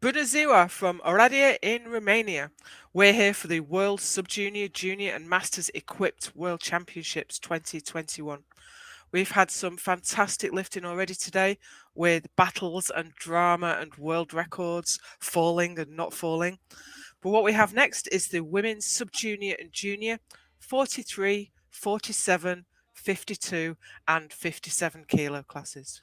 Bună ziua from Oradea in Romania. We're here for the World Sub-Junior, Junior and Masters Equipped World Championships 2021. We've had some fantastic lifting already today with battles and drama and world records falling and not falling. But what we have next is the Women's Sub-Junior and Junior 43, 47, 52 and 57 kilo classes.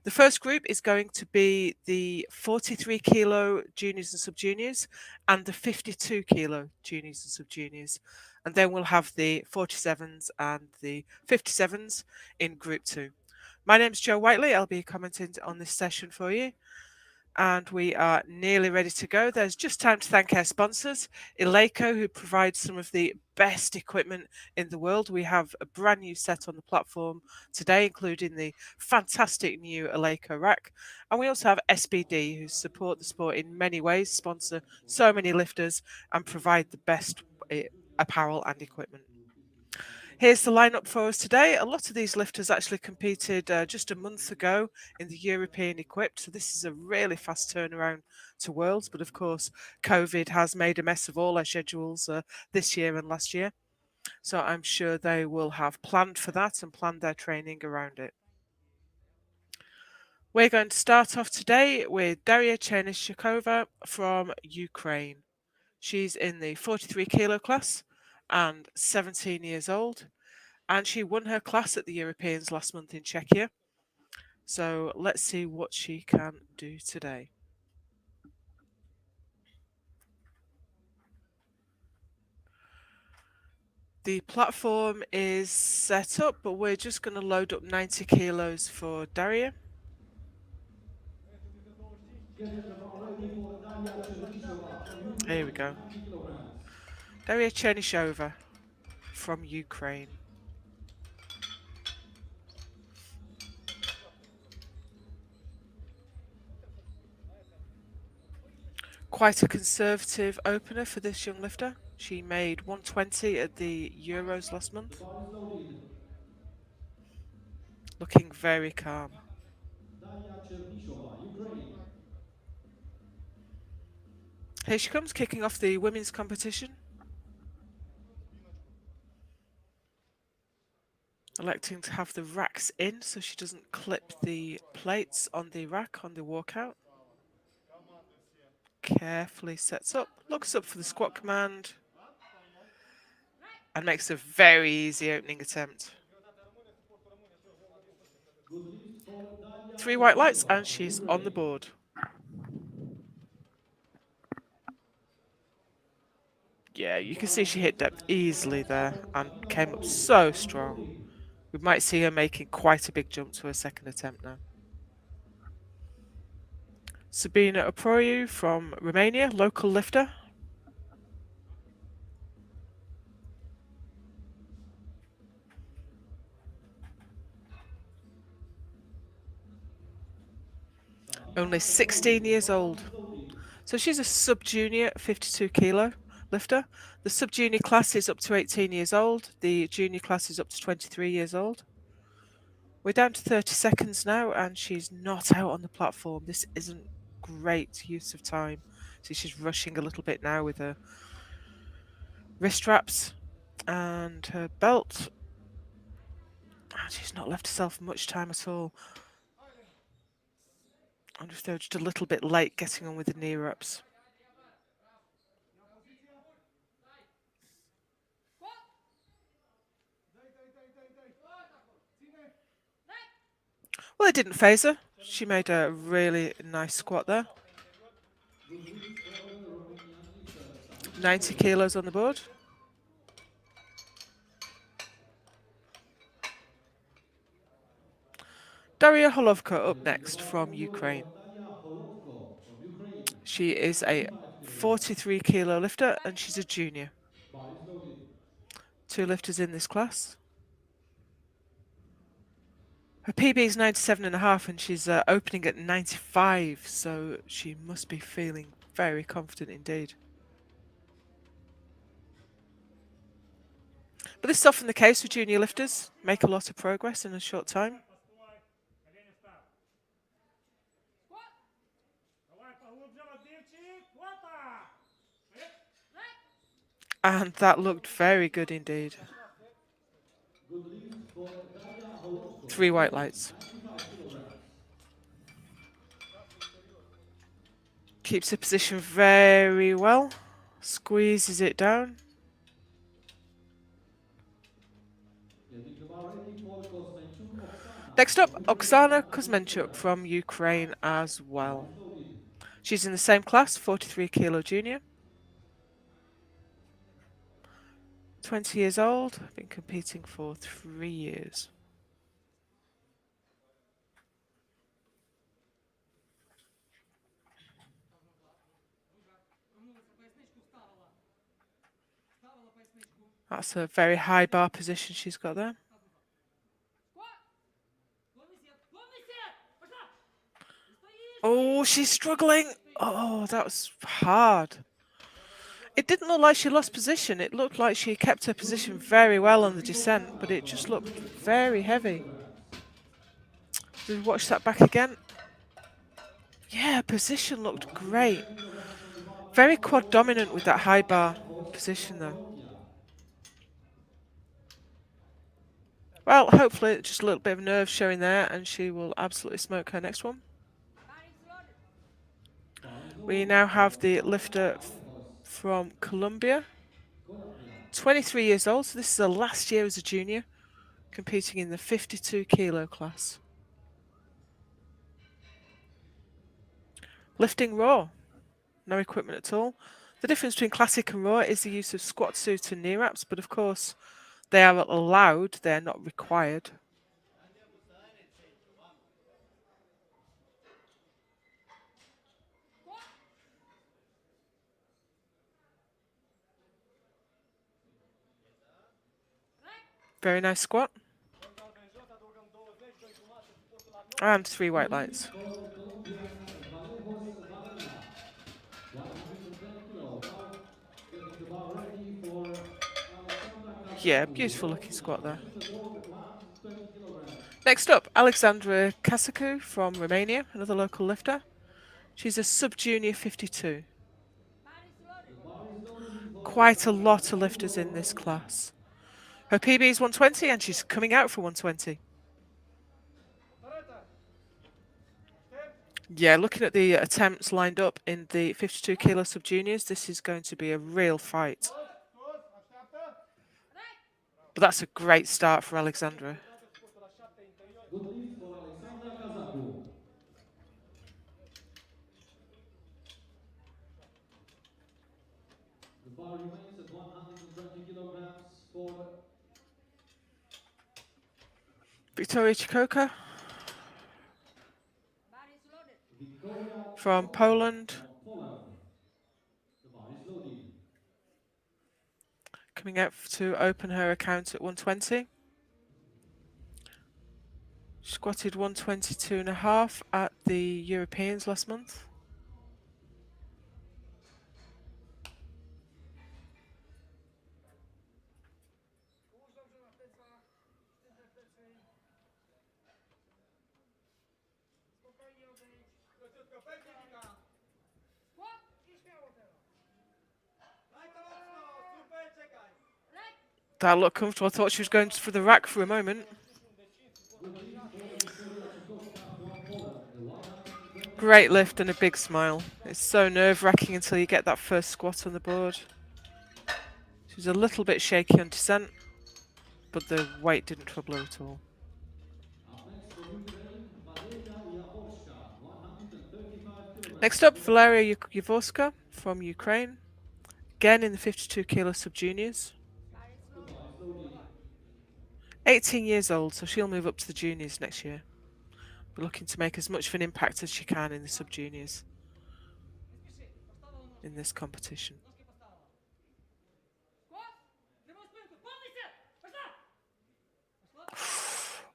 The first group is going to be the 43 kilo juniors and sub-juniors and the 52 kilo juniors and sub-juniors. And then we'll have the 47s and the 57s in group 2. My name's Jo Whiteley. I'll be commenting on this session for you. And we are nearly ready to go. There's just time to thank our sponsors, Eleiko, who provides some of the best equipment in the world. We have a brand new set on the platform today, including the fantastic new Eleiko rack. And we also have SBD, who support the sport in many ways, sponsor so many lifters, and provide the best apparel and equipment. Here's the lineup for us today. A lot of these lifters actually competed just a month ago in the European Equipped, so this is a really fast turnaround to Worlds. But of course, COVID has made a mess of all our schedules this year and last year. So I'm sure they will have planned for that and planned their training around it. We're going to start off today with Daria Chernyshkova from Ukraine. She's in the 43 kilo class and 17 years old. And she won her class at the Europeans last month in Czechia. So let's see what she can do today. The platform is set up, but we're just going to load up 90 kilos for Daria. Here we go. Daria Chernyshkova from Ukraine. Quite a conservative opener for this young lifter. She made 120 at the Euros last month. Looking very calm. Here she comes, kicking off the women's competition. Electing to have the racks in so she doesn't clip the plates on the rack on the walkout. Carefully sets up, looks up for the squat command, and makes a very easy opening attempt. 3 white lights and she's on the board. Yeah, you can see she hit depth easily there and came up so strong. We might see her making quite a big jump to her second attempt now. Sabina Oproiu from Romania, local lifter. Only 16 years old. So she's a sub-junior 52 kilo lifter. The sub-junior class is up to 18 years old. The junior class is up to 23 years old. We're down to 30 seconds now and she's not out on the platform. This isn't great use of time. So she's rushing a little bit now with her wrist straps and her belt. And she's not left herself much time at all. I'm just a little bit late getting on with the knee reps. Well, it didn't phase her. She made a really nice squat there. 90 kilos on the board. Daria Holovka up next from Ukraine. She is a 43 kilo lifter and she's a junior. 2 lifters in this class. Her PB is 97.5 and she's opening at 95, so she must be feeling very confident indeed. But this is often the case with junior lifters, make a lot of progress in a short time. And that looked very good indeed. Good lift for Daria Holubko, 3 white Poland, lights. 95 kilograms. Keeps the position very well. Squeezes it down. Getting the bar ready for Kosmenchuk Oksana, Next up, weight Oksana 100 Kuzmenchuk kilograms. from Ukraine as Bar well. is loaded. She's in the same class, 43 kilo junior. 20 years old, been competing for 3 years. That's a very high bar position she's got there. Oh, she's struggling. Oh, that was hard. It didn't look like she lost position. It looked like she kept her Good position lift very for well on the Rodrigo descent, but it Casaco, just looked very 120 heavy. kilograms. Did we watch that back again? Yeah, position looked 110 great. kilograms on the bar Very now quad for dominant with that high Alexandra bar Lehos position from though. Colombia. Well, hopefully just a little bit of nerve showing there and she will absolutely smoke her next one. Bar is We loaded now for have the lifter Alexandra Lehos, from Colombia, Colombia. 23 years old, so this is her last year as a junior, competing in the 52 kilo class. Lifting raw, no equipment at all. The difference between classic and raw is the use of squat suit and knee wraps, but of course they are allowed, they're not required. Very nice squat. And 3 white Good lights. lift for Colombian Valejos Varela, 110 kilo. Now getting the bar ready for Alexandra Yeah, Casacu, beautiful looking squat Romania, there. underdog, 120 kilograms. Next up, Alexandra Casacu from Romania, another local lifter. She's a sub-junior 52. The bar is loaded for Quite a lot of lifters in this Alexandra. class. Her PB is 120 and she's coming out for 120. Yeah, looking at the attempts lined up in the 52 kilo sub-juniors, this is going to be a real fight. But that's a great start for Alexandra. Good lift for Alexandra Casacu. The bar remains at 120 kilograms for Victoria Chikoka Victoria from Chikoka Poland, from Poland. The bar is loaded. coming out to open her account at 120. Squatted 122.5 at the Europeans last month. That looked comfortable. I thought she was going for the rack for a moment. Good lift for Victoria Chikoka from Poland. 120 Great kilograms. lift and a big smile. It's so nerve-wracking until you get that first squat on the board. She was a little bit shaky on descent, but the weight didn't trouble her at all. Up next for Ukraine, Valeria Yavorska, 135 Next kilograms. up, Valeria Yavorska from Ukraine. Again in the 52 kilo sub-juniors. The bar is loaded. 18 years old, so she'll move up to the juniors next year. We're looking to make as much of an impact as she can in the sub-juniors in this competition.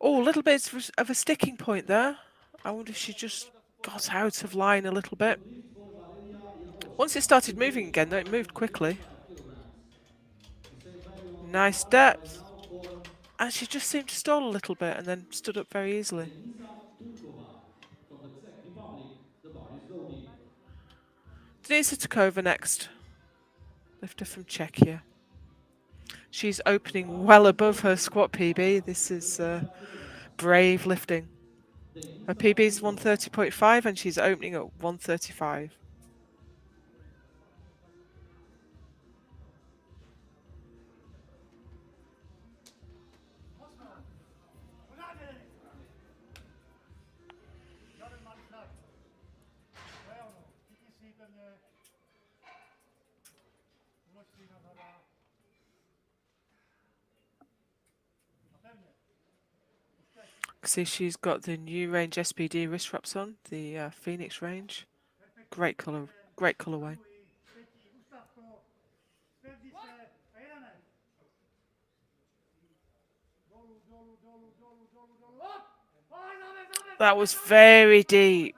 Oh, a little bit of a sticking point there. I wonder if she just got out of line a little bit. Good lift for Valeria Once it Yavorska, started moving Ukraine, again, though, it moved quickly. 135 kilograms. The same value on the Nice bar depth. now for And she just seemed to stall a little bit and then stood up very easily. Denisa Turkova from the Czech Republic. The bar is loaded. Denisa Tukova next. Lifter from Czechia. She's opening well above her squat PB. This is 135 kilograms. brave lifting. The new Her PB is start. 130.5 and she's opening at 135. See, she's got the new range SPD wrist wraps on, the Phoenix range. Great color, great colorway. That was very deep.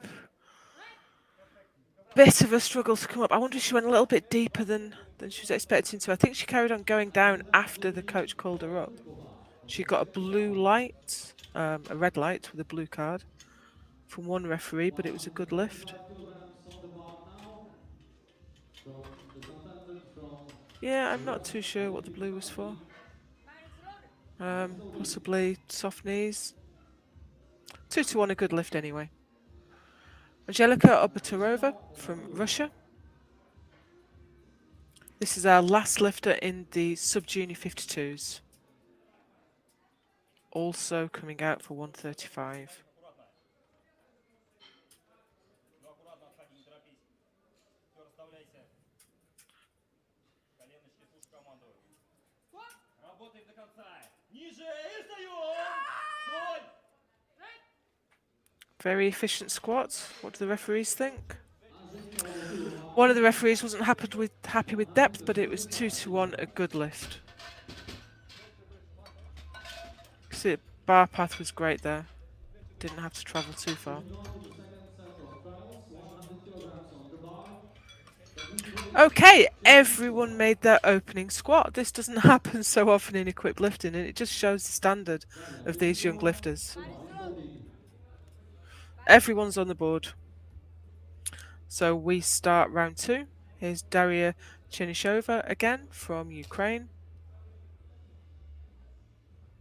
Bit of a struggle to come up. I wonder if she went a little bit deeper than she was expecting to. I think she carried on going down after the coach called her up. She got a blue light, a red light with a blue card from one referee, but it was a good lift. 125 kilograms on the bar now. From the contender from Yeah, I'm not too Iraq, sure what the weighing blue was for. 90. Bodies loaded. Possibly soft knees. 2-1, a good lift anyway. Angelika Matches Obatarova now on the from floor. Russia. This is our last lifter in the sub-junior 52s. Also coming out for 135. Very efficient squats. What do the referees think? Angelika Obaturova, One of the referees wasn't happy with depth, but it was 2-1, a good lift. See, bar path was great there. Didn't have to travel too far. moving on to the second set of trials. 100 kilograms on the bar. From Ukraine, Okay, Deadlift. everyone made their opening squat. This doesn't happen so often in equipped lifting, and it just shows the standard of Ready these to young go. lifters. The bar is loaded. Everyone's on the board. So we start round 2. Here's Daria Chernyshova again from Ukraine.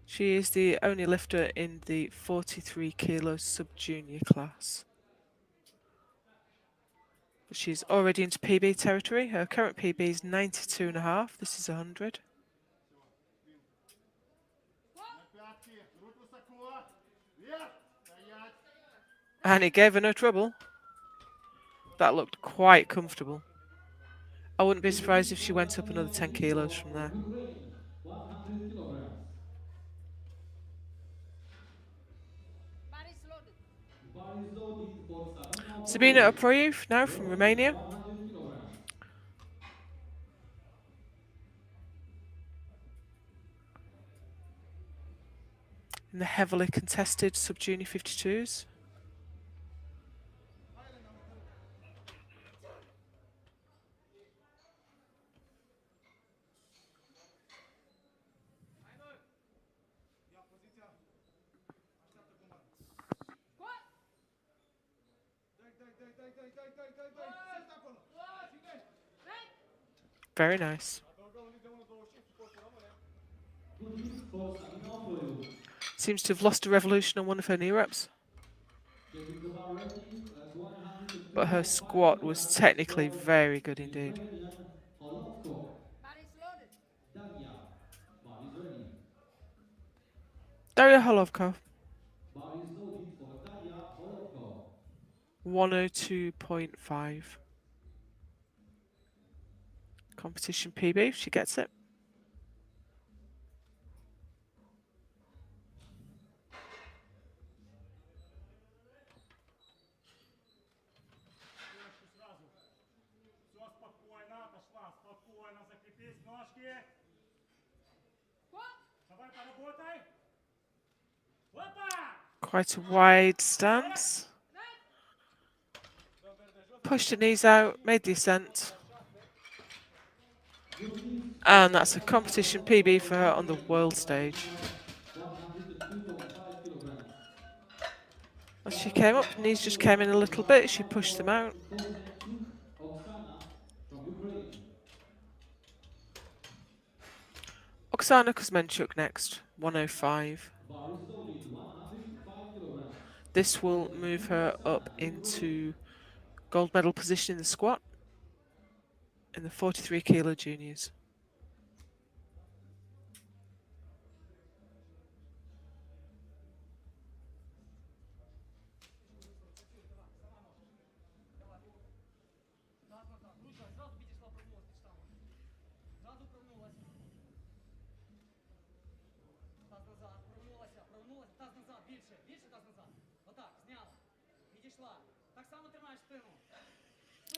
She is the only lifter in the 43 kilo sub-junior class. She's already into PB territory. Her current PB is 92.5. This is 100. And it gave her no trouble. That looked quite comfortable. I wouldn't be The surprised new if she went up another contender 10 in this kilos round from from there. Ukraine, 100 kilograms. The bar is loaded for Sabina Sabina Oproyev. Oproyev now from Weight Romania. 100 kilograms. In the heavily contested sub-junior 52s. Very nice. Good lift for Sabina Oproyev. Seems to have lost a revolution on one of her knee reps. Getting the bar ready at But her 102.5 squat was kilograms technically from very good indeed. Ukrainian Holovko. Daria. Bar is ready. Daria Holovko, Bar is loaded for Daria Holovko. 102.5. Competition PB, if she gets it. Quite a wide stance. Pushed her knees out, made the ascent. Good lift And for that's a Daria competition Holovko PB for from her on the Ukraine. world Weight stage. now 102.5 kilograms. As she Bar came up, is knees now just full came in a on the little bar bit. She now pushed them for out. Koznechuk Oksana from Ukraine. Oksana Kuzmenchuk next, 105. Bar is loaded, 105 kilograms. This will move her up into gold medal position in the squat in the 43 kilo juniors.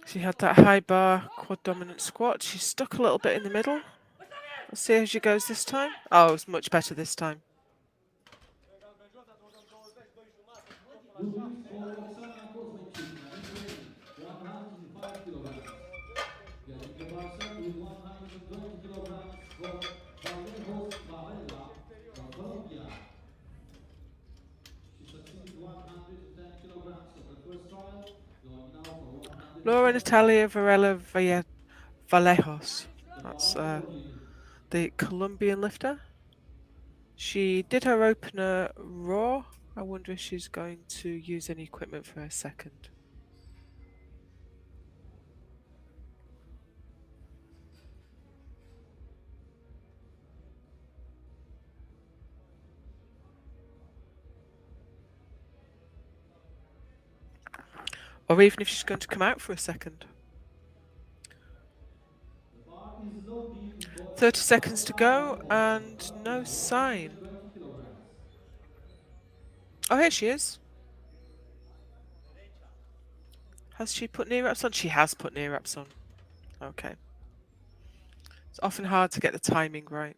She had that high bar quad dominant squat. She's stuck a little bit in the middle. Let's see how she goes this time. Oh, it was much better this time. Good wins for Oksana Kozmenchik, Ukraine, 105 kilograms. Getting the bar set with 120 kilograms from Valejos Varela from Colombia. She succeeded 110 kilograms of her first trial, going now for 100. Laura Natalia Varela Vallejos. That's the Colombian lifter. She did her opener raw. I wonder if she's going to use any equipment for her second. Or even if she's going to come out for a second. The bar is loaded for 30 seconds to go Valejos and from no Colombia, sign. 120 kilograms. Oh, here she is. Has she put knee wraps on? She has put knee wraps on. Okay. It's often hard to get the timing right.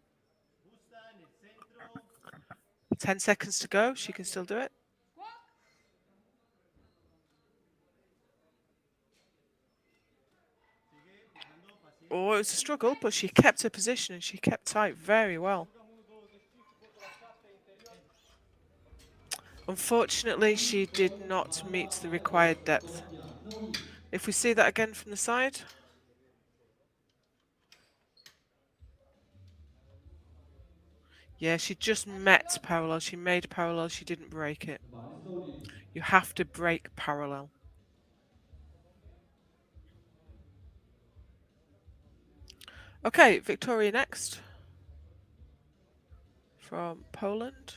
10 seconds to go. She can still do it. Oh, it was a struggle, but she kept her position and she kept tight very well. Unfortunately, she did not meet the required depth. If we see that again from the side. Yeah, she just met parallel. She made parallel. She didn't break it. The bar is loaded. You have to break parallel. Okay, Victoria next. From Poland.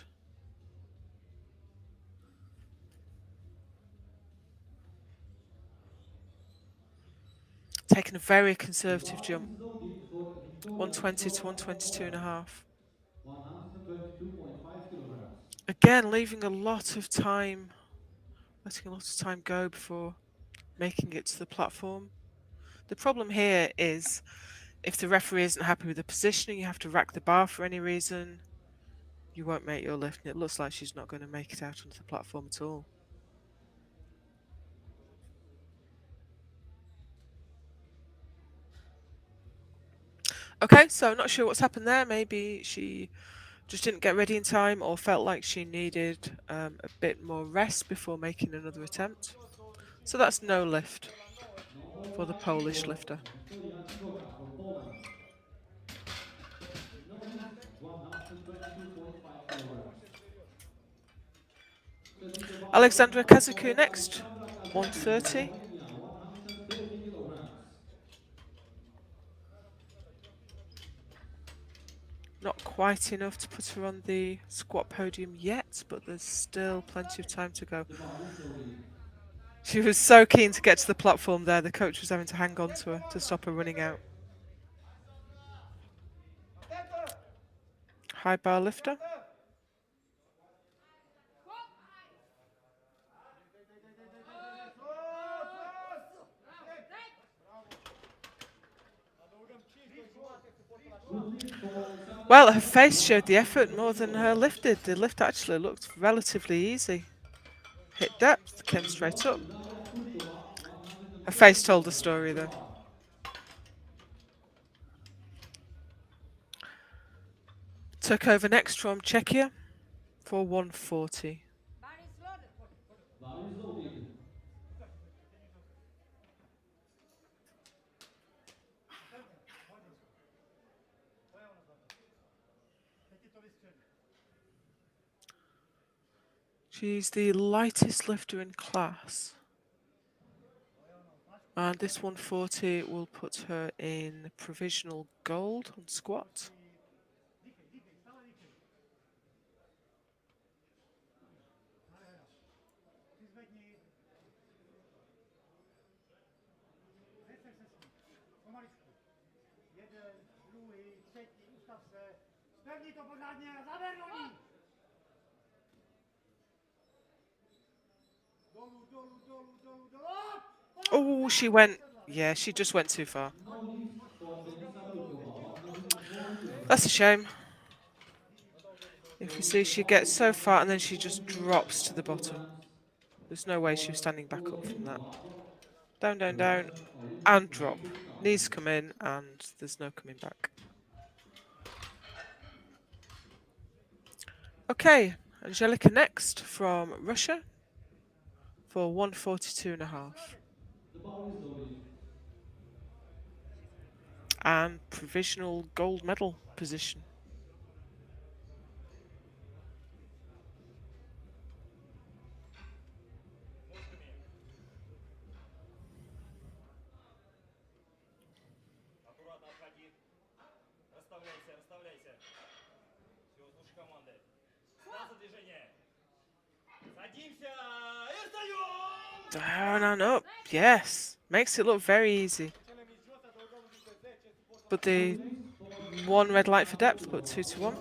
Taking a very conservative jump. 120 to 122 and a half. 122.5 kilograms. Again, leaving a lot of time, letting a lot of time go before making it to the platform. The problem here is if the referee isn't happy with the positioning, you have to rack the bar for any reason, you won't make your lift, and it looks like she's not going to make it out onto the platform at all. Okay, so not sure what's happened there. Maybe she just didn't get ready in time or felt like she needed a bit more rest before making another attempt. So that's no lift for the Polish lifter. Victoria Droga from Poland. No lift, 122.5 kilograms. Setting the bar Alexandra now for Kazaku next, Alexandra Kazaku 130. from Romania, 130 kilograms. Not quite enough to put her on the squat podium yet, but there's still plenty of time to go. The bar is loaded. She was so keen to get to the platform there, the coach was having to hang on to her to stop her running out. High bar lifter. Well, her face showed the effort more than her lift did. The lift actually looked relatively easy. Hit depth, came straight up. Her face told the story though. Took over next from Czechia for 140. Bar is loaded. She's the lightest lifter in class. And this 140 will put her in provisional gold on squat. Oh, she went. Yeah, she just went too far. No lift for the disabled bar, moving to 4 That's a kilograms. shame. If So you lift see, the she bar gets is so loaded far and then to she 4 just kilograms, drops to 10 the bottom. kilograms There's no way she was for standing back up from overhead that. bar. Down, The down, down, Russian Olympic and drop. weightlifting Knees champion. come in and there's no coming back. Okay, Angelica next from Russia for 142.5. The bar is loaded. And provisional gold medal position. Аккуратно отходи. Расставляйся, расставляйся. Все, слушай команды. Сразу движение. Садимся и встаем! Down and up. Yes. Makes it look very easy. But No the lift for the one red light for disabled depth, but 2 bar. to 1.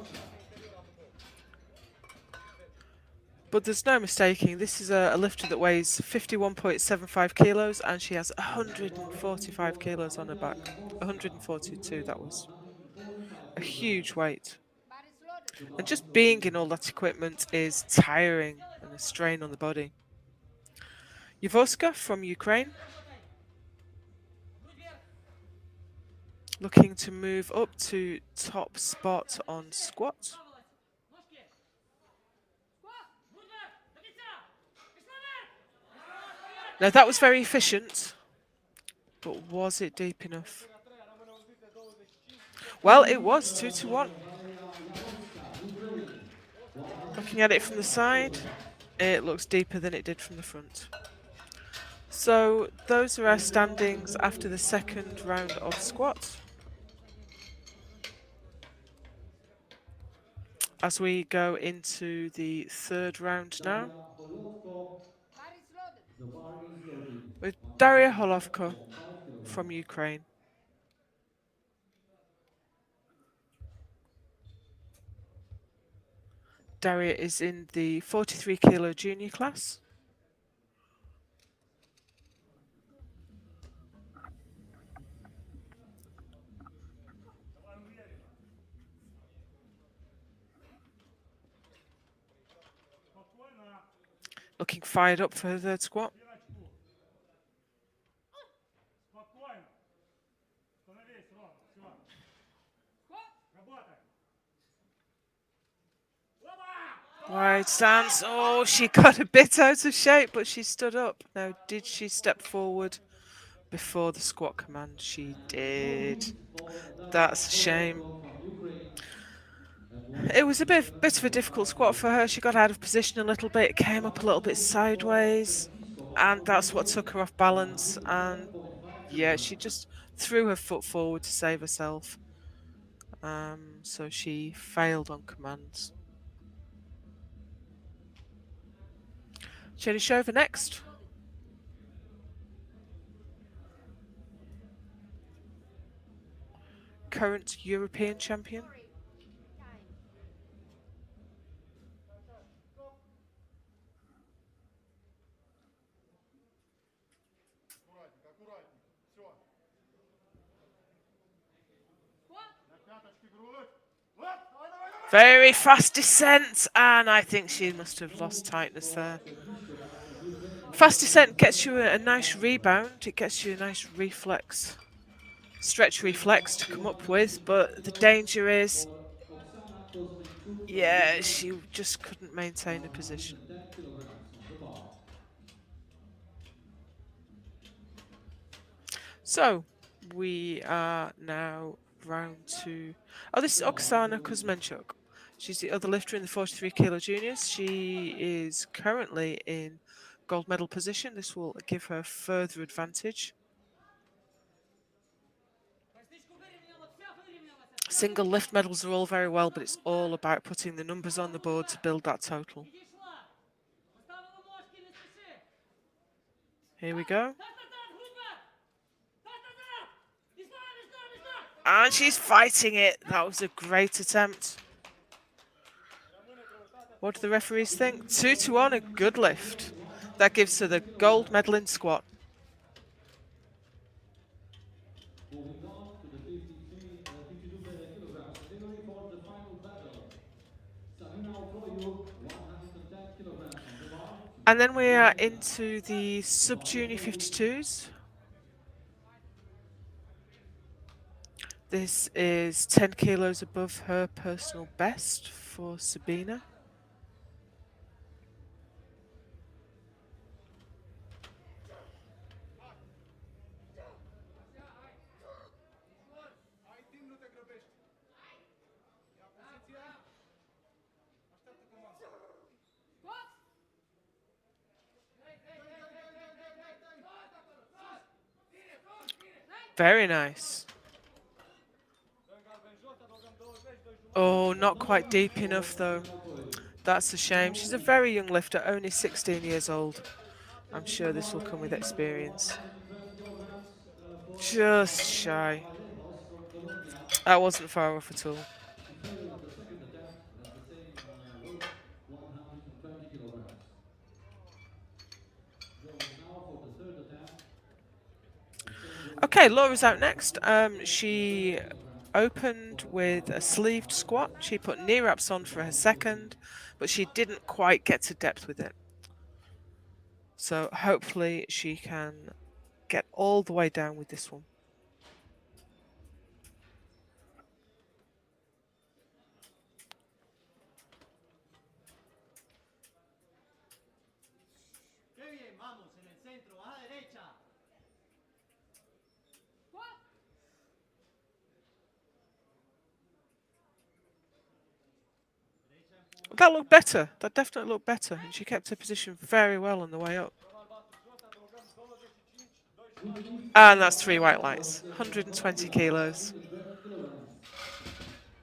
But there's no mistaking, this is a lifter that weighs 51.75 kilos and she has Raising the bar ready 145 for kilos on her Maria back. Jaworska, 142, that Ukraine, was 145 a kilograms. huge weight. The And bar is just being loaded. in all that equipment is tiring and a strain on the body. Yavorska from Ukraine, looking to move up to top spot on squat. Now that was very efficient, but was it deep enough? Well, it was 2 to 1. Maria Jaworska, Ukraine, Looking at it from the 145 side, kilograms. it looks deeper than it did from the front. So those are our Lift the bar to standings after the 145 second round of kilograms. squat. As we go into the third round now, Daria Holovko, the bar is loaded. with Daria 145 Holovko from kilograms. Ukraine. Daria is in the 43 kilo junior class. Looking fired up for her third squat. Спокойно. Становись ровно. Все. Работай. Wide stance. Oh, she got a bit out of shape, but she stood up. Now, did she step forward before the squat command? She And no did. lift for Daria That's a shame. Holovko from Ukraine. At It was a bit of a 147.5 difficult squat for her. kilograms. She got out of position a little bit, came up a little No bit lift for sideways, Francisco and Bar, that's what Ukraine, took her off balance. And 157.5 yeah, she kilograms. just threw her foot forward to save herself. So she failed on commands. Cherishova next. Current European champion. Аккуратненько, аккуратненько. Все. На пяточки грудь. Вот. Давай, давай, давай. Very fast descent, and I think she must have No lost lift tightness for there. Cherkishova from Ukraine, Fast descent gets you a nice 155 rebound, kilograms. it gets you a nice reflex, stretch Lift reflex bar to to come up with, 155 but the kilograms danger is, for Oksana Kozmenchuk from yeah, Ukraine, she just couldn't maintain a position. 110 kilograms on the bar. So, we are now round two. Oh, this is The bar is Oksana loaded. Kuzmenchuk. She's the other lifter in the 43 kilo juniors. She is currently in gold medal position. This will give her further advantage. Single lift medals are all very well, but it's all about putting the numbers on the board to build that total. Here we go. And she's fighting it. That was a great attempt. What do the referees think? 2-1, a good lift. That gives her the gold medal in squat. Moving on to the 52 kilograms category for the final battle. Starting now for you, 110 kilograms on the bar. And then we are into the sub-junior 52s. This is 10 kilos above her personal best for Sabina. Ai timp, nu te grăbești. Ia poziția. Așteaptă comanda. Very nice. Oh, not quite deep enough though. That's a shame. She's a very young lifter, only 16 years old. I'm sure this will come with experience. Just shy. That wasn't far off at all. She failed on the second attempt at the same weight, 120 kilograms. Going now for the third attempt. Okay, Laura's out next. She opened with a sleeved squat. She put knee wraps on for her second, but she didn't quite get to depth with it. So hopefully she can get all the way down with this one. Qué bien, vamos, en el centro, a la derecha. That looked better. That definitely looked better. And she kept her position very well on the way up. And that's 3 white lights. 120 kilos.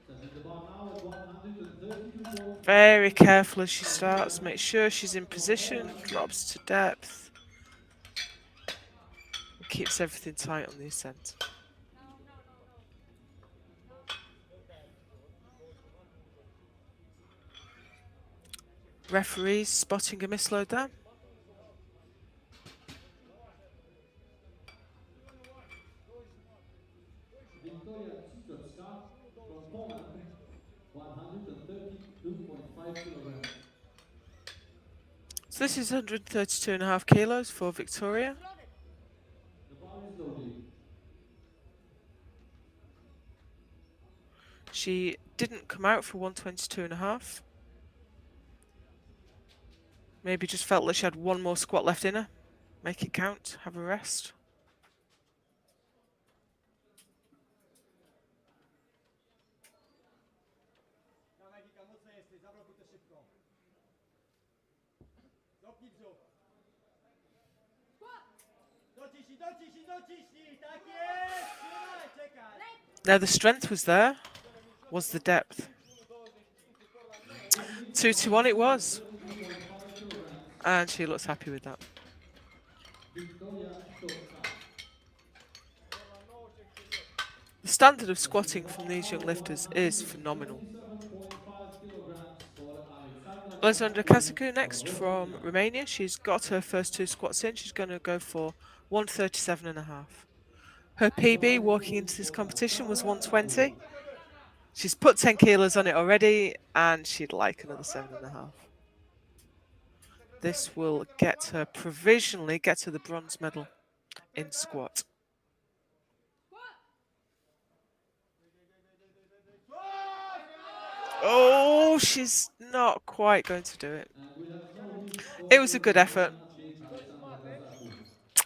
Setting the bar now at 132.5. Very careful as she starts. Make sure she's in position. Drops to depth. And keeps everything tight on the ascent. Referees spotting a misload there. From Poland, 132.5 kilograms. So this is 132.5 kilos for Victoria. The bar is loaded. She didn't come out for 122.5. Maybe just felt like she had one more squat left in her. Make it count, have a rest. Now the strength was there, was the depth. 2-1 it was. And she looks happy with that. The standard of squatting from these young lifters is phenomenal. Alexandra Kasaku next from Romania. She's got her first 2 squats in. She's going to go for 137.5. Her PB walking into this competition was 120. She's put 10 kilos on it already, and she'd like another 7.5. This will get her provisionally get her the bronze medal in squat. Oh, she's not quite going to do it. It was a good effort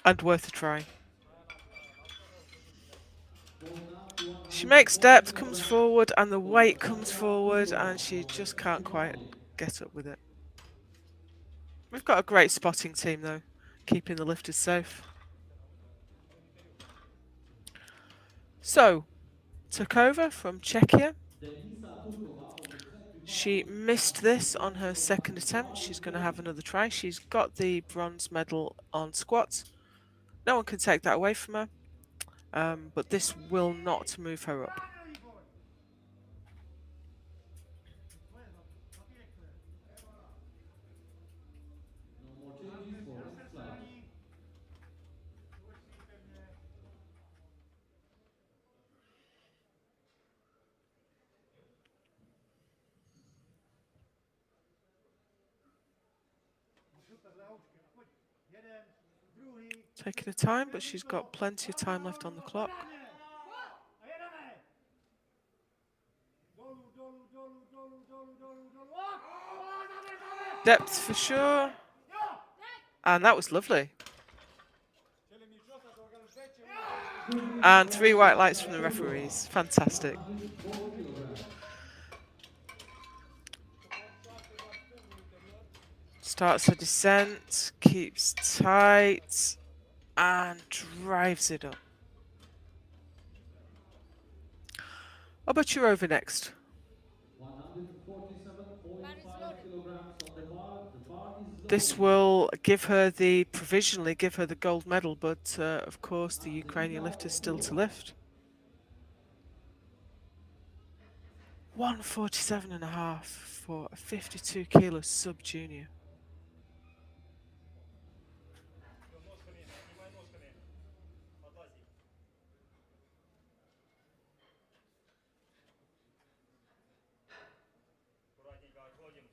and worth a try. She makes steps, comes forward, and the weight comes forward, and she just can't quite get up with it. We've got a great spotting team, though, keeping the lifters safe. So, took over from Czechia. Denisa Turkova from the Czech She Republic. missed this on her second attempt. She's going to have another try. She's got the bronze medal on squats. No one can take that away from her, but this will not move her up. No more changes for next flight. Taking her time, but she's got plenty of time left on the clock. Depth for sure. And that was lovely. And 3 white lights from the referees. Fantastic. 104 kilograms. Starts her descent, keeps tight, and drives it up. But you're over next. 147.5 kilograms on the bar. The bar is loaded. This will provisionally give her the gold medal, but of course the Ukrainian lift is still to lift. 147.5 for a 52 kilo sub junior. Аккуратненько отходим.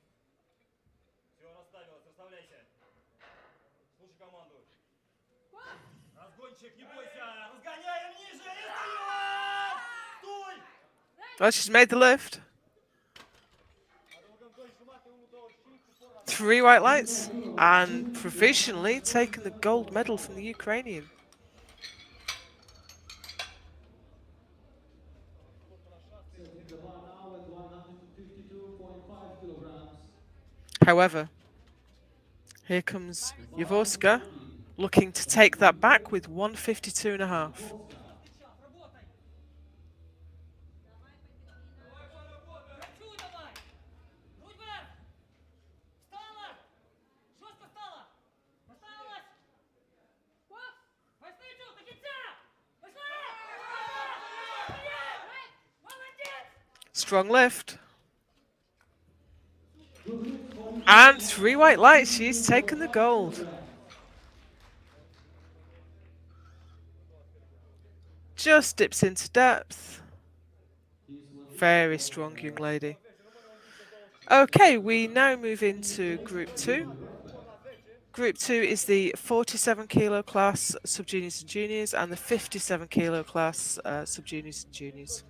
Все, расставилось, расставляйся. Слушай команду. Разгончик, не бойся. Разгоняем ниже и вперед! Стой! Well, she's made the lift. 3 white lights and provisionally taken the gold medal from the Ukrainian. Setting the bar now at 152.5 kilograms. However, here comes Jaworska looking to take that back with 152.5. Polska. Хочу давай! Грудь вверх! Встала! Жестко встала! Поставилась! Навстречу, до кінця! Пошла! Молодец! Strong lift. Good lift for you. And 3 white lights. She's taken the gold. Just dips into depth. Very strong young lady. Okay, we now move into Group 2. Group 2 is the 47 kilo class sub-juniors and juniors and the 57 kilo class sub-juniors and juniors.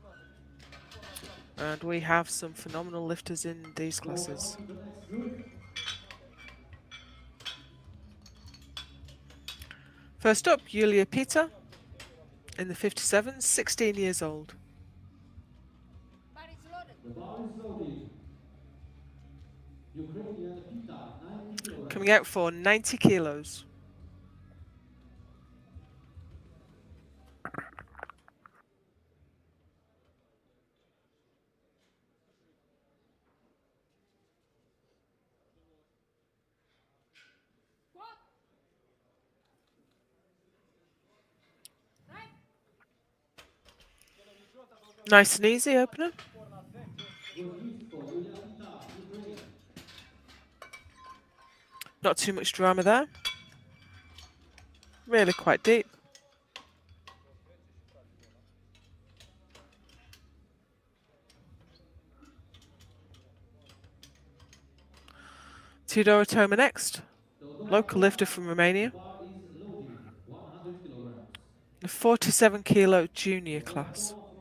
And we have some phenomenal lifters in these classes. The next group. First up, Yulia Pita in the 57, 16 years old. The bar is loaded. Ukrainian Pita, 90 kilograms. Coming out for 90 kilos. Nice and easy opener. Good lift for Yulia Pita, Ukraine. Not too much drama there. Really quite deep. Tudor Toma next. Local lifter from Romania. The bar is loaded. 100 kilograms. The 47 kilo junior class. From Romania.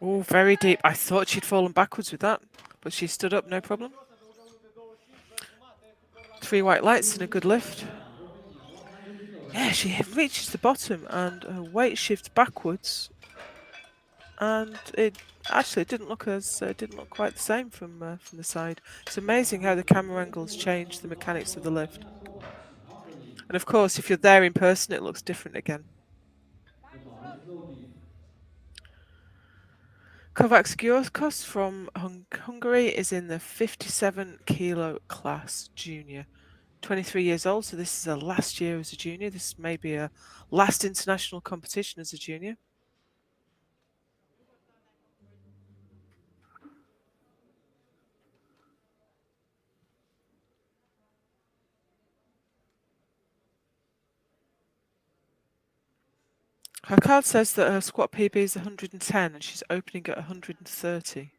Oh, very deep. I thought she'd fallen backwards with that, but she stood up, no problem. 3 white lights and a good lift. Romania, 100 meters. Yeah, she reaches the bottom and her weight shifts backwards, and it actually didn't look quite the same from the side. It's amazing how the camera angles change the mechanics of the lift. And of course, if you're there in person, it looks different again. The bar is loaded. Kovacs Györkos from Hungary is in the 57 kilo class junior. 23 years old, so this is her last year as a junior. This may be a last international competition as a junior. Her card says that her squat PB is 110 and she's opening at 130.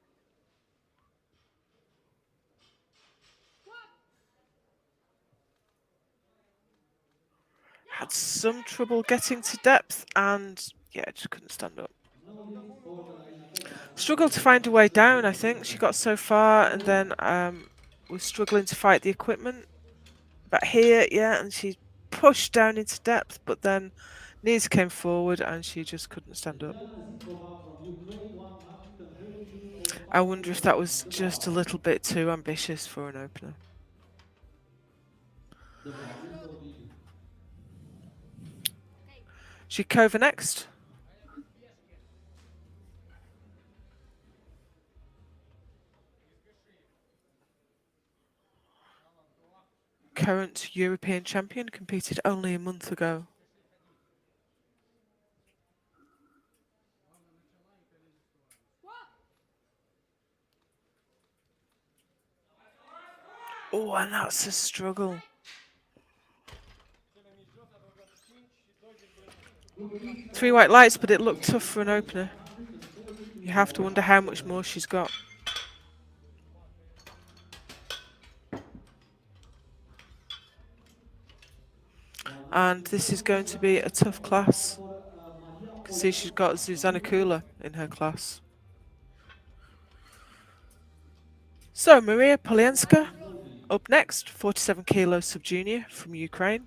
Had some trouble getting to depth and yeah, just couldn't stand up. No limits for the Latina Kovacs. Struggled to find a way down, I think. She got so far and then was struggling to fight the equipment. But here, yeah, and she pushed down into depth, but then knees came forward and she just couldn't stand up. Diana Zikova from Ukraine, 132.5 I wonder if that was kilograms on the just a bar. little bit too ambitious for an opener. The bar is loaded. Zhikova next. Current European champion, competed only a month ago. Oh, and that's a struggle. Three white lights, but it looked tough for an opener. You have to wonder how much more she's got. And this is going to be a tough class. You can see she's got Zuzana Kula in her class. So, Maria Polianska, up next, 47 kilos sub-junior from Ukraine.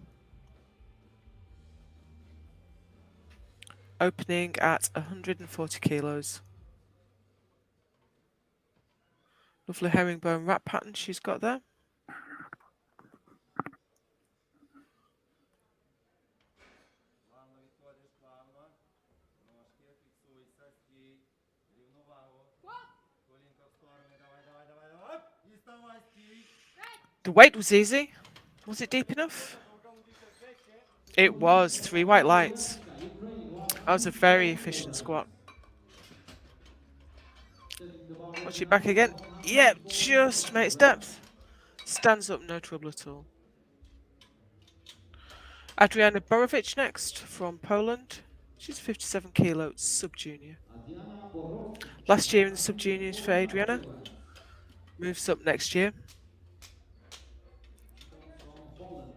Opening at 140 kilos. Lovely herringbone wrap pattern she's got there. Плавно відходиш, плавно. Ножки, фіксуй стій. Рівновагу. Колінка в сторони, давай, давай, давай, давай. Оп! І ставай, стій. The weight was easy. Was it deep enough? It was. 3 white lights. That was a very efficient squat. Watch it back again. Yep, just makes depth. Stands up, no trouble at all. Adriana Borovic next from Poland. She's 57 kilo sub-junior. Last year in the sub-juniors for Adriana. Moves up next year. From Poland.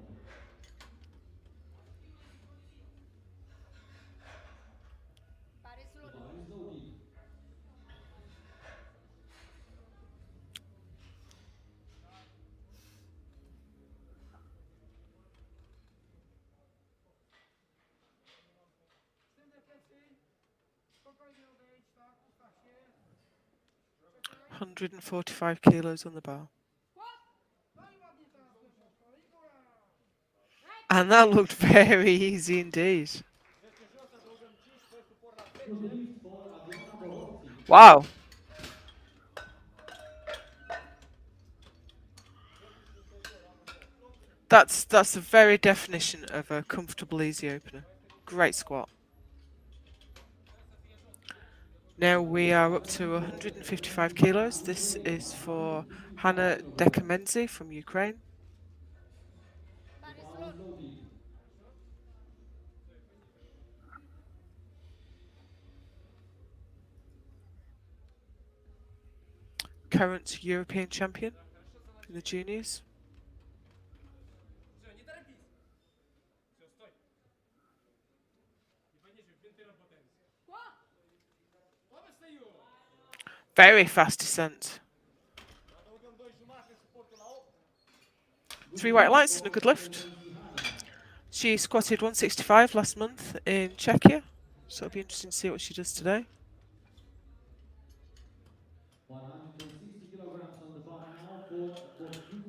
The bar is loaded. Spokojnie odejdź, tak, ustaw się. 145 kilos on the bar. No i ładnie teraz wyszło. I góra. And that looked very easy indeed. Exclusive for Adriana Borowski. Wow. That's the very definition of a comfortable easy opener. Great squat. Now we are up to 155 kilos. This is for Hanna Dekamenzi from Ukraine. The bar is loaded. Current European champion in the juniors. Все, не торопись. Все, стой. Не понижай, бинты на потенцию. Very fast descent. 3 white lights and a good lift. She squatted 165 last month in Czechia, so it'll be interesting to see what she does today. 160 kilograms on the bar now for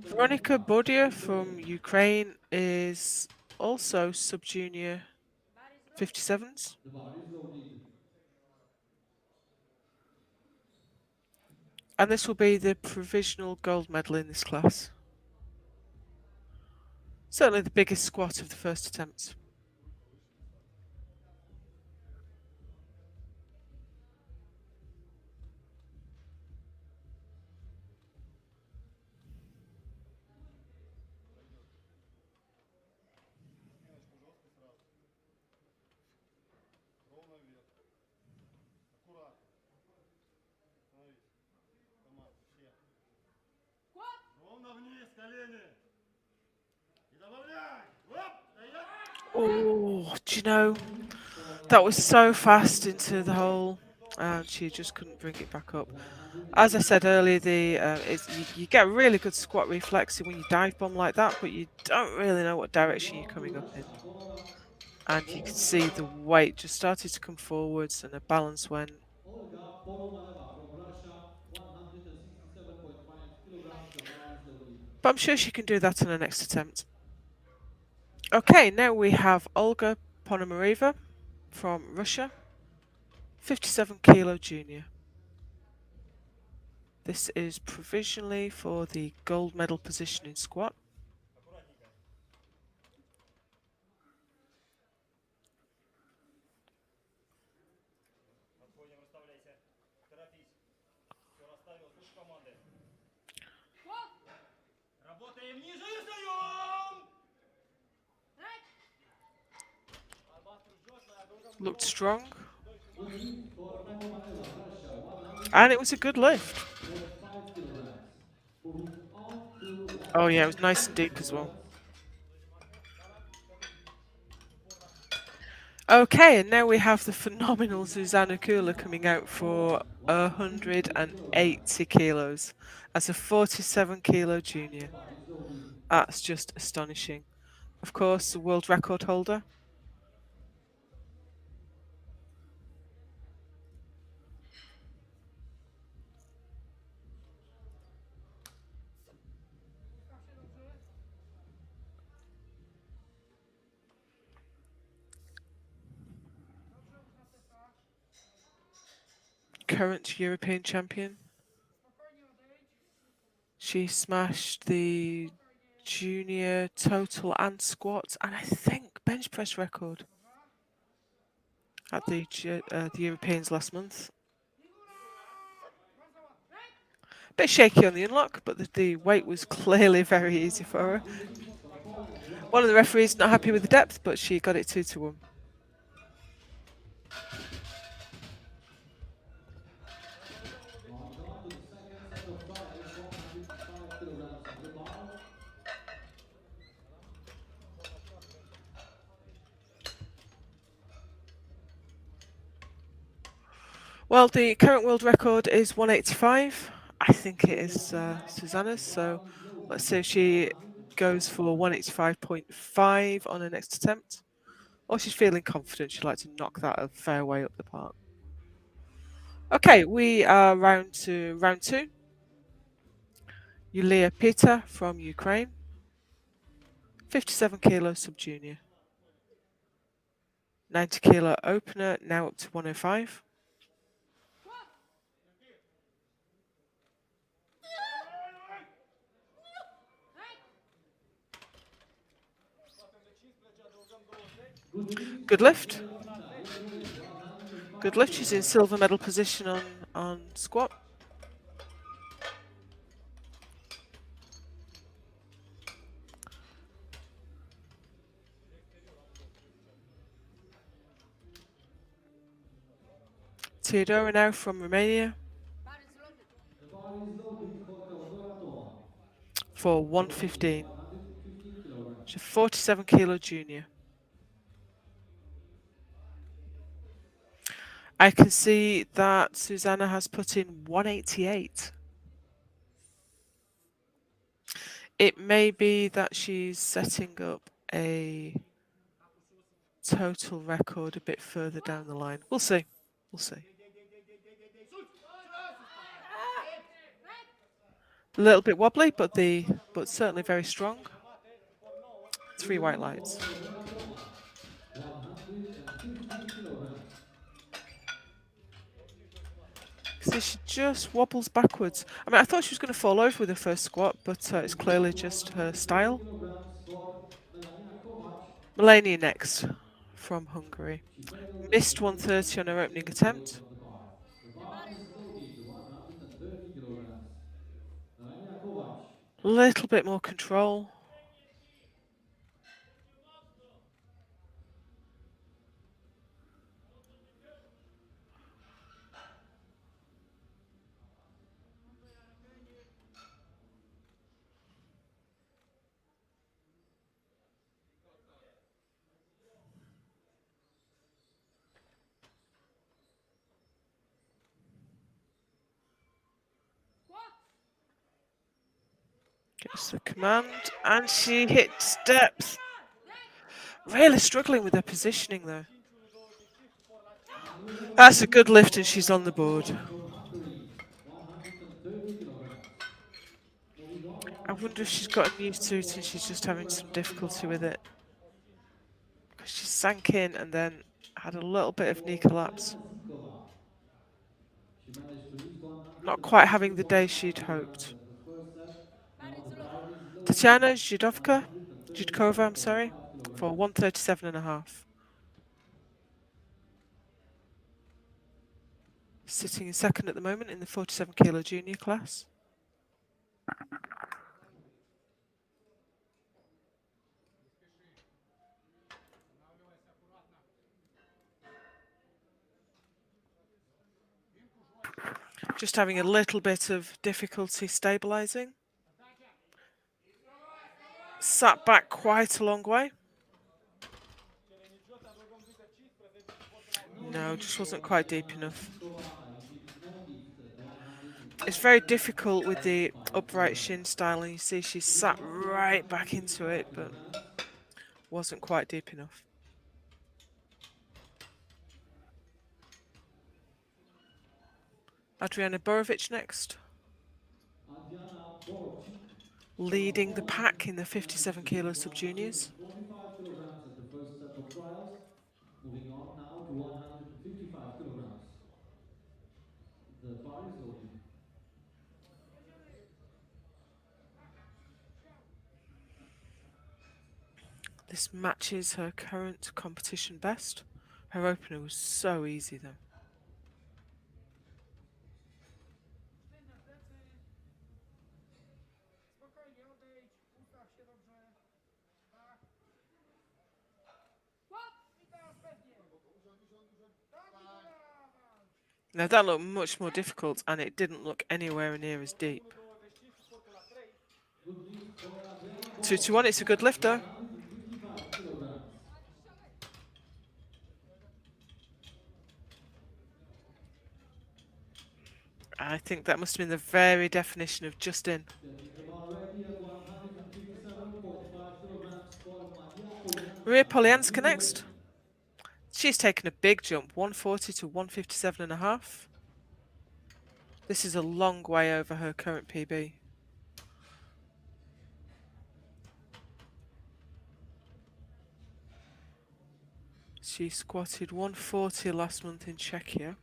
Veronika Bodia from Ukraine is also sub-junior 57s. The bar is loaded. And this will be the provisional gold medal in this class. Certainly the biggest squat of the first attempt. Ровно вверх. Аккуратно. Становись. Команда, все. Ровно вниз, колени. И добавляй. Оп, стоять. Oh, do you know, that was so fast into the hole and she just couldn't bring it back up. As I said earlier, you get a really good squat reflex when you dive bomb like that, but you don't really know what direction you're coming up in. And you can see the weight just started to come forwards and the balance went. Olga Polomaneva from Russia, 167.5 kilograms. The bar is loaded. But I'm sure she can do that in her next attempt. Okay, now we have Olga Ponomareva from Russia, 57 kilo junior. This is provisionally for the gold medal position in squat. Аккуратненько. Отходим, расставляйся. Торопись. Все, расставил. Слушай команды. Работаем ниже и встаем! Looked strong. Good lift for Polomaneva, Russia, And it was a good lift. 105 kilograms. Moving on to Oh yeah, it was nice and deep as well. Okay, and now we have the phenomenal Zuzana Kula coming out for 180 kilos as a 47 kilo junior. That's just astonishing. Of course, the world record holder. Current European champion. She smashed the junior total and squats, and I think bench press record at the Europeans last month. Bit shaky on the unlock, but the weight was clearly very easy for her. One of the referees not happy with the depth, but she got it 2-1. on to the second set of trials, 105 kilograms on the bar. Well, the current world record is 185. I think it is Susanna's, so let's see if she goes for 185.5 on her next attempt. Or she's feeling confident, she'd like to knock that a fair way up the park. Okay, we are round two. Yulia Peter from Ukraine, 57 kilo sub-junior. 90 kilo opener, now up to 105. Good lift. Good lift. She's in silver medal position on squat. Teodora now from Romania The bar is loaded for Teodora Toma, for 115. 115 kilograms. She's a 47 kilo junior. I can see that Susanna has put in 188. It may be that she's setting up a total record a bit further down the line. We'll see. We'll see. A little bit wobbly, but certainly very strong. 3 white lights. For Renatova, 150 kilograms. See, she just wobbles backwards. I mean, I thought she was going to fall over with her first squat, but it's clearly just her 130 style. kilograms for Melania Kovac. Melania next, from Hungary. She pedaled Missed 1 130 on her opening centimeter away attempt. from the bar. The bar is loaded, 130 kilograms. Melania Kovac. A little bit more control. Gets the command, and she hits depth. Really struggling with her positioning, though. That's a good lift, and she's on the board. From Hungary, 130 kilograms. Moving on, I wonder if she's gotten used to it and she's just having some difficulty with it. Because she sank in and then had a little bit of knee collapse. She managed to reach Not quite having the 151 day she'd hoped. at the first set. Now the bar is loaded, Tatiana Zhidkova, I'm sorry, 135 for kilograms. 137.5. Sitting in second at the moment in the 47 kilo junior class. Just having a little bit of difficulty stabilising. Sat back quite a long way. No, just wasn't quite deep enough. It's very difficult with the upright shin style, and you see she sat right back into it, but wasn't quite deep enough. Adriana Borovic next. Adriana Borovic, Leading the pack in the 57 kilo sub-juniors. 45 kilograms at the first set of trials. Moving on now to 155 kilograms. The bar is loaded. This matches her current competition best. Her opener was so easy though. Spokojnie, odejdź, ustaw się dobrze. Tak. I teraz pewnie. Tak, i dawaj. Now that looked much more difficult, and it didn't look anywhere near as deep. 2-1, it's a good lift though. 155 kilograms. I think that must have been the very definition of just in. Getting the bar ready at 157, 45 kilograms for Maria Maria Polianska next. She's taken a big jump, 140 to 157.5. This is a long way over her current PB. She squatted 140 last month in Czechia.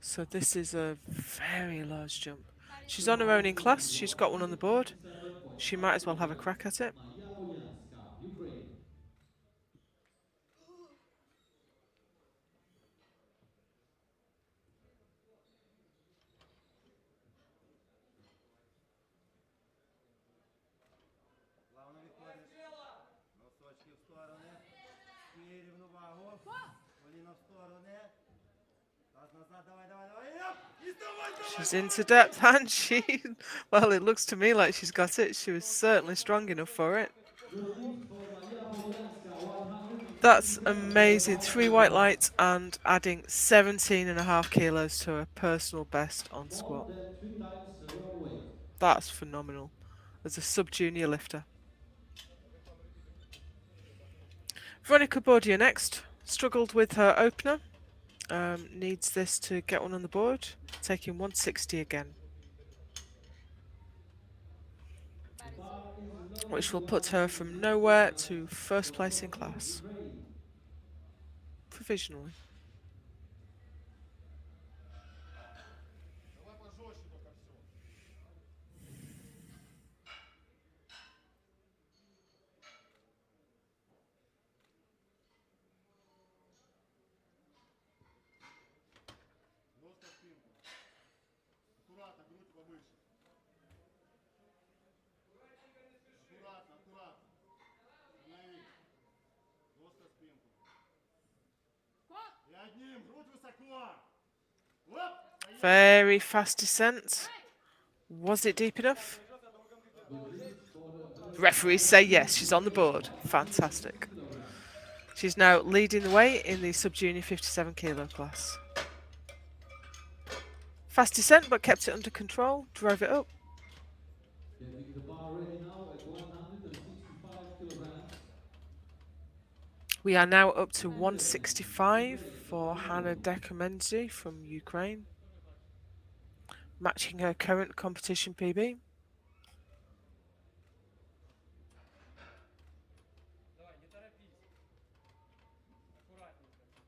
So this is a very large jump. She's on her own in class. She's got one on the board. She might as well have a crack at it. Maria Polianska, Ukraine. Плавно відходиш. Носочки в сторони. Стій рівновагу. Коліна в сторони. Таз назад, давай, давай, давай. Йоп! І вставай, давай! She's into depth, and she, well, it looks to me like she's got it. She was certainly strong enough for it. Good lift for Maria Polianska, That's amazing. 3 white lights and adding 17.5 kilos to her personal best on More squat. than 3 times her own weight. That's phenomenal. As a sub-junior lifter. Veronica Bordia next. Struggled with her opener. Needs this to get one on the board. Taking 160 again. The bar is low Which to will put her from 160 nowhere kilograms to first for place in continuing to class. train. Provisionally. Давай пожестче только все. Жестко спинку. Аккуратно, грудь повыше. Аккуратно, аккуратно. Остановись. Жестко спинку. И одним, грудь высоко. Оп! Стоять. Very fast descent. Was it deep enough? Good lift for her. Referees say yes, she's on the board. Fantastic. Kilograms. She's now leading the way in the sub-junior 57 kilo class. Fast descent, but kept it under control. Drove it up. Getting the bar ready now at 165 kilograms. We are now up to 165 for Hanna Dekomenzi from Ukraine, matching her current competition PB. Давай, не торопись. Аккуратненько.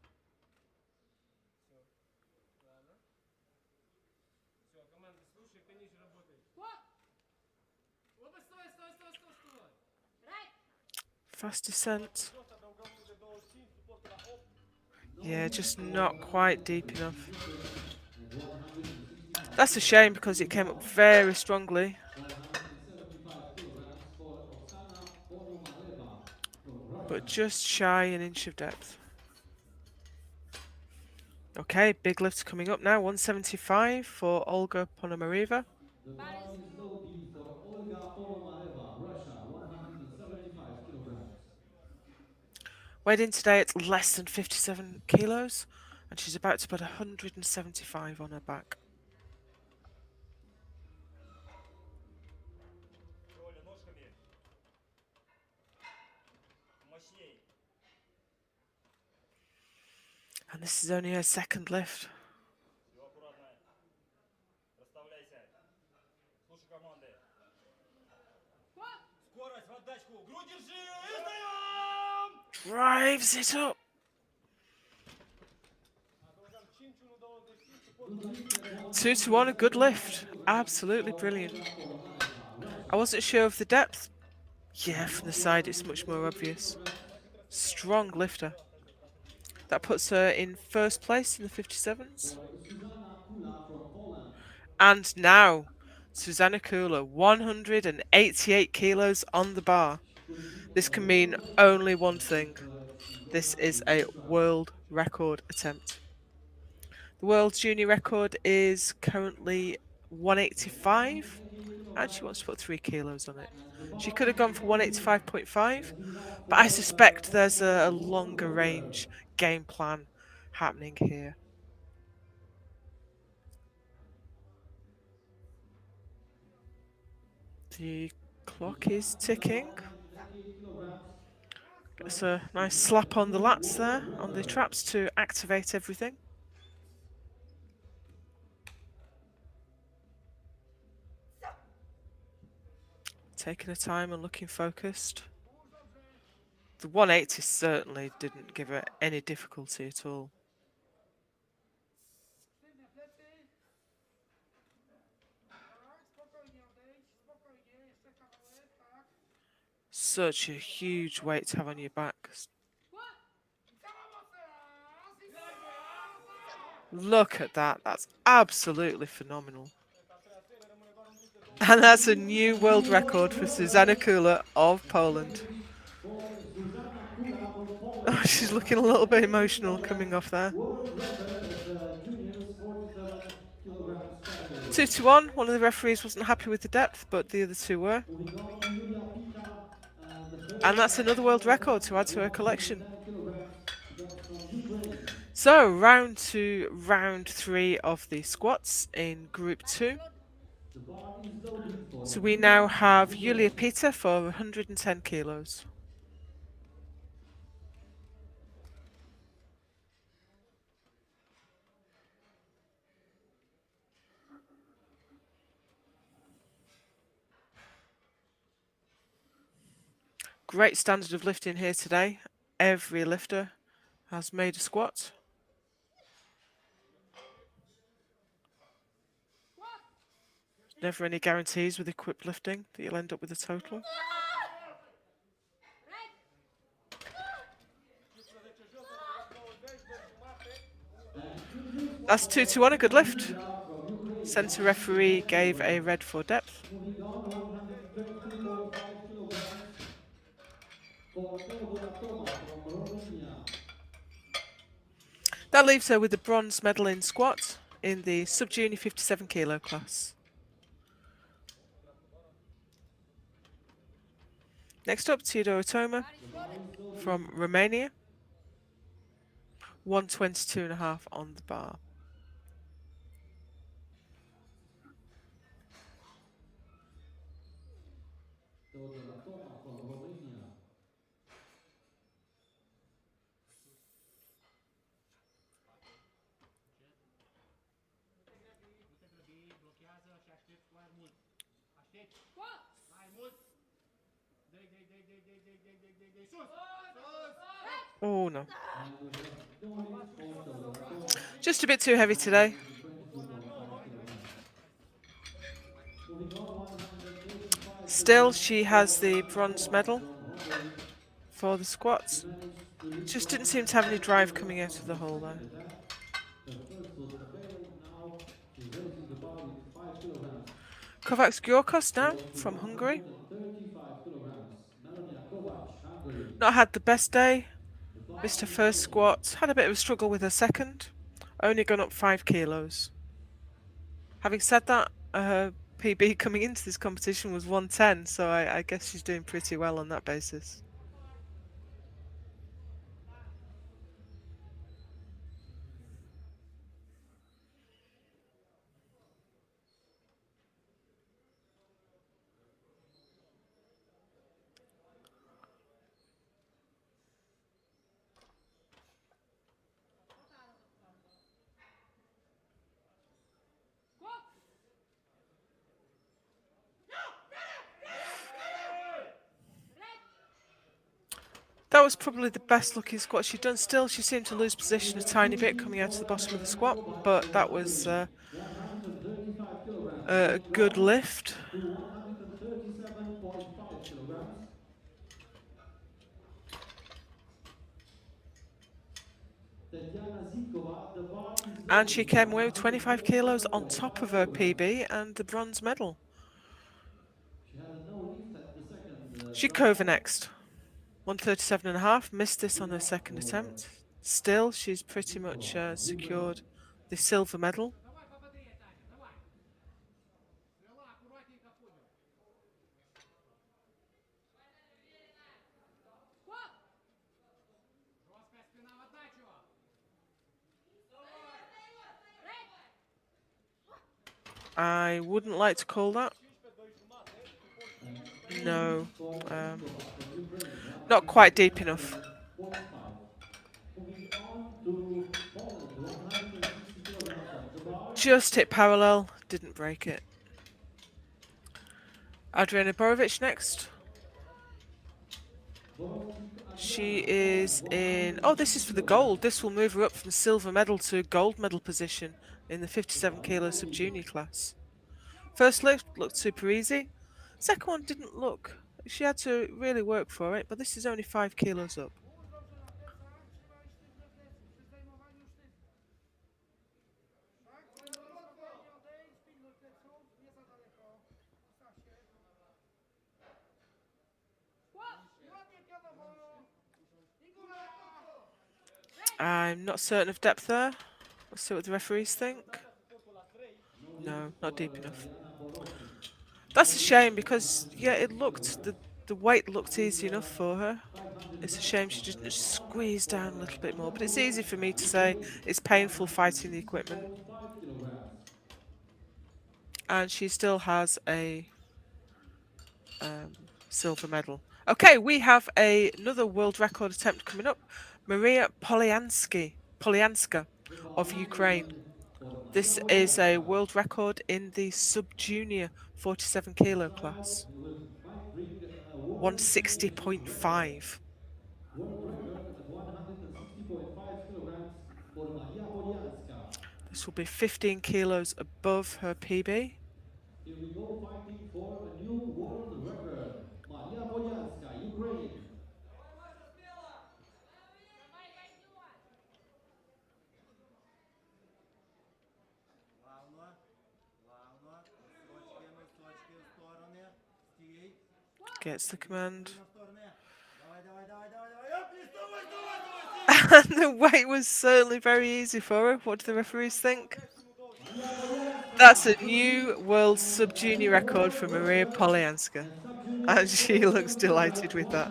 Все. Ладно. Все, команда, слушай, пониже работай. Оба, стой, стой, стой, стой, стой. Fast descent. Yeah, just not quite deep enough. At 165. That's a shame because it came up very strongly. 175 kilograms for Oksana Ponomareva from Russia. But just shy an inch of depth. Okay, big lifts coming up now. 175 for Olga Ponomareva. The bar is low D for Olga Ponomareva, Russia, 175 kilograms. Weighed in today at less than 57 kilos, and she's about to put 175 on her back. Оля, ножками. Мощней. And this is only her second lift. Все аккуратно. Расставляйся. Слушай команды. Скорость в отдачку. Грудь держи. И встаем! Drives it up. Good lift at 2 to 1, a good lift. Absolutely brilliant. I wasn't sure of the depth. Yeah, from the side it's much more obvious. Strong lifter. That puts her in first place in the 57s. Susanna Kula from Poland. And now, Susanna Kula, 188 kilos on the bar. This can mean only one thing. This is a world record attempt. The world junior record is currently 185, and she wants to put 3 kilos on it. She could have gone for 185.5, but I suspect there's a longer range game plan happening here. The clock is ticking. 188 kilograms. Gets a nice slap on the lats there, on the traps to activate everything. Taking her time and looking focused. The 180 certainly didn't give her any difficulty at all. Sztywne plecy. Tak, spokojnie odejdź, spokojnie, jeszcze kawałek, tak. Such a huge weight to have on your back. I cała moc teraz, i cała. Look at that, that's absolutely phenomenal. And that's a new world record for Susanna Kula of Poland. For Susanna Kula from Poland. Oh, she's looking a little bit emotional coming off there. World record at the juniors 47 kilograms category. 2 to 1, one of the referees wasn't happy with the depth, but the other two were. Moving on to Julia Pika, the And that's another world record to add to her collection. 10 kilograms. So, round three of the squats in Group 2. The bar is loaded for So the we now 50 have kg Yulia weight. Peter for 110 kilos. Great standard of lifting here today. Every lifter has made a squat. Never any guarantees with equipped lifting that you'll end up with a total. And injuries That's for 2 to 1, a good lift. Yulia from Ukraine. Centre One referee injured gave a kilogram. red for depth. Moving on, 122.5 kilograms for Teodora Toma from Romania. That leaves her with the bronze medal in squat in the sub-junior 57 kilo class. Next up, Teodora Toma The bar is loaded. from Romania. 122.5 on the bar. Teodora Toma from Romania. Blochează și aștepți mai mult. Aștepți. Mai mult. Dă-i, dă-i, dă-i, dă-i, dă-i, dă-i, dă-i, dă-i, dă-i, dă-i, sus! Sus! Oh no. And we have no lift for Teodora Toma. Just a bit too heavy today. 122.5 kilograms. Moving on, 185 Still, kilograms she has for the Anna bronze Kovacs medal from Hungary. for the She squats. managed to lift Just up didn't seem to have any 5 drive coming kilograms out of on the the hole second there. attempt. Her first was a fail. Now she's raising the bar with 5 kilograms. Kovacs Györkos now Goes to from Hungary. 135 kilograms. Melonia Kovac, Hungary. Not had the best day. The bar Missed her is first loaded. squat. Had a bit of a struggle with her second. Only gone up 5 kilos. Having said that, her PB coming into this competition was 110, so I guess she's doing pretty well on that basis. That was probably the best looking squat she'd done. Still, she seemed to lose position a tiny bit coming out of the bottom of the squat, but that was 135 kilograms. a Going good down lift. to 137.5 kilograms. Tatiana Zikova, the bar is And she loaded. came away with 25 kilos on top of her 137.5 PB and the bronze medal. She had a no lift at the second. Zhikova next. 137.5, missed this on her second attempt. Still, she's pretty much secured the silver medal. Давай пободрее, Таня, давай. Стрела, аккуратненько поднял. Жесткая спина в отдачу. I wouldn't like to call that. And No, for Zikova from Ukraine, not quite deep enough. 105. Moving on to Poland, 160 kilograms on the bar. Just hit parallel, didn't break it. Adriana Borovic next. She is in... Oh, this is for the gold. This will move her up from silver medal to gold medal position in the 57 kilo sub-junior class. First lift looked super easy. Second one didn't look. She had to really work for it, but this is only 5 kilos up. I'm not certain of depth there. Let's see what the referees think. No, not deep enough. That's a shame because, yeah, it looked, the weight looked easy enough for her. It's a shame she didn't squeeze down a little bit more, but it's easy for me to say. It's painful fighting the equipment. 116.5 kilograms. And she still has a silver medal. Okay, we have another world record attempt coming up. Maria Polyanska The bar of is Ukraine. open for This Maria is a Polyanska. world record in the sub-junior 47 kilo Child class. will bring a warm championship record. 160.5. World record at 160.5 kilograms for Maria Polyanska. This will be 15 kilos above her PB. Here we go, fighting for a new world record. Maria Polyanska, Ukraine. Плавно, плавно. Носочки в стороны. Стій. Gets the command. На стороны. Давай, давай, давай, давай, давай. Оп, и вставай, вставай, вставай, стій. And the weight was certainly very easy for her. What do the referees think? Maria Polyanska That's a taking new world a sub-junior new record world for Maria record Polyanska. in sub-junior And she looks 47 kilograms, delighted with that.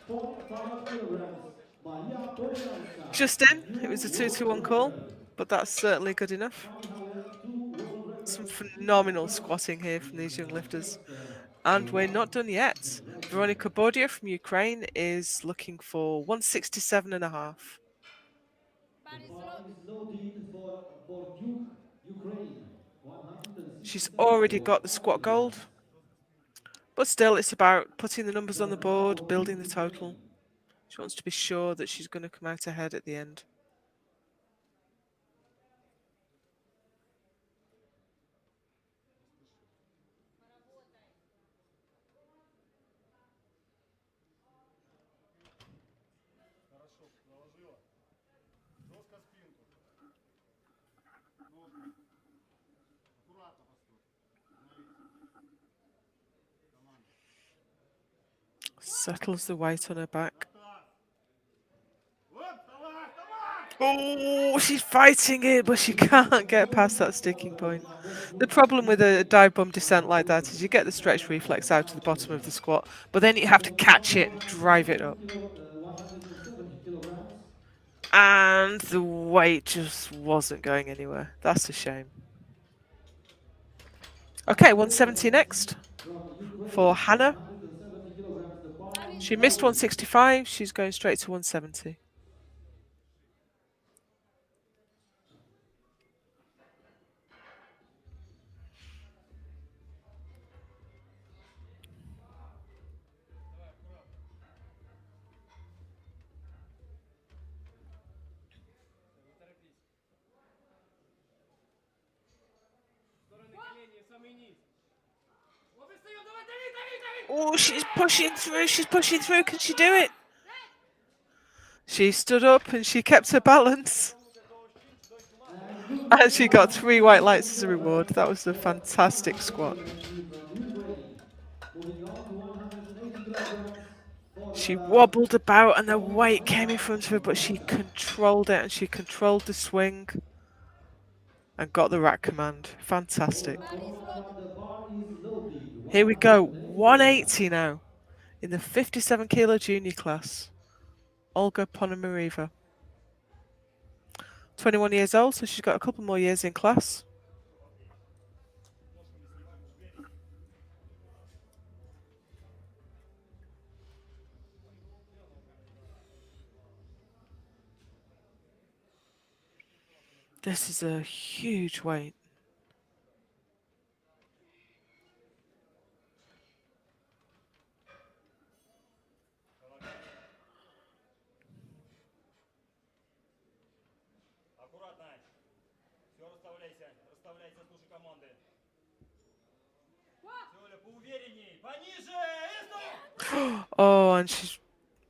160.5 kilograms. Maria Polyanska, Just a in, it new was a world 2-1 call, record. but that's certainly good enough. Finally, two world Some records phenomenal confirmed squatting here from in these young lifters. next And we're not done yet. 160 ranking. Veronika Bordia from Ukraine is looking for 167.5. The bar is loaded for Bordiuk, Ukraine. She's already 167 got the squat gold, kilograms. but still it's about putting the numbers on the Just board, now, building the Bordiuk, total. Ukraine. She wants to be sure that she's going to come out ahead at the end. Хорошо, наложила. Жестко спинку. Ну, аккуратно постой. Остановись. Команда. Settles the weight on her back. Готов. Вот, давай, давай! Oh, she's fighting it, but she can't get past that sticking point. Now, Bordiuk, The problem with a Ukraine. dive bomb descent like that is you get the stretch reflex out to the bottom of the squat, but then you have to catch it and drive it up. 170 kilograms. And the weight just wasn't going anywhere. That's a shame. Okay, 170 next From Ukraine, for Hannah. 170 kilograms. The bar is She missed loaded. 165. She's going straight to 170. Стороны колени, самый низ. Вот и встаем, давай, дави, дави, дави! Oh, she's pushing through. She's pushing through. Can she do it? She stood up and she kept her balance. And good And she got 3 white lights as a reward. That was a for fantastic Hannah squat. Polyanski from Ukraine. Moving on to 180 kilograms for She wobbled about and the weight came in front of her, but she controlled it and she controlled the swing and got the rack command. Fantastic. The bar is loaded. Here we go. 180 180 now in the 57 kilo junior class. Olga Ponomarieva. 21 years old, so she's got a couple more years in class. This is a huge weight. Аккуратно. Все, расставляйся. Расставляйся, слушай команды. Все, Оля, поуверенней. Пониже. И стоп! Oh, and she's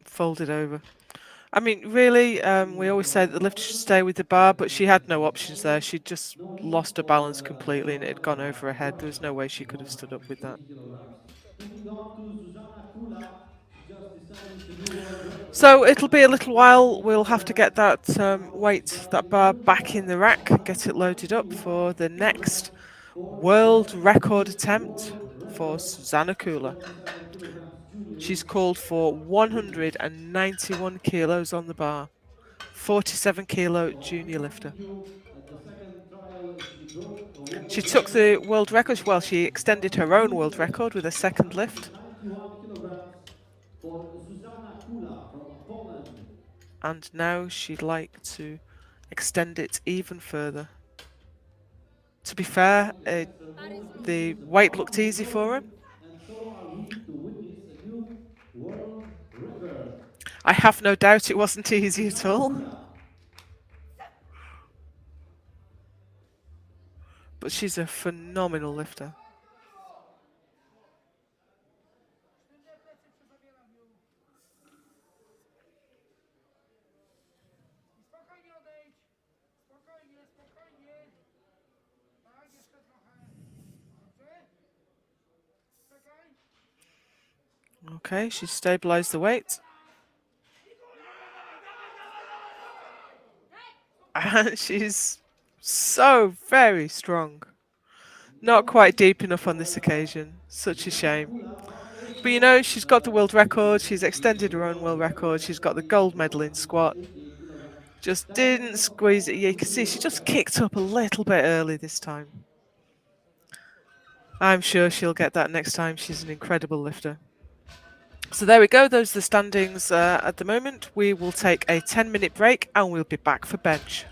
folded over. I mean, really, we always say that the lifter should stay with the bar, but she had no options there. She'd just lost her balance completely and it had gone over her head. There was no way she could have stood up with that. kilograms. Moving on to Susanna Kula. She just established a new world record. So it'll be a little while. We'll have to get that weight, that bar back in the rack and get it loaded up for the next world record attempt for Susanna Kula. 77 kilograms junior She's called for 191 kilos on the bar. 47 kilo junior lifter. At the second trial, she broke a world She took record. the world record, well, she extended her own world record with a second lift. 91 kilograms for Zuzanna Kula from Poland. And now she'd like to extend it even further. To be fair, the weight looked easy for her. And so are we to witness a new world record. I have no doubt it wasn't easy at all. Kula. But she's a phenomenal lifter. Spokojnie odejdź. Spokojnie, spokojnie. Tak, jeszcze trochę. Dobrze? Czekaj. Okay, she's stabilized the weight. And she's so very strong. Not quite deep enough on this occasion. Such a shame. But you know, she's got the world record, she's extended her own world record, she's got the gold medal in squat. Just didn't squeeze it. You can see she just kicked up a little bit early this time. I'm sure she'll get that next time. She's an incredible lifter. So there we go. Those are the standings at the moment. We will take a 10-minute break and we'll be back for bench.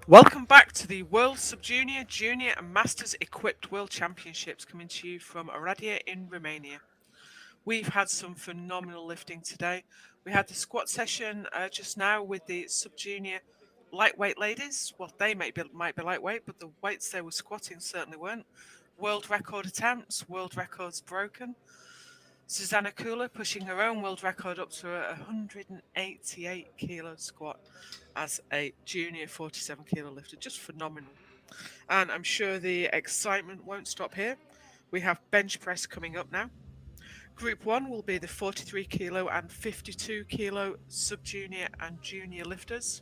Welcome back to the World Sub-Junior, Junior and Masters Equipped World Championships coming to you from Oradea in Romania. We've had some phenomenal lifting today. We had the squat session just now with the Sub-Junior lightweight ladies. Well, they might be lightweight, but the weights they were squatting certainly weren't. World record attempts, world records broken. Susanna Kula pushing her own world record up to a 188 kilo squat as a junior 47 kilo lifter. Just phenomenal. And I'm sure the excitement won't stop here. We have bench press coming up now. Group 1 will be the 43 kilo and 52 kilo sub junior and junior lifters.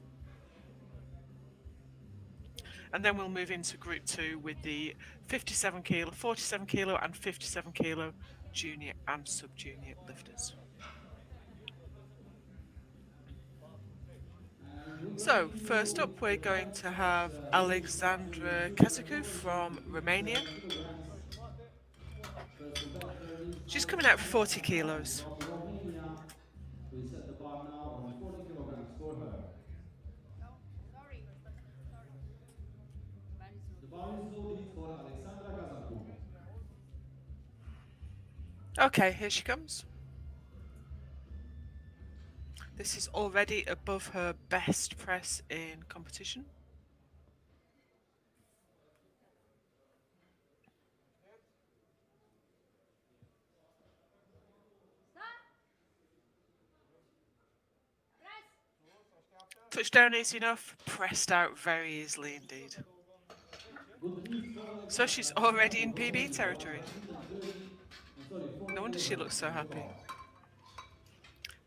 And then we'll move into Group 2 with the 57 kilo, 47 kilo and 57 kilo junior and sub junior lifters. So, first up, we're going to have Alexandra Kazaku from Romania. 57 kilograms. First competitor is She's coming out for 40 Alexandra kilos. of Romania. We set the bar now on 40 kilograms for her. The bar is loaded for Alexandra Kazanku. Okay, here she comes. This is already above her best press in competition. Touchdown easy enough, pressed out very easily indeed. Good lift for So she's Alexandra already in Kazanku PB for territory. 40 No wonder she kilograms looks so on the happy. bar.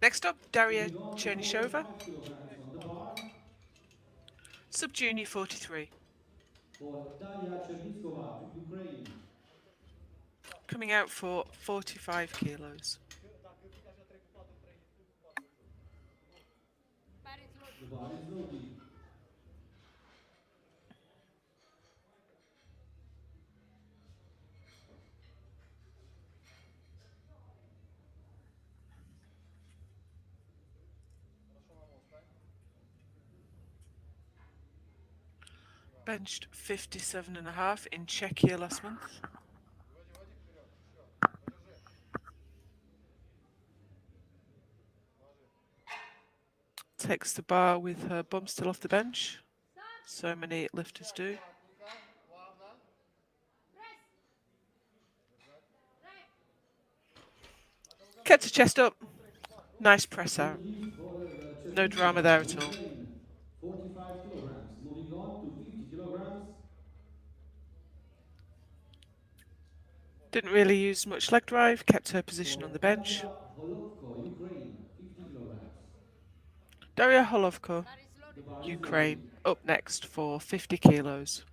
Next up, Daria Moving on to Chernishova, 45 kilograms on the bar sub junior 43, for Daria Cherniskova, Ukraine. coming out for 45 kilos. The bar is loaded. Benched 57.5 in Czechia last month. Takes the bar with her bum still off the bench. So many lifters do. Kept her chest up. Nice press out. Good lift for No drama there at all. Ukraine. 45 kilograms. Moving on to 50 kilograms. Didn't really use much leg drive, kept her position For on the bench. Daria Holovko, Ukraine. 50 kilograms. Daria Holovko, The bar is Ukraine, loaded. up next for 50 kilos.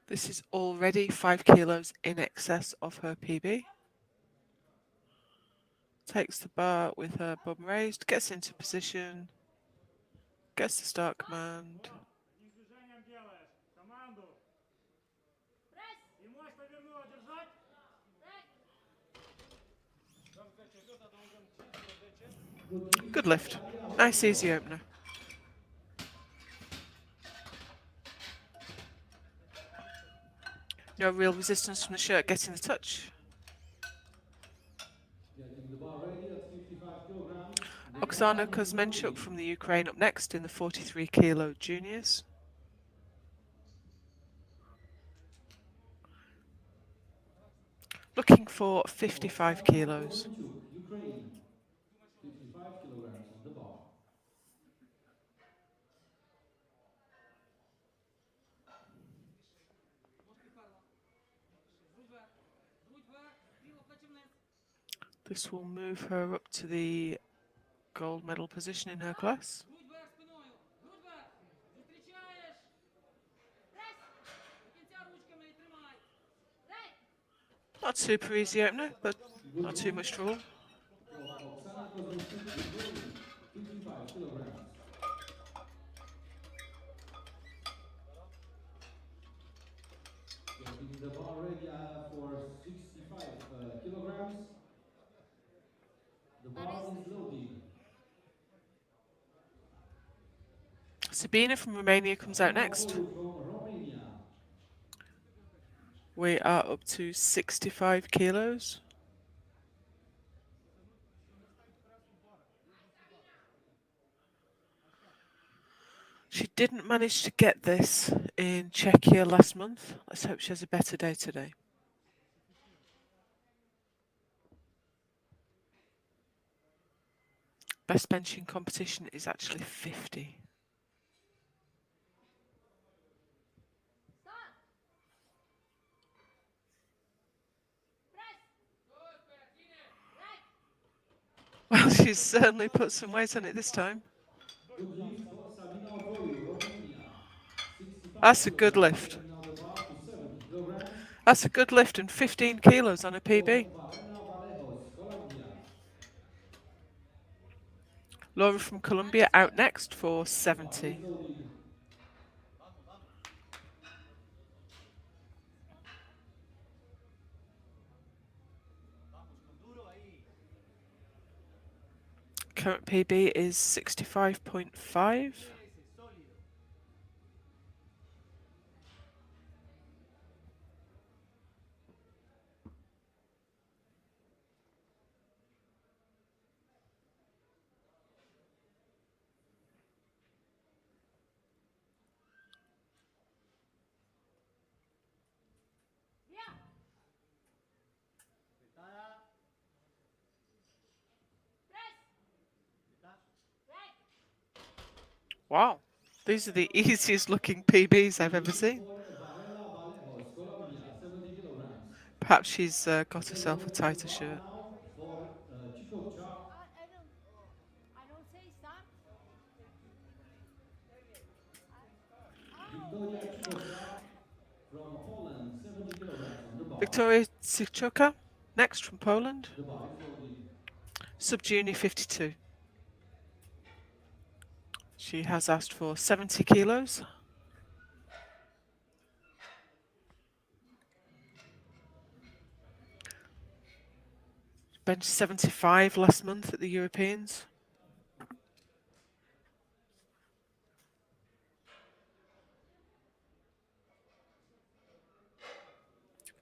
This is already 5 kilos in excess of her PB. Takes the bar with her bum raised, gets into position, gets the start command. Одним движением делаешь. Команду. И можешь повернула держать. Good lift. Nice easy opener. No real resistance from the shirt getting the touch. Getting the bar ready at 55 kilograms. Oksana Kuzmenchuk from the Ukraine up next in the 43 kilo juniors. Looking for 55 kilos. Kuzmenchuk, Ukraine. 55 kilograms on the bar. This will move her up to the gold medal position in her class. Грудь вверх спиною. Грудь вверх. Зустрічаєш. До кінця ручками і тримай. Not super easy opener, but not too much trouble. For Oksana Kuzmenchuk, Ukraine. kilograms. Getting the bar ready for 65 kilograms. The bar is loaded. Sabina from Romania comes out Sabina next. Opoiu from Romania. We are up to 65 kilos. She didn't manage to get this in Czechia last month. Let's hope she has a better day today. Best benching competition is actually 50. Well, she's certainly put some weight on it this time. Good lift for Sabina Opoiu, Romania. 65 That's a good kilograms, lift. taking now the bar to 70 kilograms. That's a good lift and 15 kilos on a PB. For Varela Valejos, Colombia. Laura from Colombia out next for Bar 70. is loaded. Vamos, con duro ahí. Current PB is 65.5. Ese, sólido. Apretada. Apretada. Wow, these are the easiest looking PBs I've ever seen. For Varela Valejos, Colombia, 70 kilograms. Perhaps she's got herself a tighter shirt. Now for Chicocha, I don't say start. Victoria Chicocha from Poland, 70 kilograms on the bar. Victoria Sichoka, next from Poland. The bar is loaded. Sub-junior 52. She has asked for 70 kilos. Bench 75 last month at the Europeans.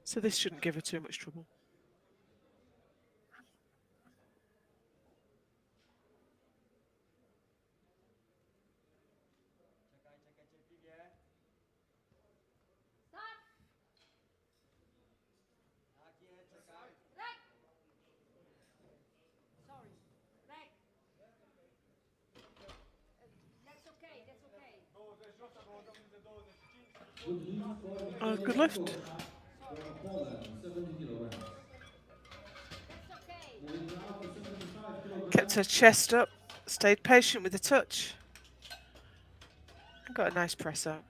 So this shouldn't give her too much trouble. Czekaj, piwie. Tak jest, czekaj. Sorry. Back. That's okay. That's okay. Good lift for Good Victoria lift. Chicocha from Poland, 70 kilograms. That's okay. Moving now to 75 kilograms. Kept her chest up, stayed patient with the touch. And got a nice press out.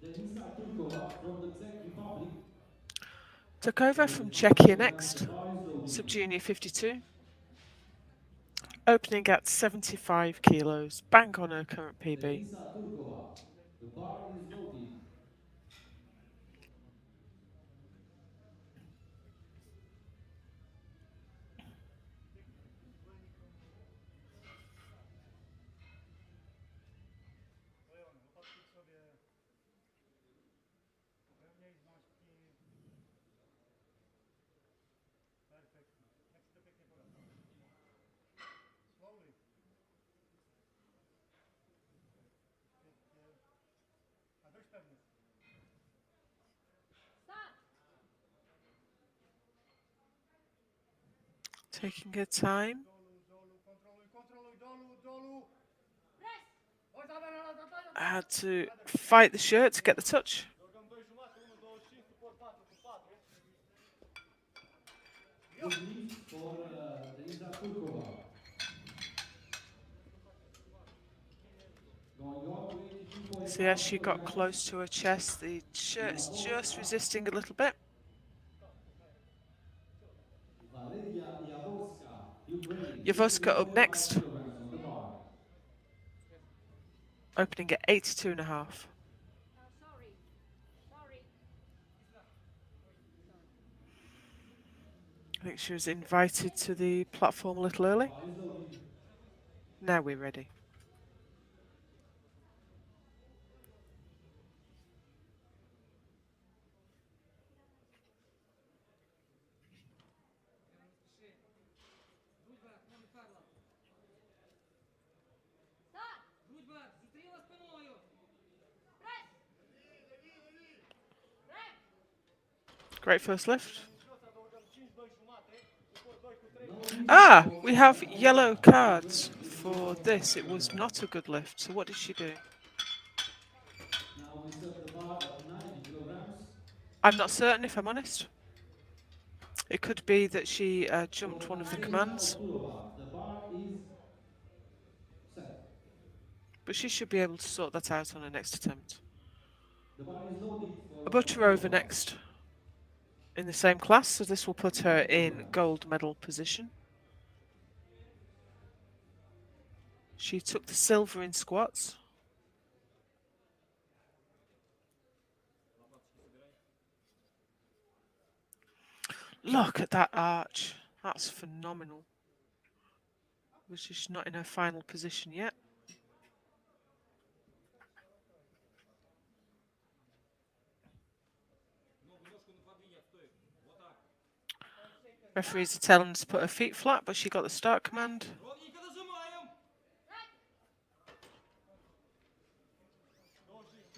Denisa Turkova from the Czech Republic. Took over from Czechia next. The bar is loaded. Sub-junior 52. Opening at 75 kilos. Bang on her current PB. Denisa Turkova. The bar is loaded. Opatrzyć sobie pewniej znośki. Perfekt. Jak ci to pięknie polecam. Slowly. Pięknie. A dość pewnie. Start. Taking her time. Dolu, kontroluj, kontroluj, dolu. Press. Oj, dawaj, I had to fight the shirt to get the touch. Jogăm 2,5, 1, 2, 5, suport 4 cu 4. Good lift for Denisa Turkova. Going on to 82.5 See, as she got kilograms. close to her chest, the shirt's just resisting a little bit. Valeria Jaworska, Ukraine, Yavoska up 64 next, kilograms on the bar. opening at 82.5. Sorry. Sorry. I think she was invited to the platform a little The early. bar is loaded. Now we're ready. Start. Грудь вверх, зустріла спиною. Press. Great first lift. No lift Ah, for we have Alexandra yellow cards for this. It was not a good lift. So what did she do? Now we set the bar at 90 kilograms. I'm not certain, if I'm honest. It could be that she For jumped one of the Alexandra commands, Turova, the bar is set. but she should be able to sort that out on her next attempt. The bar is loaded for Abutarova Turova. next in the same class, so this will put her 90 in kilograms. gold medal position. She took the silver in squats. Look at that arch. That's phenomenal. But she's not in her final position yet. Referees are telling her to put her feet flat, but she got the start command. Ровненько нажимаем.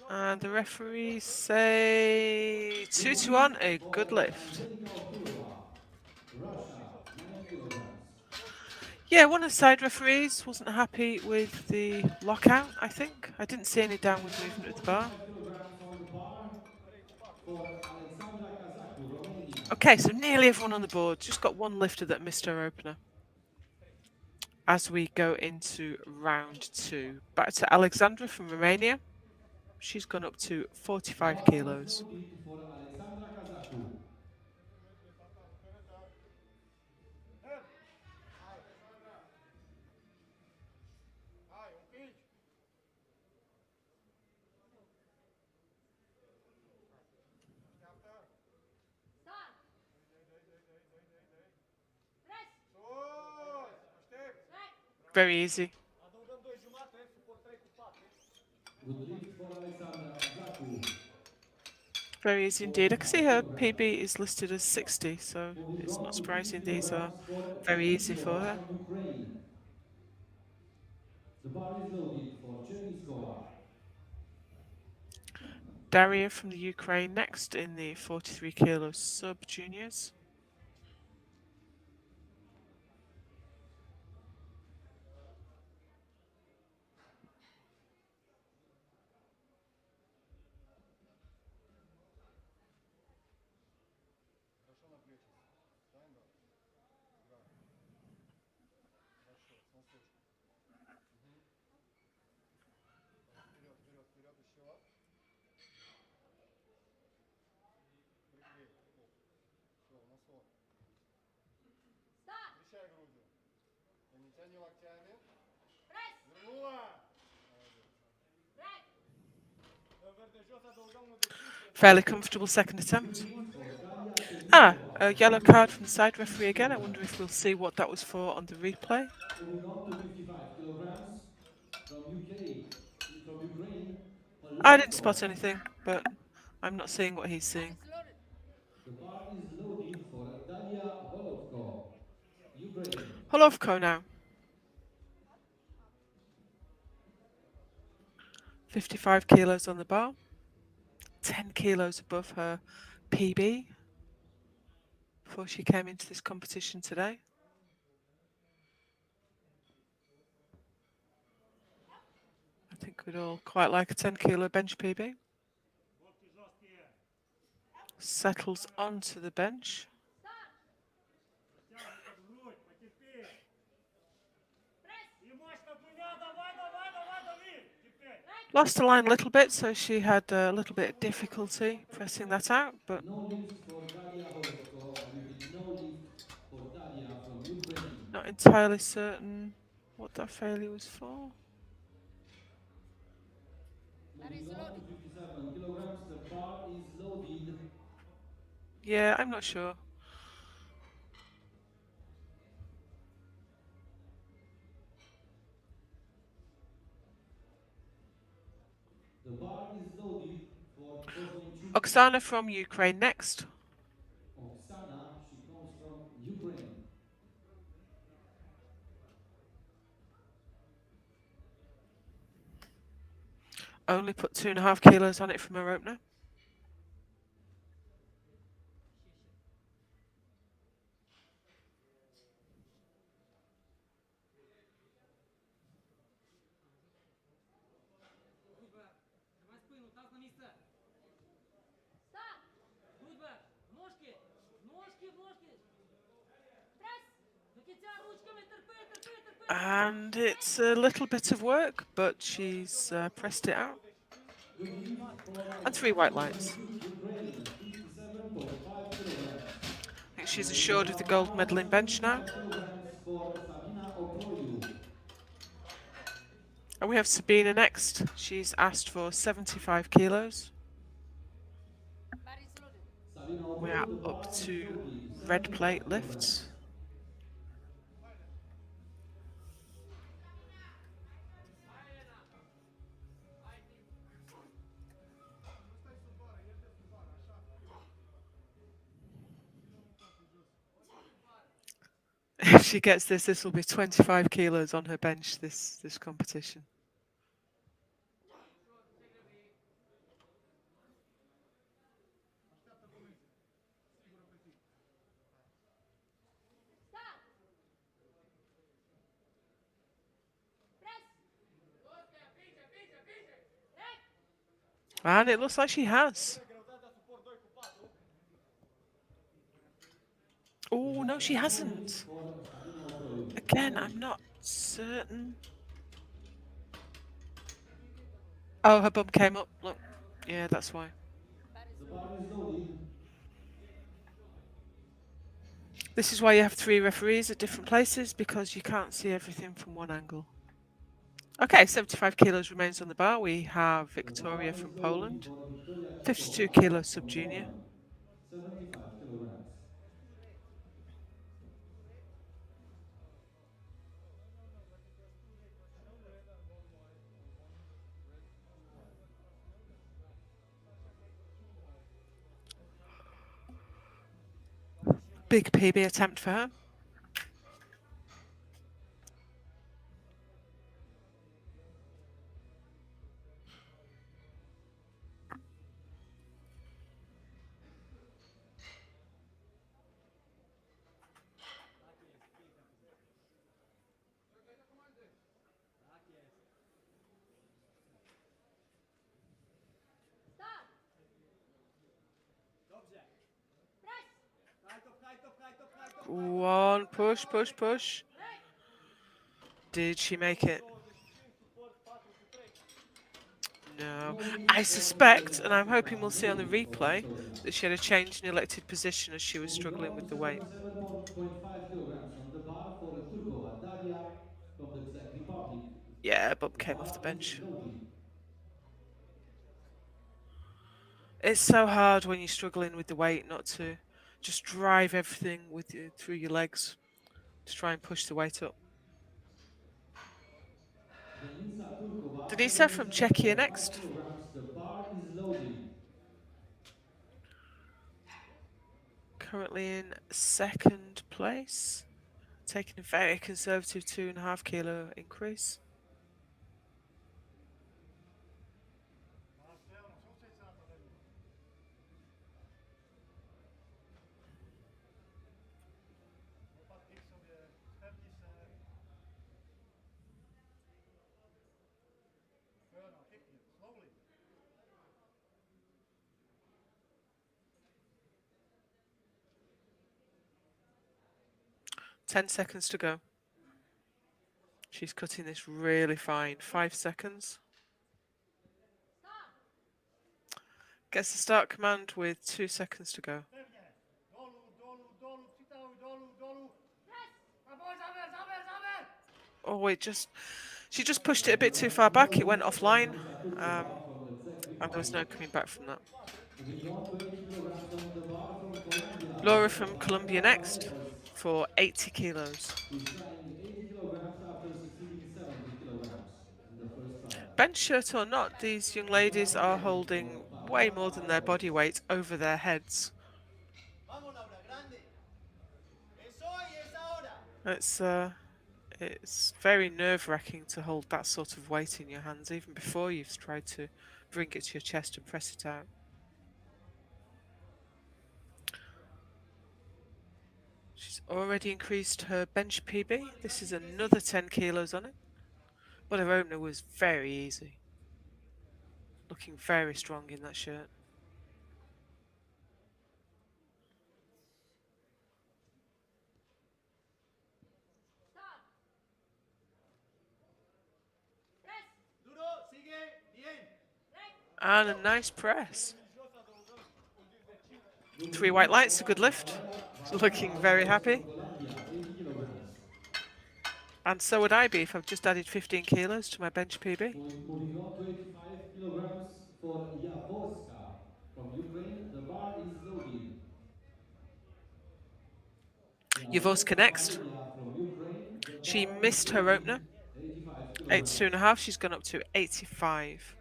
And the referees say 2-1, a good lift. Turova, Russia, 90 kilograms. Yeah, one of the side referees wasn't happy with the lockout, I think. I didn't see any downward movement of the bar. 45 kilograms on the bar for Alexandra Kazaku, Romania. Okay, so nearly everyone on the board. Just got one lifter that missed her opener. As we go into round 2. Back to Alexandra from Romania. She's gone up to 45 Bar is kilos. loaded for Alexandra Kazaku. Start. Press. Very easy. Good lift for Alexandra Kazaku. Very easy indeed. I can see her PB is listed as 60, so Moving it's on not to surprising 50 these are kilograms for very easy for Cherniskova her. from Ukraine. The bar is loaded for Cherniskova. Daria from the Ukraine next in the 43 kilo sub juniors. Start. Press. Fairly comfortable second attempt. Lift for Daria Ah, Cherniskova a from yellow Romania. card from the side referee again. I wonder if we'll see what that was for on the replay. Moving on to 55 kilograms from UK, from Ukraine, I didn't Polovko. spot anything, but I'm not seeing what he's seeing. The bar is loaded for Dalia Holovko, Ukraine. Holovko now. 55 kilos on the bar. 10 kilos above her PB before she came into this competition today. I think we'd all quite like a 10 kilo bench PB. Settles onto the bench. Грудь, потерпи. И мощно двумя, давай, давай, давай, дави. Теперь. Lost the line a little bit, so she had a little bit of difficulty pressing that out, but No lift for Dalia Holovko. I repeat, no lift for Dalia from Ukraine. no, not entirely certain what that failure was for. Moving on to 57 kilograms, the bar is loaded. Yeah, I'm not sure. The bar is loaded for Kozlenchuk. Oksana from Ukraine next. Oksana, she comes from Ukraine. Only put 2.5 kilos on it from her opener. Будь-бе, тримай спину, таз на місце. Стан. Будь-бе, в ножки, в ножки, в ножки. Прес. До кінця ручками, терпи, терпи, терпи. And it's a little bit of work, but she's pressed it out. Good hit for And 3 white lights. Kozlenchuk, Ukraine, 57.5 kilograms. I think she's assured of the gold medal in bench now. 55 kilograms for Sabina Oproiu. And we have Sabina next. She's asked for 75 kilos. Bar is loaded. Sabina We are Oproiu, the bar up is to loaded. red 75 plate kilograms. lifts. If she gets this will be 25 kilos on her bench this competition. Start. Press. Right. And it looks like she has. Oh, no, she hasn't. For Sabina Oproiu. Again, I'm not certain. Oh, her bum came up. Look. Yeah, that's why. The bar is loaded. This is why you have 3 referees at different places, because you can't see everything from one angle. Okay, 75 kilos remains on the bar. We have Victoria from Poland. 52 kilos sub-junior. 75 kilograms. Big PB attempt for her. Start. Press. One push, push, push. Did she make it? No. I suspect, and I'm hoping we'll see on the replay, that she had a change in elected position as she was struggling with the weight. 77.5 kilograms on the bar for Turkova Daria from the Czech Republic. Yeah, bump The came bar off the is bench. loaded. It's so hard when you're struggling with the weight not to just drive everything with you through your legs to try and push the weight up. Denisa Turkova, Denisa from Czechia 77.5 next. kilograms. The bar is loaded. Currently in 2nd place. Taking a very conservative 2.5 kilo increase. Lopatky k sobě, pevni se. Jo, no, pěkně, slowly. 10 seconds to go. She's cutting this really fine. 5 seconds. Gets the start command with 2 seconds to go. Pevně. Dolů, dolů, dolů, přitahuj, dolů, dolů. Press. A pojď, závěr, závěr. Oh, she just pushed it a bit too far back. It went offline, and there was no coming back from that. Moving on to 80 kilograms on the bar from Colombia. Laura from Colombia next for 80 kilos. She's trying 80 kilograms after succeeding 70 kilograms in the first try. Bench shirt or not, these young ladies are holding way more than their body weight over their heads. Vamos, Laura, grande. Eso y es ahora. It's very nerve-wracking to hold that sort of weight in your hands, even before you've tried to bring it to your chest and press it out. She's already increased her bench PB. This is another 10 kilos on it. But her opener was very easy. Looking very strong in that shirt. Stop. Press. Duro, sigue, bien. Right. And a nice press. Good 3 news white lights, a for good lift. Barbara Looking very happy. from Colombia, 80 kilograms. And so would I be if I've just added 15 kilos to my bench PB. Moving on to 85 kilograms for Jaworska from Ukraine. The bar is loaded. Jaworska next. Maria from Ukraine. The She bar is missed her loaded. opener. 85 kilograms. 82.5. She's gone up to 85.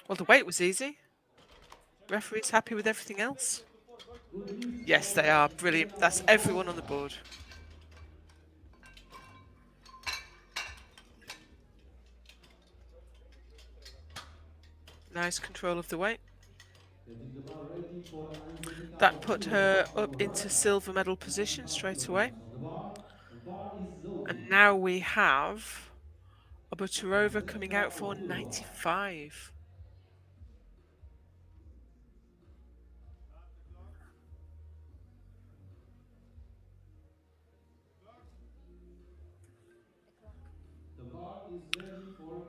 Well, the weight was easy. Referee's happy with everything else. Good lift Yes, for they are. Brilliant. That's everyone on the board. Nice control of the weight. Getting the bar ready for Angelika That put her Okurova up from into Russia. silver medal position 95 straight away. kilograms on the bar. The bar is loaded. And now we have a Buturova Angelika coming out for Okurova. 95. The bar is ready for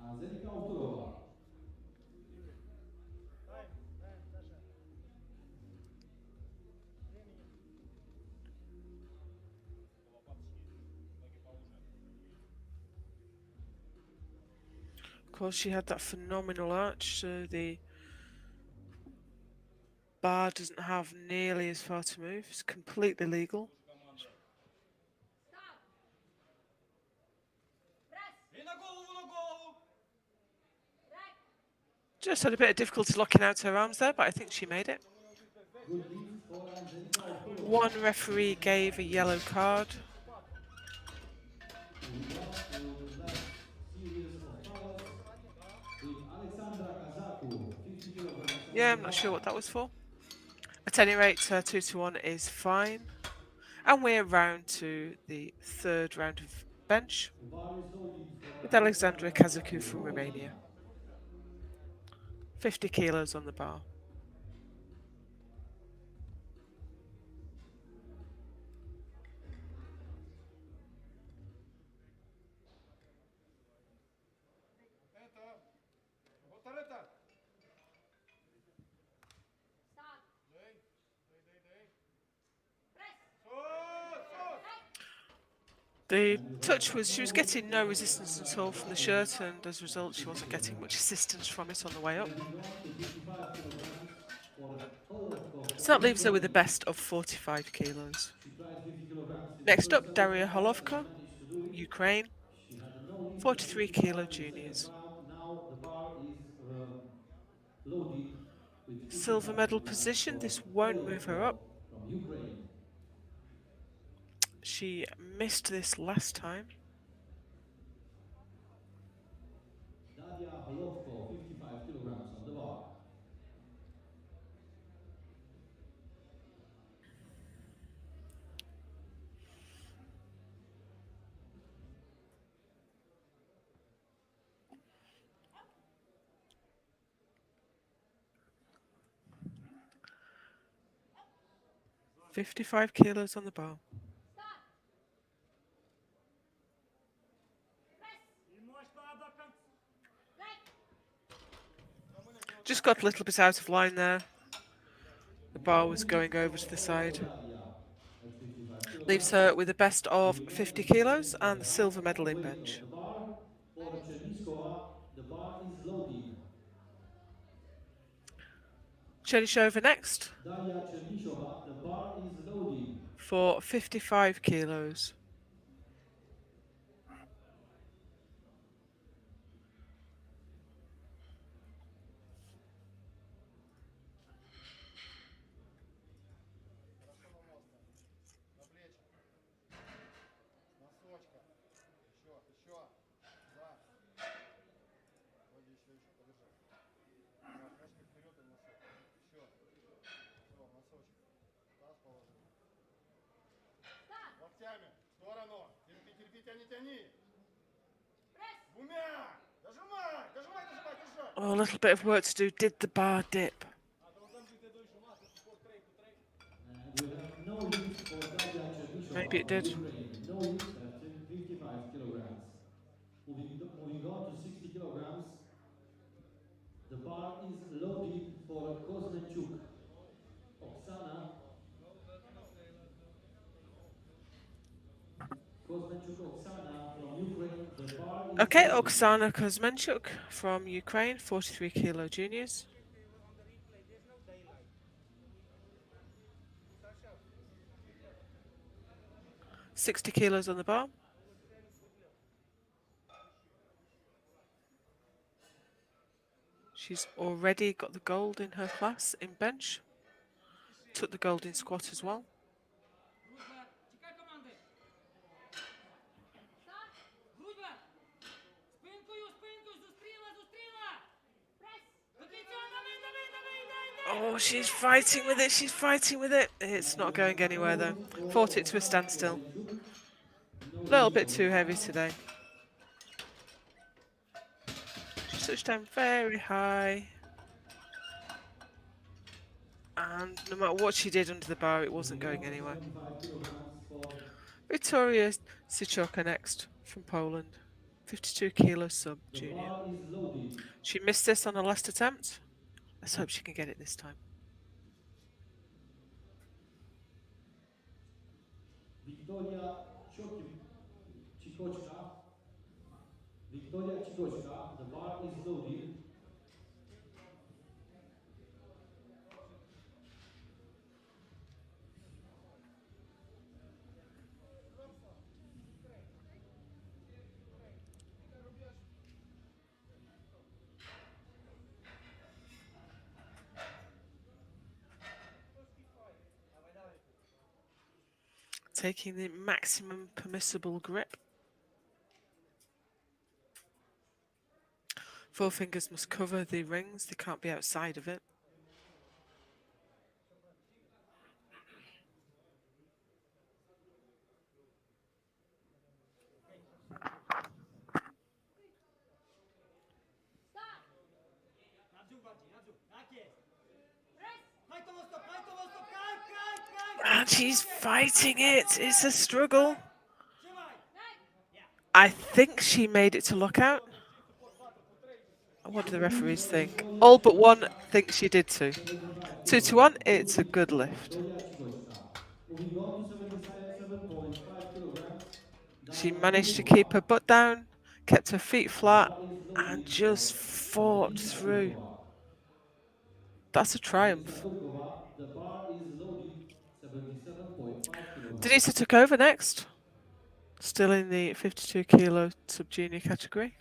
Angelika Okurova. Of course, she had that phenomenal arch, so the bar doesn't have nearly as far to move. It's completely legal. Stop. Press. И на голову, на голову. Right. Just had a bit of difficulty locking out her arms there, but I think she made it. Good lift for Angelika Okurova. One referee gave a yellow card. Moving on to the last series of trials with Alexandra Kazaku, 50 kilograms. on Yeah, the I'm not sure bar. what that was for. At any rate, 2-1 is fine. And we're round to the third round of bench The bar is loaded for with Alexandra Kazaku from Romania. 50 kilos on the bar. Stop. Press. The touch was, she was getting no resistance at all from the shirt, and as a result she wasn't getting much assistance from it on the way up. moving on to 55 kilograms for Holovko. So that leaves her with the best of 45 kilos. She tried 50 kilograms in the Next first up, set, Daria but Holovka, managed to do it. Ukraine, She had a no lift 43 at kilo 55 in the second juniors. round. Now the bar is loaded with 55 Silver medal kilograms position, for this won't move her up. from Ukraine. She missed this last time. Daria Holovko, 55 kilograms on the bar. 55 kilos on the bar. Stop. Press. Right. Just got a little bit out of line there. The bar was going over to the side. Daria at 55 Leaves kilograms. her with a best of Moving on 50 to the kilos and the next silver medal in weight of bench. the bar for Cherniskova. The bar is loaded. Chernyshova next Daria Chernishova, the bar is loaded. for 55 kilos. На плечи. Носочка. Еще. За. Вроде еще. Подержи. Да, ножки вперед и носок. Еще. Все, носочек. Таз положи. Локтями. В сторону. Терпи, тяни. Press. Двумя. Дожимай. Держи. Oh, a little bit of work to do. Did the bar dip? And we have no lift for Daria Chernishova Maybe it from did. Ukraine. No lift at 55 kilograms. Moving on to 60 kilograms. The bar is loaded for Kozmenchuk. Oksana from Ukraine. The bar is Okay, loaded. Oksana Kuzmenchuk from Ukraine, 43 kilo juniors. $60 kilos on the bar. She's already got the gold in her class in bench. Took the gold in squat as well. Дружба, чекай команди. Stop. Дружба. Спинкою, зустріла. Press. До кінця, давай. Oh, she's fighting with it. It's not going anywhere though. Fought it to a standstill. A little bit too heavy today. She touched down very high. And no matter what she did under the bar, it wasn't going anywhere. 75 kilograms for Victoria Sichoka next from Poland. 52 kilo sub the junior. bar is loaded. She missed this on her last attempt. Let's hope she can get it this time. Victoria Chikochka, the bar is loaded. Taking the maximum permissible grip. 4 fingers must cover the rings, they can't be outside of it. Stop. Надзу. Так є. Press. Хай того стоп. Кай. And she's fighting it. It's a struggle. Тримай. I think she made it to lockout. What do the referees think? All but one think she did too. 2-1, it's a good lift. Victoria Chikochka. Moving on to 77.5 kilograms. She managed to keep her butt down, kept her feet flat, and just fought through. That's a triumph. The bar is loaded. 77.5 kilograms. Denisa took over next. Still in the 52 kilo sub junior category.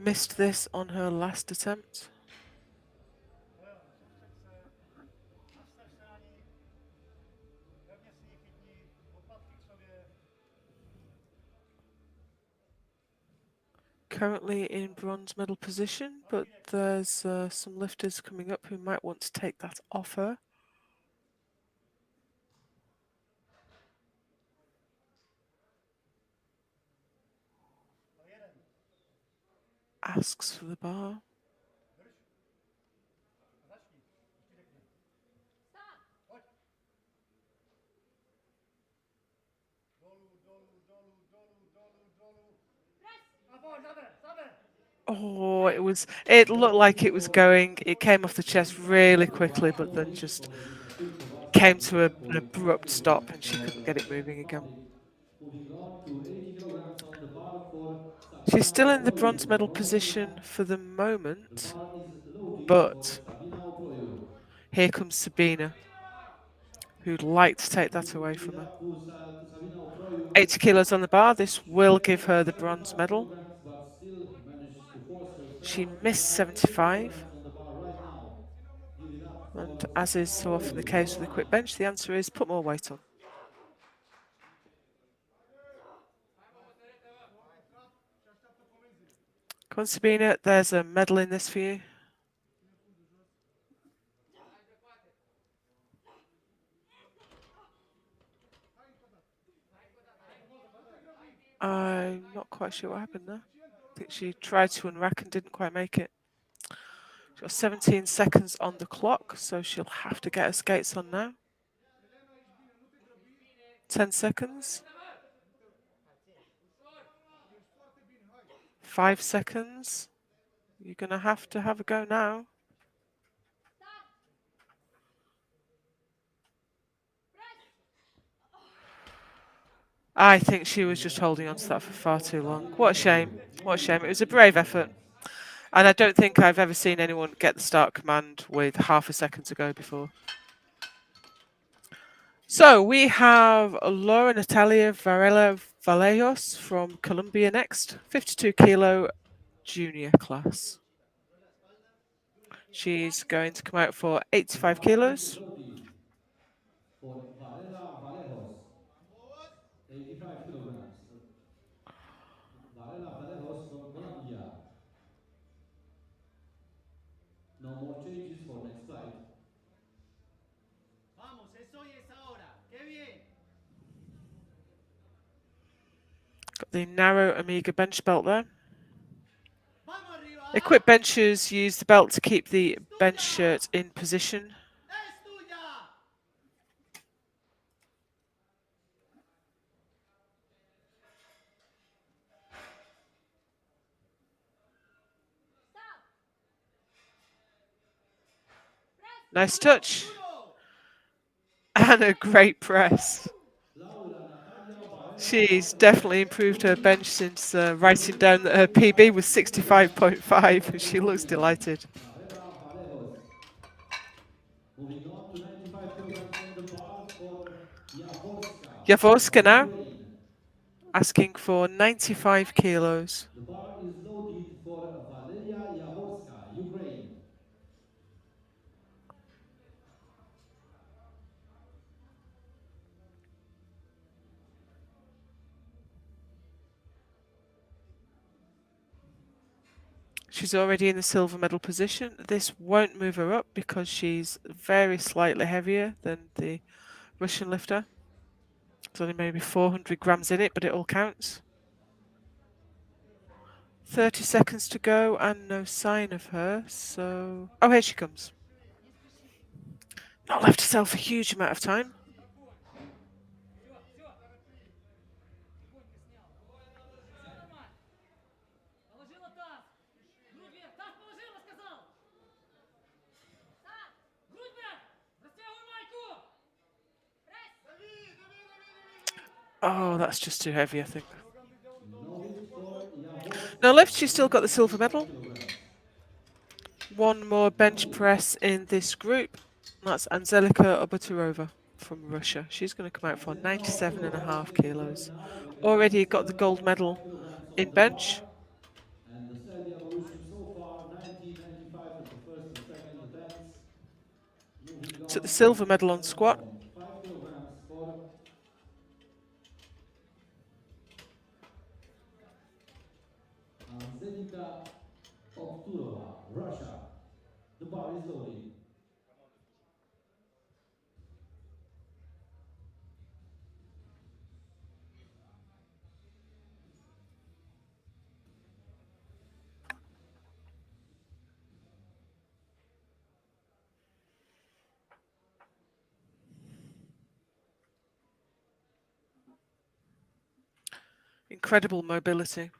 Missed this on her last attempt. Currently in bronze medal position, but there's some lifters coming up who might want to take that off her. asks for the bar. Oh, it looked like it was going. It came off the chest really quickly, but then just came to an abrupt stop and she couldn't get it moving again. Moving on to 80 kilograms on the bar for She's Sabina still in the Oproiu bronze from medal Romania. position for the The moment, bar is loaded for but Sabina Oproiu. here comes Sabina, who'd like to take that away Give from it her. up to Sabina Oproiu. 80 kilos on the bar. This She will left give her the 75 bronze medal. kilograms, but still managed to force She herself to missed grab 80 75. kilograms on the bar right now. Give it up And for as is Sabina so often the Oproiu, case with the quick Romania. bench, the answer is put more weight on. Come on, Sabina, there's a medal in this for you. I'm not quite sure what happened there. I think she tried to unrack and didn't quite make it. She's got 17 seconds on the clock, so she'll have to get her skates on now. 10 seconds. 5 seconds. You're going to have a go now. I think she was just holding on to that for far too long. What a shame. What a shame. It was a brave effort. And I don't think I've ever seen anyone get the start command with half a second to go before. So we have Laura Natalia Varela Vallejos from Colombia next, 52 kilo junior class. She's going to come out for 85 kilos. Loaded for Varela Vallejos, 85 kilograms. Varela Vallejos from Colombia. No more changes for next flight. Vamos, eso y es ahora. ¡Qué bien! Got the narrow Amiga bench belt there. ¡Vamos arriba! Equipped benchers use the belt to keep the bench shirt in position. ¡Es tuya! Nice touch. ¡Duro! And a great press. Laura Natalia Varela She's definitely improved her bench since writing down that her PB was 65.5. She looks delighted. Varela Vallejos. Moving on to 95 kilograms on the bar for Jaworska Jaworska from now, Ukraine. asking for 95 kilos. The bar is loaded for Valeria Jaworska, Ukraine. She's already in the silver medal position. This won't move her up because she's very slightly heavier than the Russian lifter. There's only maybe 400 grams in it, but it all counts. 30 seconds to go and no sign of her, so... Oh, here she comes. Not left herself a huge amount of time. Положила таз. Грудь вверх. Таз положила, сказал. Грудь вверх. Растягивай майку. Oh, that's just too heavy, I think. No lift for Jaworska. No lift, she's still got the silver 85 medal. kilograms. One more bench press in this group. That's Anzelika Obaturova from Russia. She's going to come out for 97.5 kilos. Already got the gold medal in bench. And the steady evolution so far, 1995 at the first and second attempts. Moving Took the on silver to medal on second squat. round, 5 kilograms for Anzelika Obturova, Russia. The bar is loaded. Incredible mobility.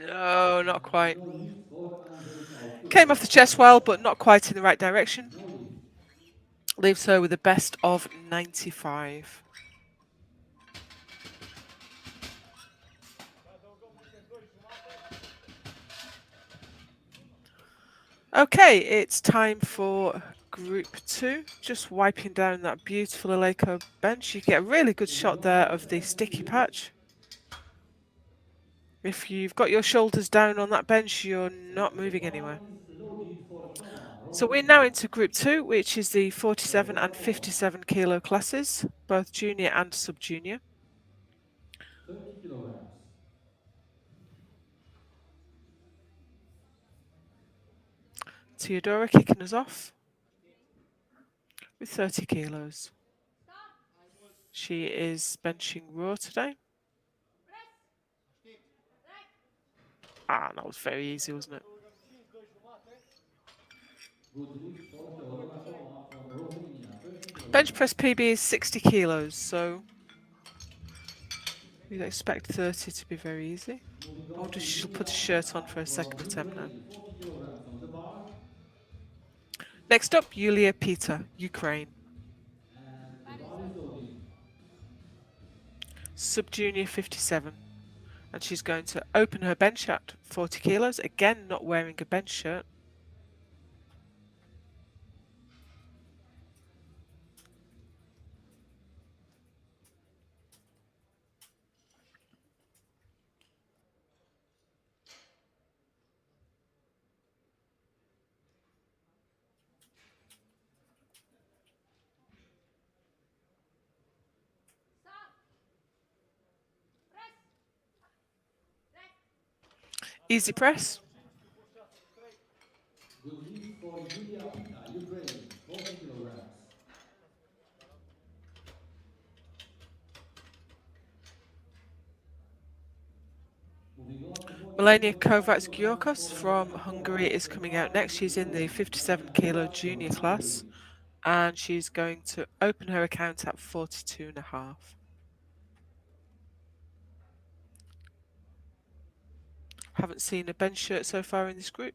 No, not quite. No lift for 112 Came off the kilograms. chest well, but not quite in the right direction. No lift. Leaves her with a best of 95. Okay, it's time for Group 2. Just wiping down that beautiful Eleiko bench. You get a really good shot there of the sticky patch. If you've got your shoulders down on that bench, you're not The moving bar anywhere. is loaded for Toma, So we're now Romania. into Group 2, which is the 47 and 57 kilo classes, both junior and sub-junior. 30 kilograms. Theodora kicking us off with 30 kilos. She is benching raw today. Ah, that was very easy, wasn't it? Good lift for Teodora Toma from Romania, 30 Bench kilograms. press PB is 60 kilos, so you'd expect 30 to be very easy. Moving I on wonder to if she'll Yulia put a shirt on Pita for a from second attempt now. Ukraine, 40 kilograms on the bar. Next up, Yulia Pita, Ukraine. And the bar is loaded. Sub-junior 57. And she's going to open her bench at 40 kilos, again not wearing a bench shirt. Easy press. Good lift for Yulia Pita, Ukraine, 40 kilograms. Moving on to 40 Melania kilograms Kovacs-Györkos from from Elena Hungary Kovacs is on the coming out bar. next. She's in the 57 Elena kilo Kovacs from junior class, Hungary. and she's going to open her account at 42.5. Haven't seen a bench shirt so far in this group.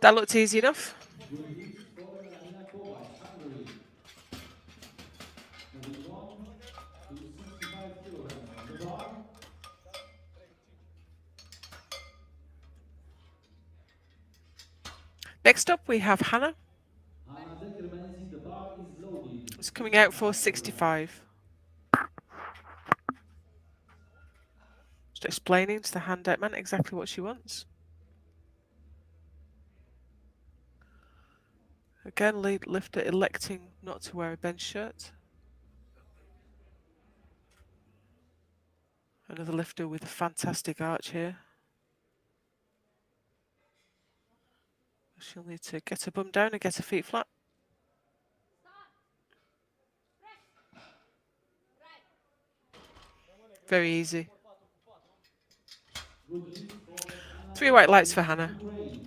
That looked easy enough. Good lift for Melania Kovacs, Hungary. Moving on to 65 kilograms on the bar. Next up, we have Hannah. Anna Zekermenzi, the bar is loaded. It's coming out for 65 kilograms. 65. Just explaining to the handout man exactly what she wants. Again, lead lifter electing not to wear a bench shirt. Another lifter with a fantastic arch here. She'll need to get her bum down and get her feet flat. Very easy. Good lift for Anna 3 white lights Zekermenzi, for Hannah. Ukraine.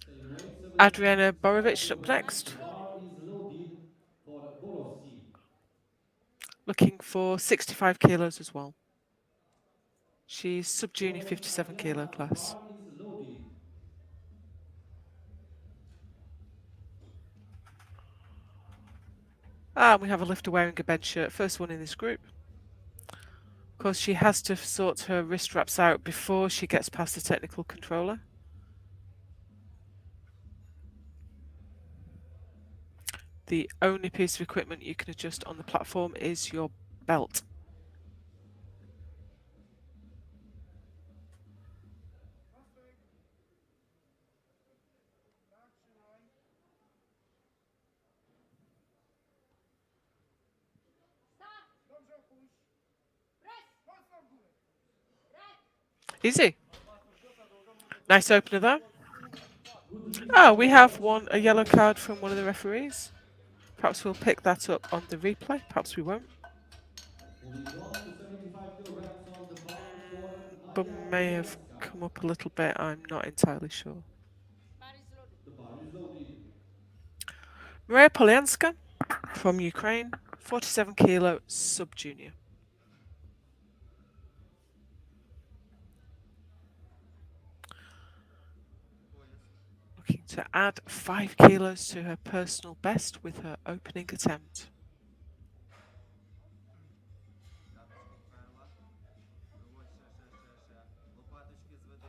Same weight, 70 Adriana to 65 Borovic up kilograms. next. The bar is loaded for Borossi. Looking for 65 kilos as well. She's sub-junior For 57 kilo Adriana, the class. bar is loaded. And we have a lifter wearing a bench shirt, first one in this group. Of course, she has to sort her wrist wraps out before she gets past the technical controller. The only piece of equipment you can adjust on the platform is your belt. Easy. Nice opener there. Good release Oh, for we the have boys. a yellow card from one of the referees. Perhaps we'll pick that up on the replay. Perhaps we won't. Moving on to 75 kilograms on the bar for But Maria may have Polianska. come up a little bit. I'm not entirely sure. Bar is loaded. The bar is loaded. Maria Polianska from Ukraine, 47 kilo sub junior. Looking to add 5 kilos to her personal best with her opening attempt. П'яточки перла. Виводь ще. Лопаточки зведи.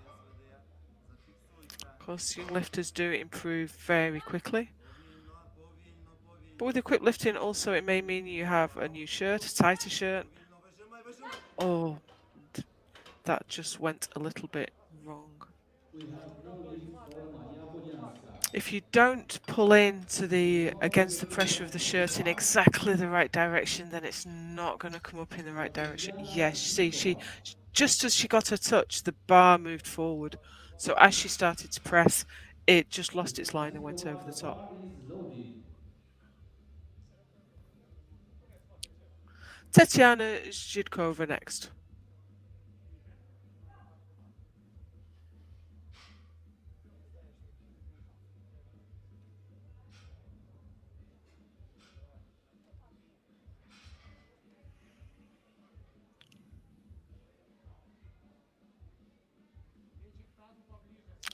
Зафіксуйся. Of course, young lifters do improve very quickly. Повільно. But with equipped lifting, also, it may mean you have a new shirt, a tighter shirt. Вижимай. Oh, that just went a little bit wrong. We have no lead for Maria Polianska. If you don't pull into against the pressure of the shirt in exactly the right direction, then it's not going to come up in the right direction. Yes, see, just as she got her touch, the bar moved forward. So as she started to press, it just lost its line and went over the top. Bar is loaded. Tetiana Zhidkova next.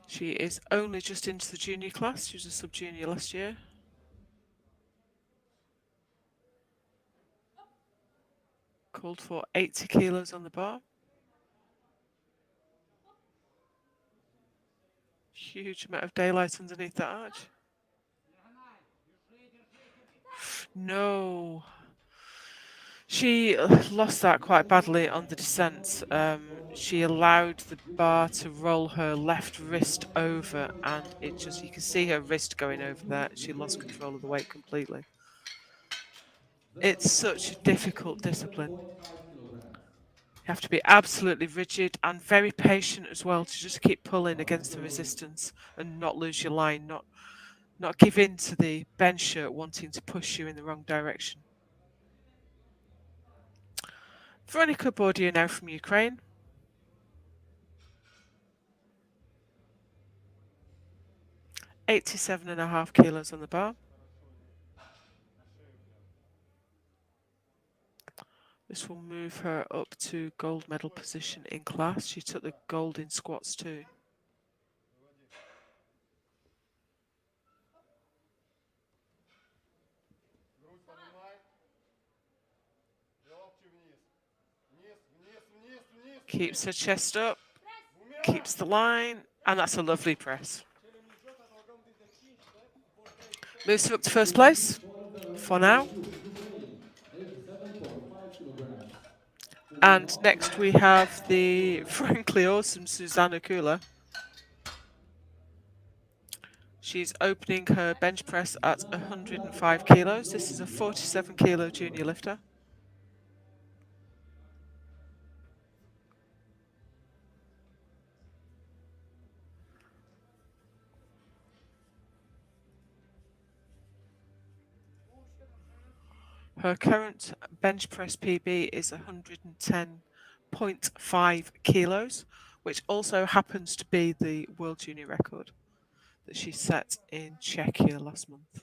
She is only just into the junior class. She was a sub-junior last year. Called for 80 kilos on the bar. Huge amount of daylight underneath that arch. No. She lost that quite badly on the descent. She allowed the bar to roll her left wrist over, and you can see her wrist going over there. She lost control of the weight completely. It's such a difficult discipline. 7.5 kilograms. You have to be absolutely rigid and very patient as well to just keep pulling against the resistance and not lose your line, not give in to the bench shirt wanting to push you in the wrong direction. Veronika Bordia now from Ukraine. $87.5 kilos on the bar. This will move her up to gold medal position in class. She took the gold in squats too. Грудь поднимай. Легче вниз. Keeps her chest up, keeps the line, and that's a lovely press. Moves her up to first place for now. 87.5 kilograms. And next we have the frankly awesome Susanna Kula. She's opening her bench press at 105 kilos. This is a 47 kilo junior lifter. Her current bench press PB is 110.5 kilos, which also happens to be the World Junior record that she set in Czechia last month.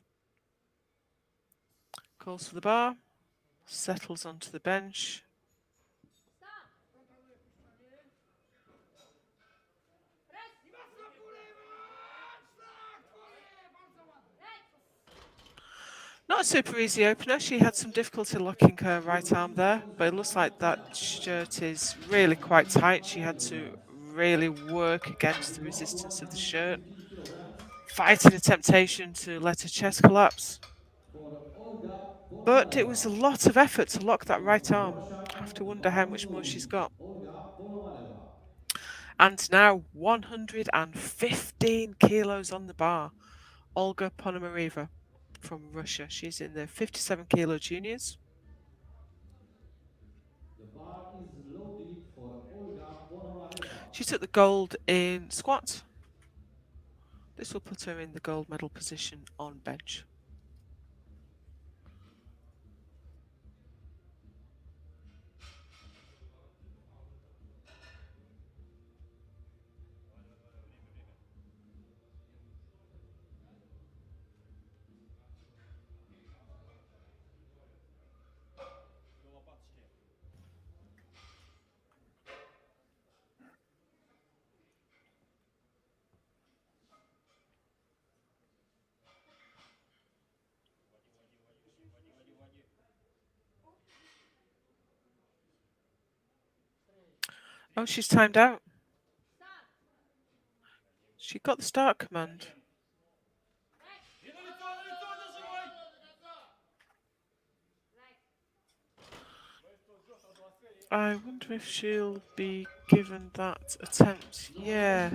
Calls for the bar, settles onto the bench. Not a super easy opener. She had some difficulty locking her right arm there, but it looks like that shirt is really quite tight. She had to really work against the resistance of the shirt, 15 kilograms fighting the temptation to let her chest collapse. for Olga But it Polomareva. was a lot of effort to lock that right arm. Russia, I have to wonder how much more loaded. she's got. Olga Polomareva. And now 115 kilos on the bar. Olga Ponomareva from Russia. She's in the 57 kilo juniors. The bar is loaded for Olga Polomareva. She took the gold in squat. This will put her in the gold medal position on bench. Oh, she's timed out. She got the start command. I wonder if she'll be given that attempt. Yeah.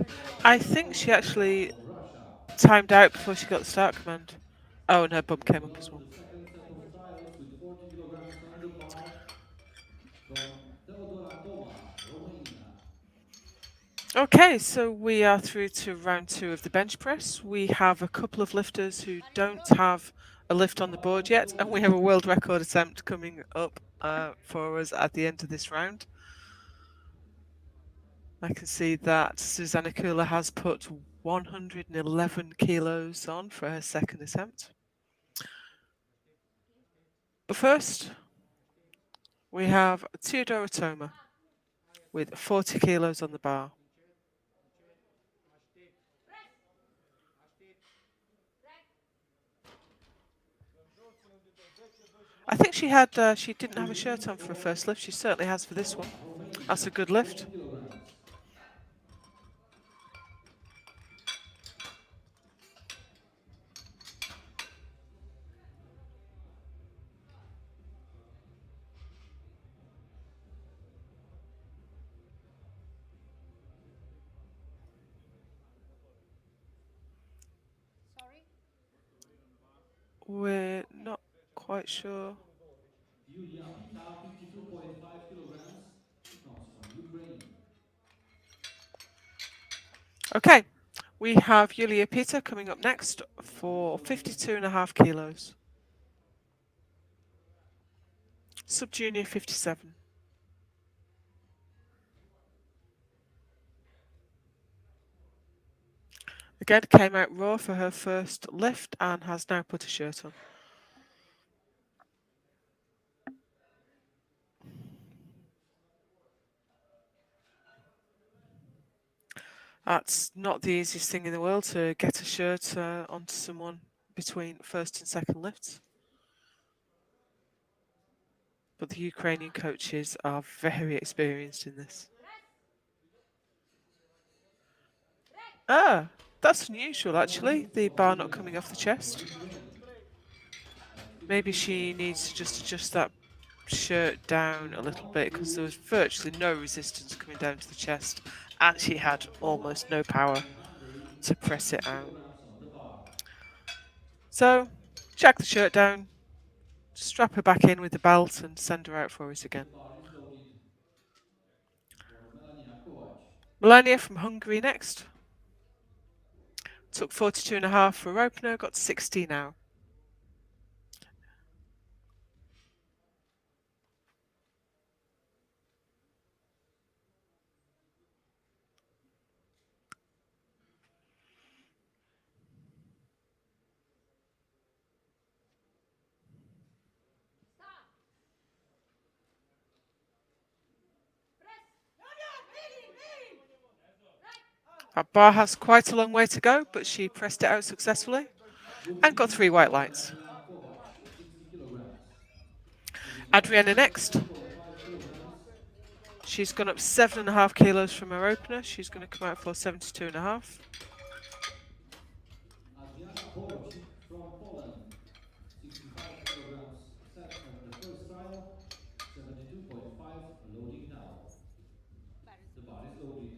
I think she actually From Russia. timed out before she got the start command. Oh, and her bum came Moving up as on to well. the second set of trials with 40 kilograms on the bar from Teodorakova, Romania. Okay, so we are through to round 2 of the bench press. We have a couple of lifters who don't have a lift on the board yet, and we have a world record attempt coming up for us at the end of this round. I can see that Susanna Kula has put 111 kilos on for her second attempt. But first, we have Theodora Toma with 40 kilos on the bar. I think she didn't have a shirt on for her first lift. She certainly has for this one. Pavlova, Romania. That's a good lift. 40 kilograms. We're not quite sure. Yulia Pita, 52.5 kilograms. She comes from Ukraine. Okay, we have Yulia Pita coming up next for 52.5 kilos. Sub-junior 57. Again, came out raw for her first lift and has now put a shirt on. That's not the easiest thing in the world to get a shirt onto someone between first and second lifts. But the Ukrainian coaches are very experienced in this. Ah, that's unusual actually, the bar not coming off the chest. Ukraine. At Maybe she needs to just adjust that shirt down a little bit because there was virtually no resistance coming down to the chest and she had almost no power from Hungary, to press 60 it out. kilograms on the bar. So, jack the shirt down, strap her back in with the belt and send her out for us The again. bar is loaded for Melania Kovac. Melania from Hungary next. Took 42.5 for her opener, got to 60 now. Our bar has quite a long way to go, but she pressed it out successfully and got 3 white lights. Adriana Kovac, 60 kilograms. Moving on, Adriana next. 72.5 kilograms. She's gone up 7.5 kilos from her opener. She's going to come out for 72.5. Adriana Borocik from Poland, 65 kilograms set on her first trial, 72.5 loading now. The bar is loaded.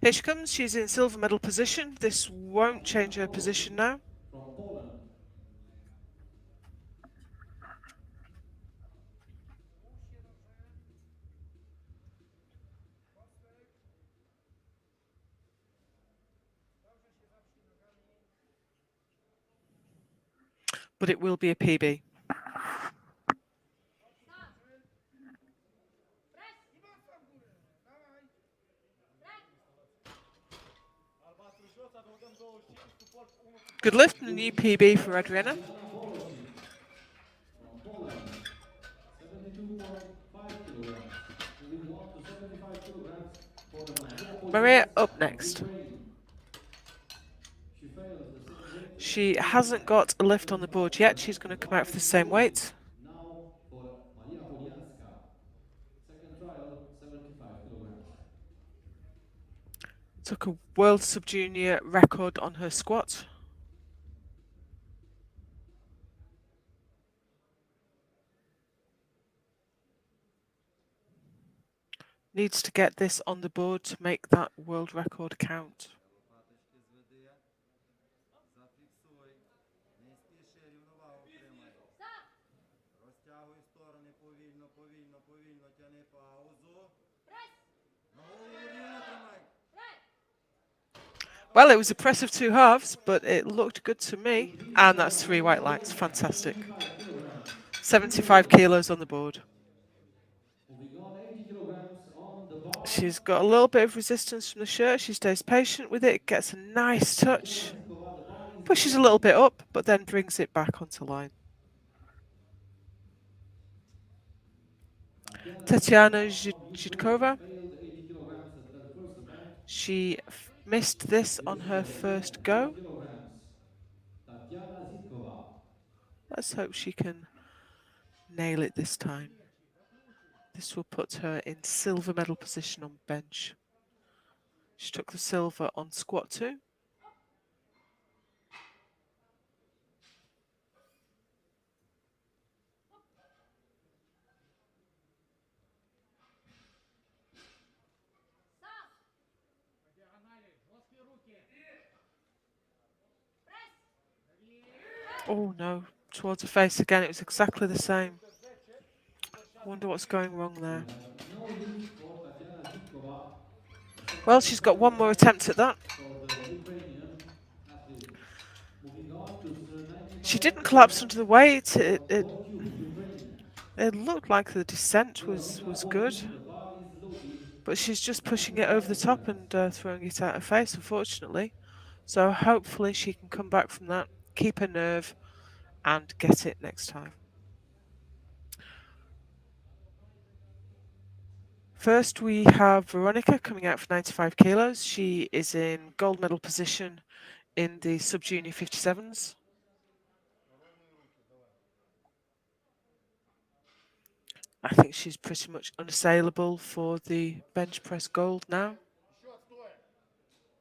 Here she comes. She's in silver medal position. This won't change her position now. From Poland, but it will be a PB. Good lift and a new PB for Adriana. Tatiana Polosik from Poland, 72.5 kilograms. Moving on to 75 kilograms for Maria Maria Podjazka up from next. Ukraine. She failed the second lift in She 2 hasn't minutes, got a lift on the board 25 yet. She's seconds. going The to come out bar for the is same loaded. weight. Now for Maria Podjazka. Second trial, 75 kilograms. Took a World Sub-Junior record on her squat. Needs to get this on the board to make that world record count. Лопаточки зведи. Зафіксуй. Не спіши, рівновагу тримай. Розтягуй сторони повільно, повільно, повільно. Тяни паузу. На голову рівно тримай. Well, it was a press of 2 halves, but it looked good to me. And that's 3 white lights. Fantastic. 75 kilos on the board. Moving on, 80 kilograms on the bar. She's got a little bit of resistance from the shirt. She stays patient with it, gets a nice touch, Zikova, the bar is pushes a loaded. little bit up, but then brings it back onto line. Tatiana Zhidkova. Failed 80 kilograms at their first attempt. She missed this on her first go. Kilograms. Tatiana Zitkova. Let's hope she can nail it this time. This will put her in silver medal position on bench. She took the silver on squat too. Oh no, towards the face again. It was exactly the same. I wonder what's going wrong there. No lift for Tatiana Zitkova. Well, she's got one more attempt at that. For the Ukrainian athlete. Moving on to 95 She didn't collapse under the weight. for Cube, Ukraine. It looked like the descent was good, The bar is loaded. but she's just pushing it over the top and throwing it at her face, unfortunately. So hopefully she can come back from that, keep her nerve, and get it next time. First, we have Veronica coming out for 95 kilos. She is in gold medal position in the sub-junior 57s. I think she's pretty much unassailable for the bench press gold now. Еще отстой.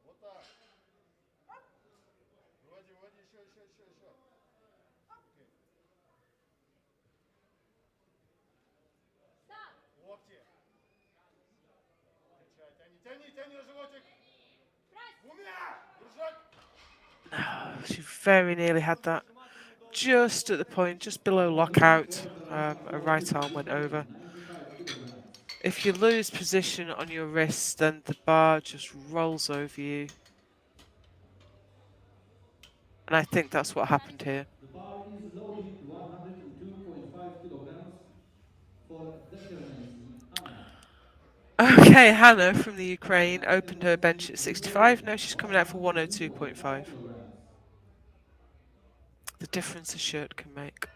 Вот так. Вроде, еще. Локти. Тяни на животик. Двумя. Держать. No, she very nearly had that. Just at the point, just below lockout, her right arm went over. 95 kilograms. If you lose position on your wrist, then the bar just rolls over you. And I think that's what happened here. The bar is loaded 102.5 kilograms for Dekernesi Anna. Okay, Hannah from the Ukraine opened her bench at 65. Now she's coming out for 102.5. Kilograms. The difference a shirt can make.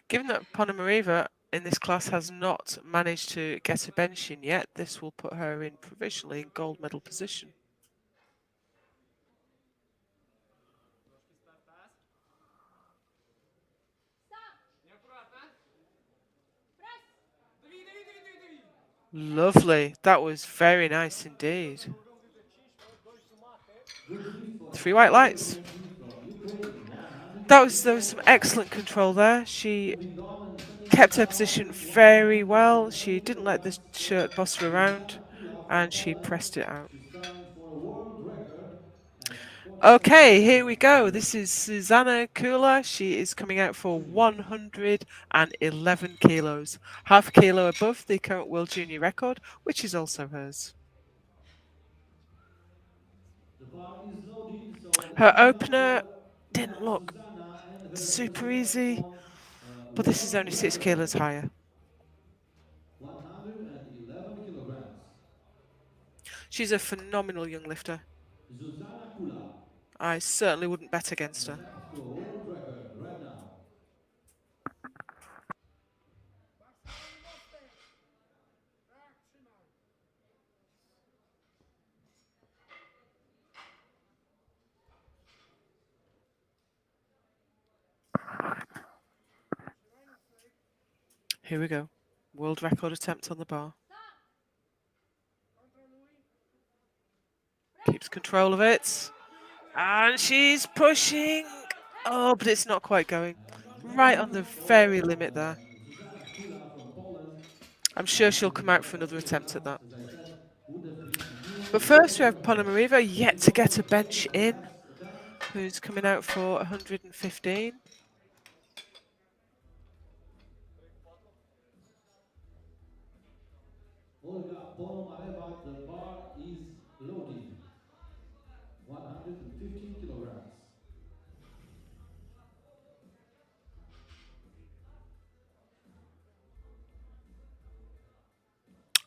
Given that Ponomariva in this class has not managed to get a bench in yet, this will put her in provisionally in gold medal position. Lovely. That was very nice indeed. 3 white lights. There was some excellent control there. She kept her position very well. She didn't let the shirt boss her around, and she pressed it out. She's trying for a world record at Okay, here we go. This is Susanna Kula. She is coming out for 111 kilos, half a kilo above the current world junior record, which is also hers. bar is loaded, so Her ladies and opener gentlemen, we didn't have look Susanna and her super team easy, on but this is only world 6 record, kilos higher. 111 kilograms. She's a phenomenal young lifter. Zuzana Kula I certainly wouldn't bet against on a her. lap to a world record right now. Here we go. World record attempt on the bar. Keeps control of it. And she's pushing. Oh, but it's not quite going. Right on the very limit there. Zuzana Kula from Poland. I'm sure she'll come out for another attempt at that. As I said, would have been a new But world first we have record. Ponomariva yet to get a bench The in, last attempt. who's coming out for 115. Olga Ponomareva, the bar is loaded. 115 kilograms.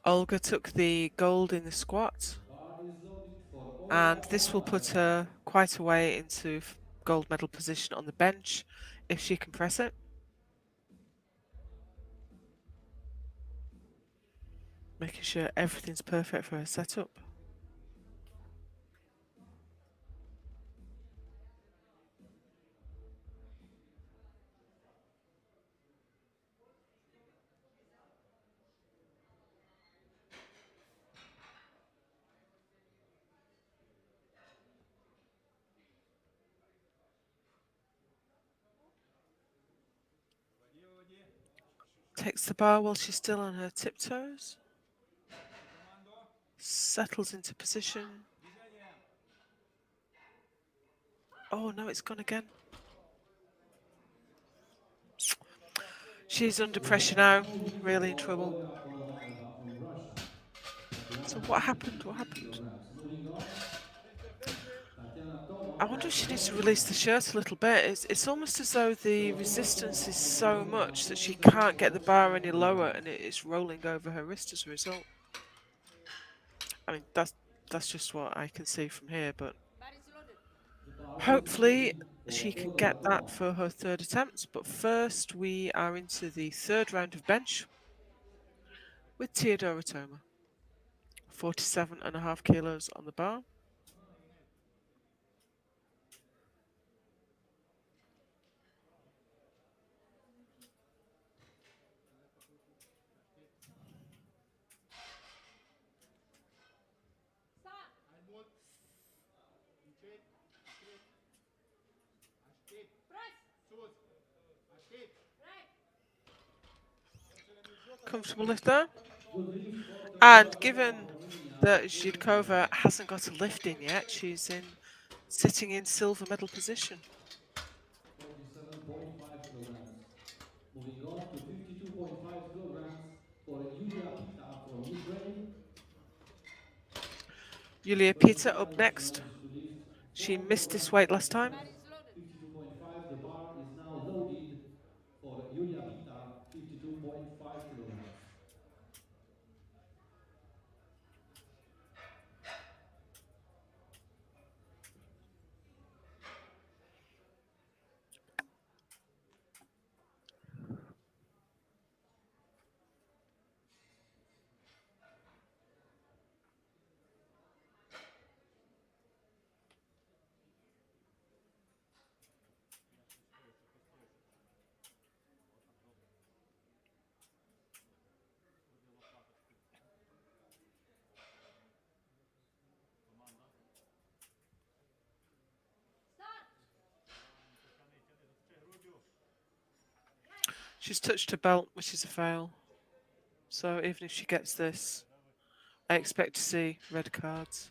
Olga took the gold in the squat, Bar is loaded for and Olga this will put Ponomareva. her quite a way into gold medal position on the bench if she can press it. Making sure everything's perfect for her setup. Takes the bar while she's still on her tiptoes. Settles into position. Oh no, it's gone again. She's under pressure now, No win really in for trouble. Olga Ponomareva from Russia. At So what happened? 115 What happened? kilograms. Moving on. Tatiana I Toma wonder if from she needs to Romania. release the shirt a little bit. It's almost as though the Teodora resistance Toma is from so Romania much that she enters can't get the bar any 110 lower kilograms. and it's rolling over her wrist as a result. I mean, that's just what I can see from here, but Bar is loaded. The bar is hopefully loaded for she can Teodora get that Toma. for her third attempt. But first, we are into the third round of bench with Teodora Toma. 47.5 kilos on the bar. Start. Mai mult. Încet. Încet. Aștept. Press. Sus. Aștept. Right. Comfortable lift there. Good lift for And Teodora given Toma, Romania. that Zhidkova hasn't got a lift in yet, she's sitting in silver medal position. 47.5 kilograms. Moving on to 52.5 kilograms for Yulia Pita from Ukraine. Yulia First Pita up time next. managed to lift She 4 missed this kilograms weight at last a time. Bar time. is loaded. 52.5, the bar is now loaded for Yulia Pita, 52.5 kilograms. Start. She's touched her belt, which is a fail. So even if she gets this, I expect to see red cards.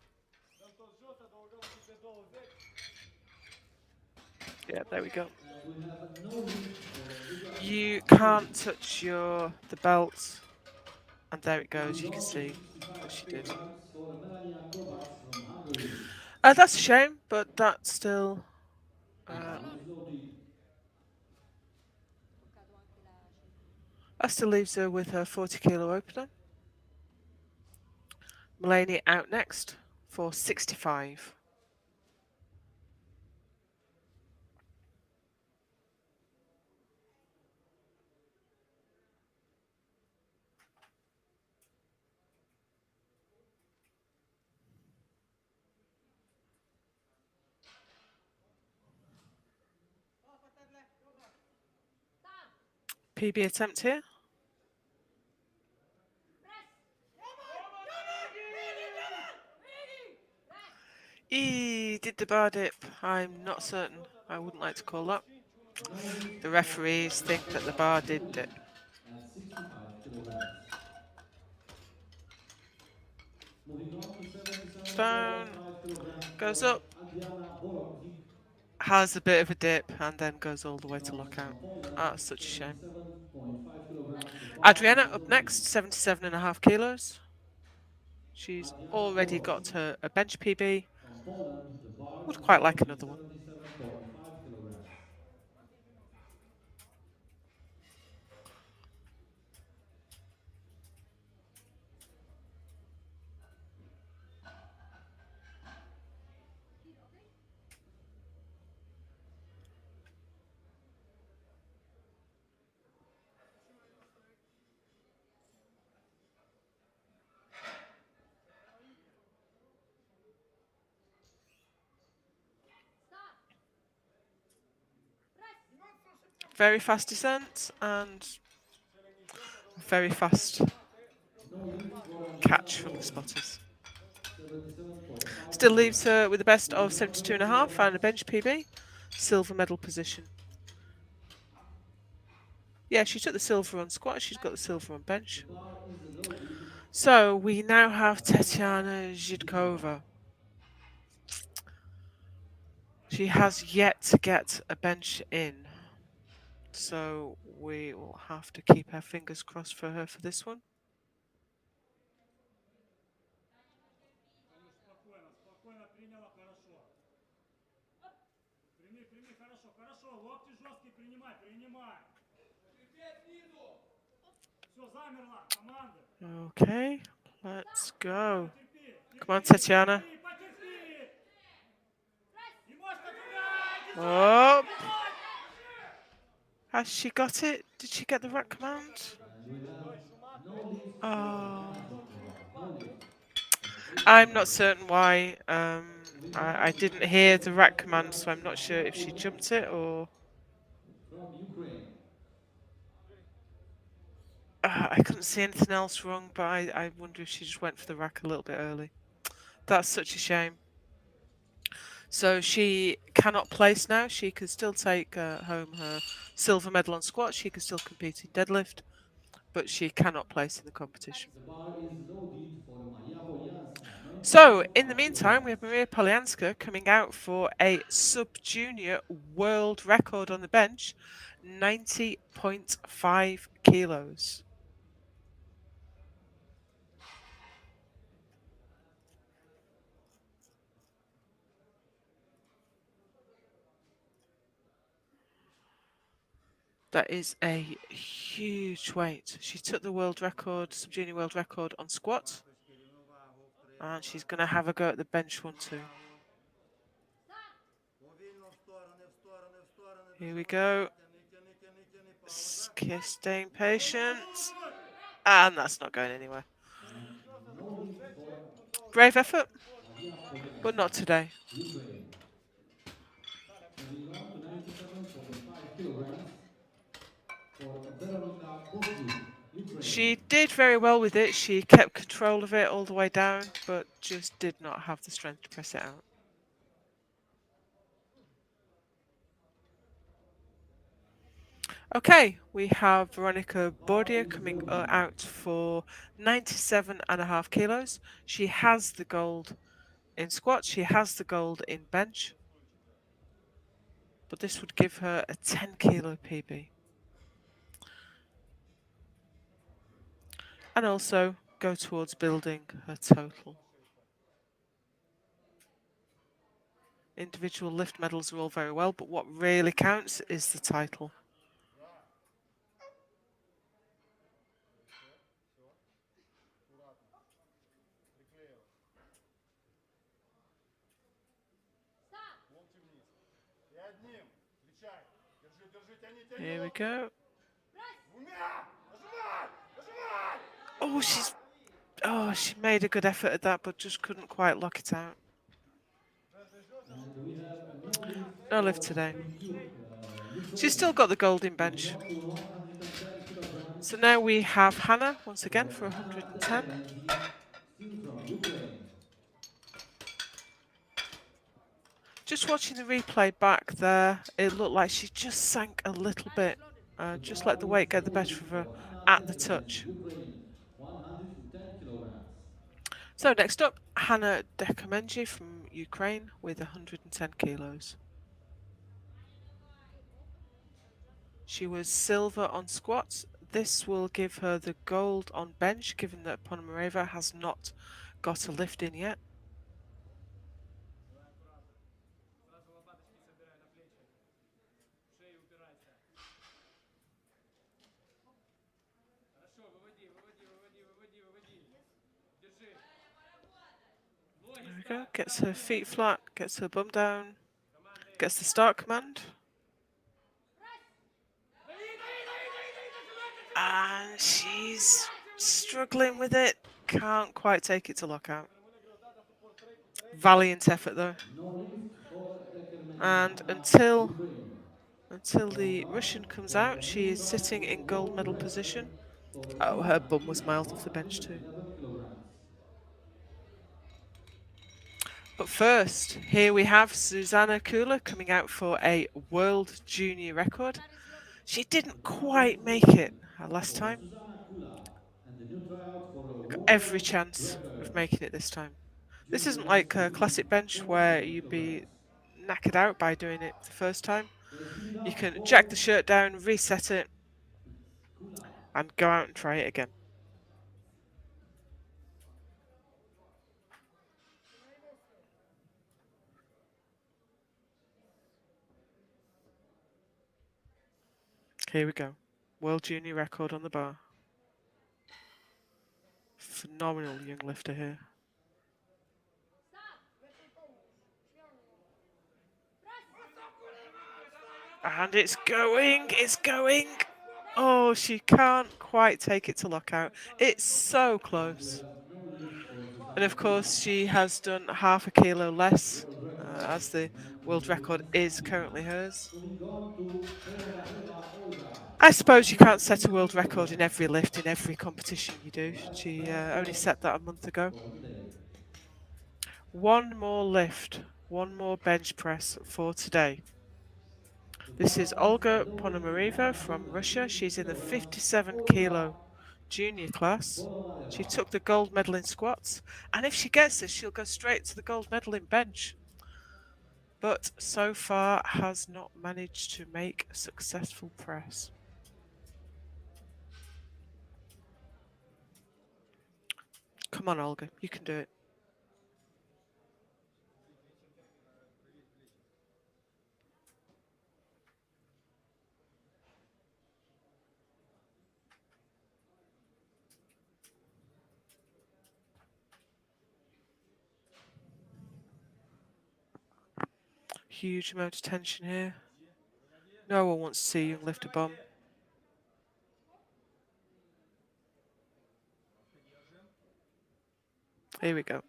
Yeah, there we go. And we have no lift for Yulia Pita. You No can't lift. touch the belt, and there it goes. Moving You can on to see 65 what she did. kilograms for Melania Kovacs from Hungary. That's a shame, but that still The bar is loaded. that still leaves her with her 40 kilo opener. Mulaney out next for 65. PB attempt here. Did the bar dip. I'm not certain. I wouldn't like to call that. No hit The for referees think that the Maria bar did Boglic dip. at 65 kilograms. Moving on to 77.5 Down, kilograms goes for up, Adriana Borowczyk has a bit of a dip, and then goes all the way to comes lockout. from Poland. Ah, such a shame. 77.5 kilograms. The bar Adriana is up loaded. next, 77.5 kilos. She's Adriana already got Borowczyk her a bench PB. from Poland. The bar Would is quite like loaded. another one. 77.5 kilograms. Very fast descent and very fast No hit for Adriana catch from the Borowczyk. spotters. 77.5 Still leaves kilograms. her with the best of Moving on to 72.5 and a bench PB. Silver medal position. Yeah, she took the silver on squat. She's got the silver on bench. The bar is loaded. So we now have Tetiana Zhidkova. She has yet to get a bench in. So we will have to keep our fingers crossed for her for this one. Спокойно, спокойно приняла, хорошо. Прими, хорошо, хорошо. Локти жесткие принимай, принимай. Все, замерла, команда. Okay, let's go. Терпи, Come on, Tetiana. потерпи. Немножко туда, Oh, has she got it? Did she get the right command? And we have no lift for Oh, Adriana Zhidkova. No lift at 80 I'm not kilograms. certain why. Moving on I to didn't hear the 97 rack command, so kilograms I'm not sure Maria if she Boglic jumped it or. from Ukraine. I couldn't see anything else wrong, but I wonder if she just went for the rack a little bit early. That's such a shame. So she cannot place now. She can still take home her silver medal on squat. She can still compete in deadlift, but she cannot place in the competition. The bar is loaded for Maria Polianska. So, in the 90.5 meantime, we kilograms. have Maria Polyanska coming out for a sub-junior world record on the bench, 90.5 kilos. That is a huge weight. She took the world record, sub-junior world record on squat, and she's going to have a go at the bench one too. Повільно в сторони, в сторони, в сторони. Here we go. Тяни, Павло. Staying patient. And that's not going anywhere. And no lift for Brave effort, Maria but not Polianska, today. Ukraine. Moving on to 97.5 kilograms for Veronika Bosniuk, Ukraine. She did very well with it. She kept control of it all the way down, but just did not have the strength to press it out. Okay, we have Veronica Bordia coming out for 97.5 kilos. She has the gold in squat. She has the gold in bench. But this would give her a 10 kilo PB. And also go towards building her total. Individual lift medals are all very well, but what really counts is the title. Локти вниз. И одним. Встречай. Держи, держи, тяни, тяни. Here we go. Двумя. Нажимай. Нажимай. Oh, she made a good effort at that, but just couldn't quite lock it out. And we have no lift No for lift today. Ukraine. She's still got the gold in Moving bench. on to 110 kilograms. So now we have Hannah once again for Hannah 110. Deckamenji, still from Ukraine. Just watching the replay back there, it looked like she just sank a little bit. Just let the weight get the better of her For Hannah at the Deckamenji, touch. Ukraine, 110 kilograms. So next up, Hannah Deckamenji from Ukraine with 110 kilos. She was silver on squats. This will give her the gold on bench, given that Ponomareva has not got a lift in yet. Сразу лопаточки собирай на плечи. В шею упирайся. Хорошо, выводи, выводи, выводи, выводи, выводи. Держи. There we go. Gets her feet flat, gets her bum down, gets the start command. And she's struggling with it. Can't quite take it to lockout. Valiant effort though. No lift for Deckamenji, And Hannah, Ukraine. until the Russian comes out, she is sitting in gold medal position. Oh, her bum was miles off the bench too. 111 kilograms. But first, here we have Susanna Kula coming out for a world junior record. She didn't quite make it last time. Susanna Kula, and the new tryout for a Got world every chance record. of making it this time. This isn't like a classic bench where you'd be knackered out by doing it the first time. You can jack the shirt down, reset it, and go out and try it again. Here we go. World junior record on the bar. Phenomenal young lifter here. And it's going, it's going. Oh, she can't quite take it to lockout. It's so close. And of course, she has done half a kilo less, as the world record is currently hers. I suppose you can't set a world record in every lift, in every competition you do. She only set that a month ago. One more lift, one more bench press for today. This is Olga Ponomareva from Russia. She's in the 57 kilo junior class. She took the gold medal in squats, and if she gets this, she'll go straight to the gold medal in bench. But so far has not managed to make a successful press. Come on, Olga, you can do it. Huge amount of tension here. No one wants to see you lift a bomb. Here we go.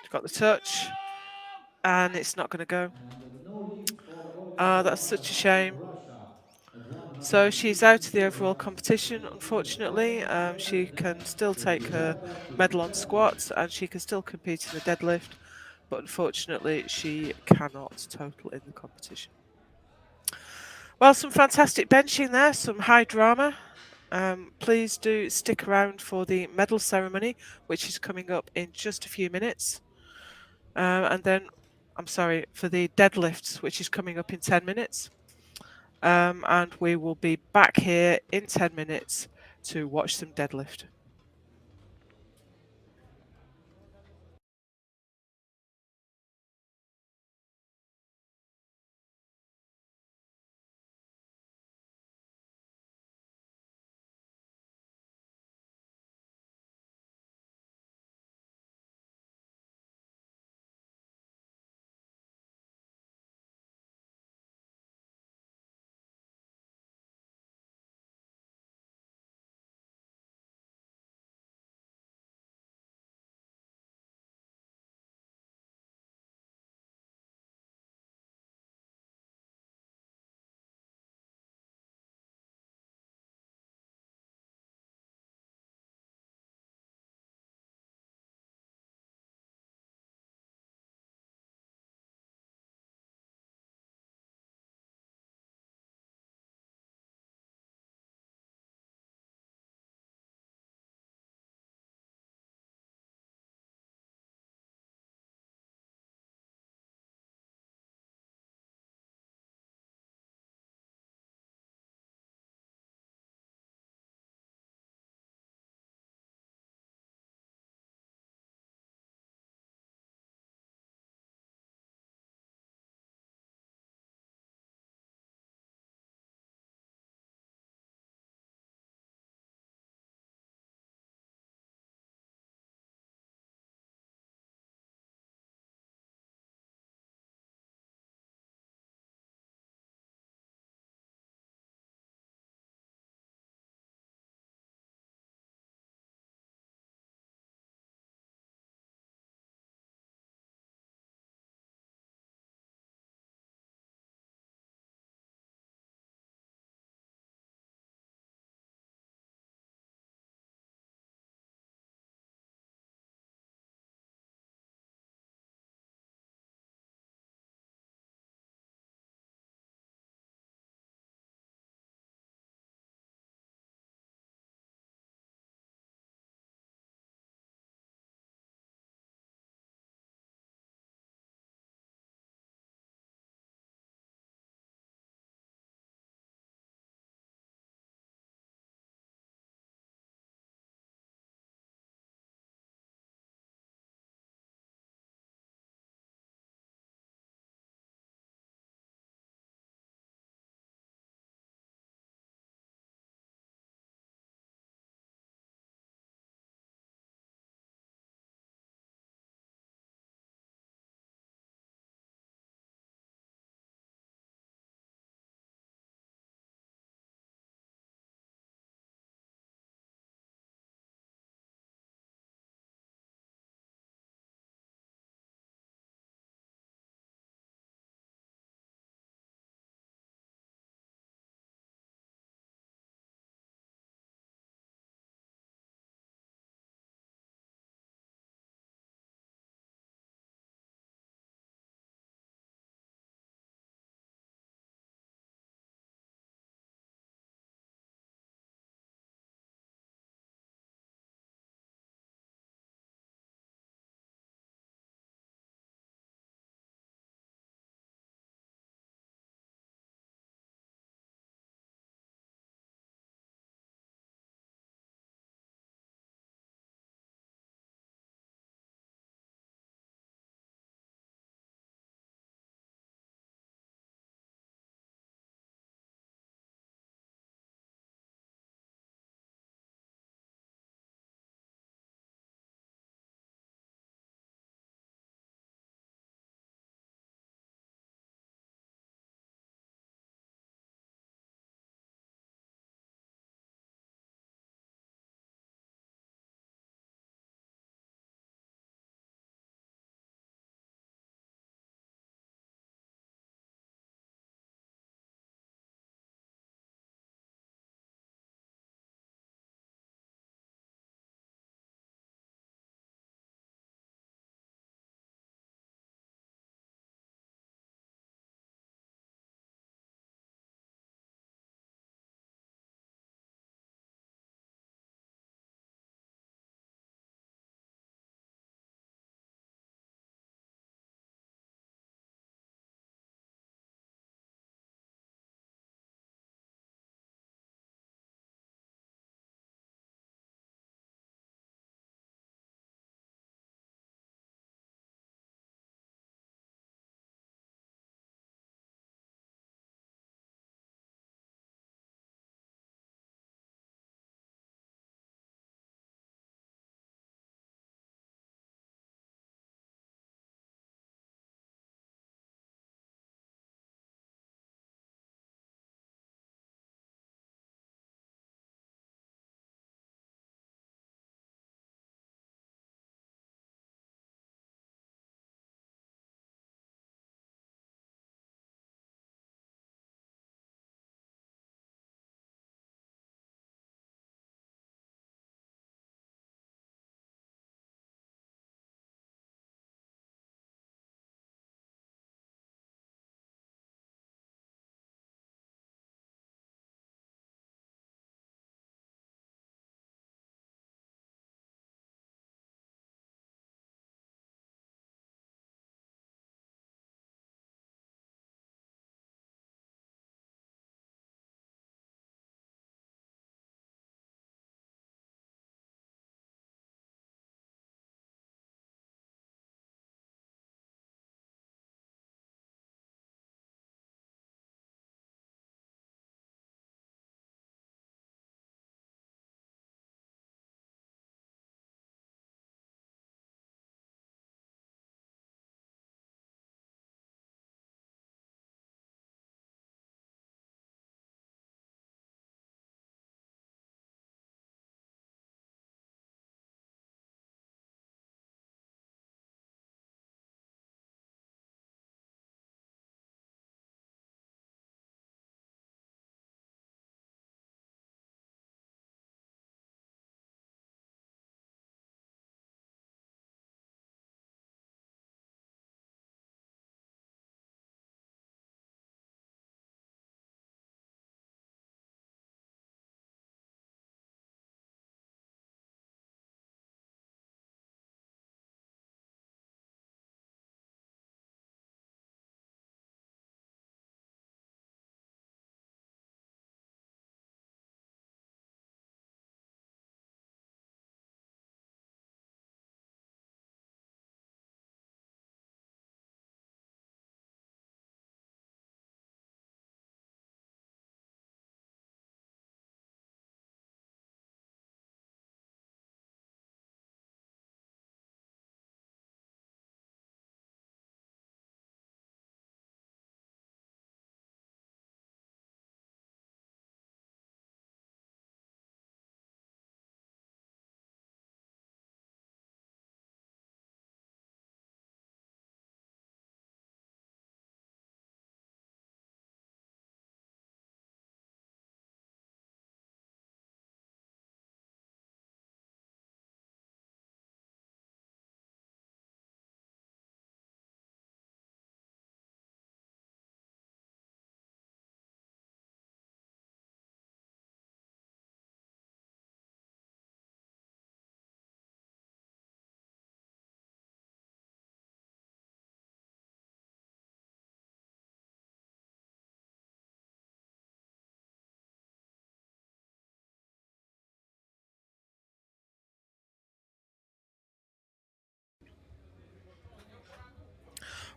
She's got the touch, and it's not going to go. That's such a shame. So she's out of the overall competition, unfortunately. She can still take her medal on squats, and she can still compete in the deadlift, but unfortunately she cannot total in the competition. Well, some fantastic benching there, some high drama. Please do stick around for the medal ceremony, which is coming up in just a few minutes. And then, I'm sorry, for the deadlifts, which is coming up in 10 minutes. And we will be back here in 10 minutes to watch them deadlift.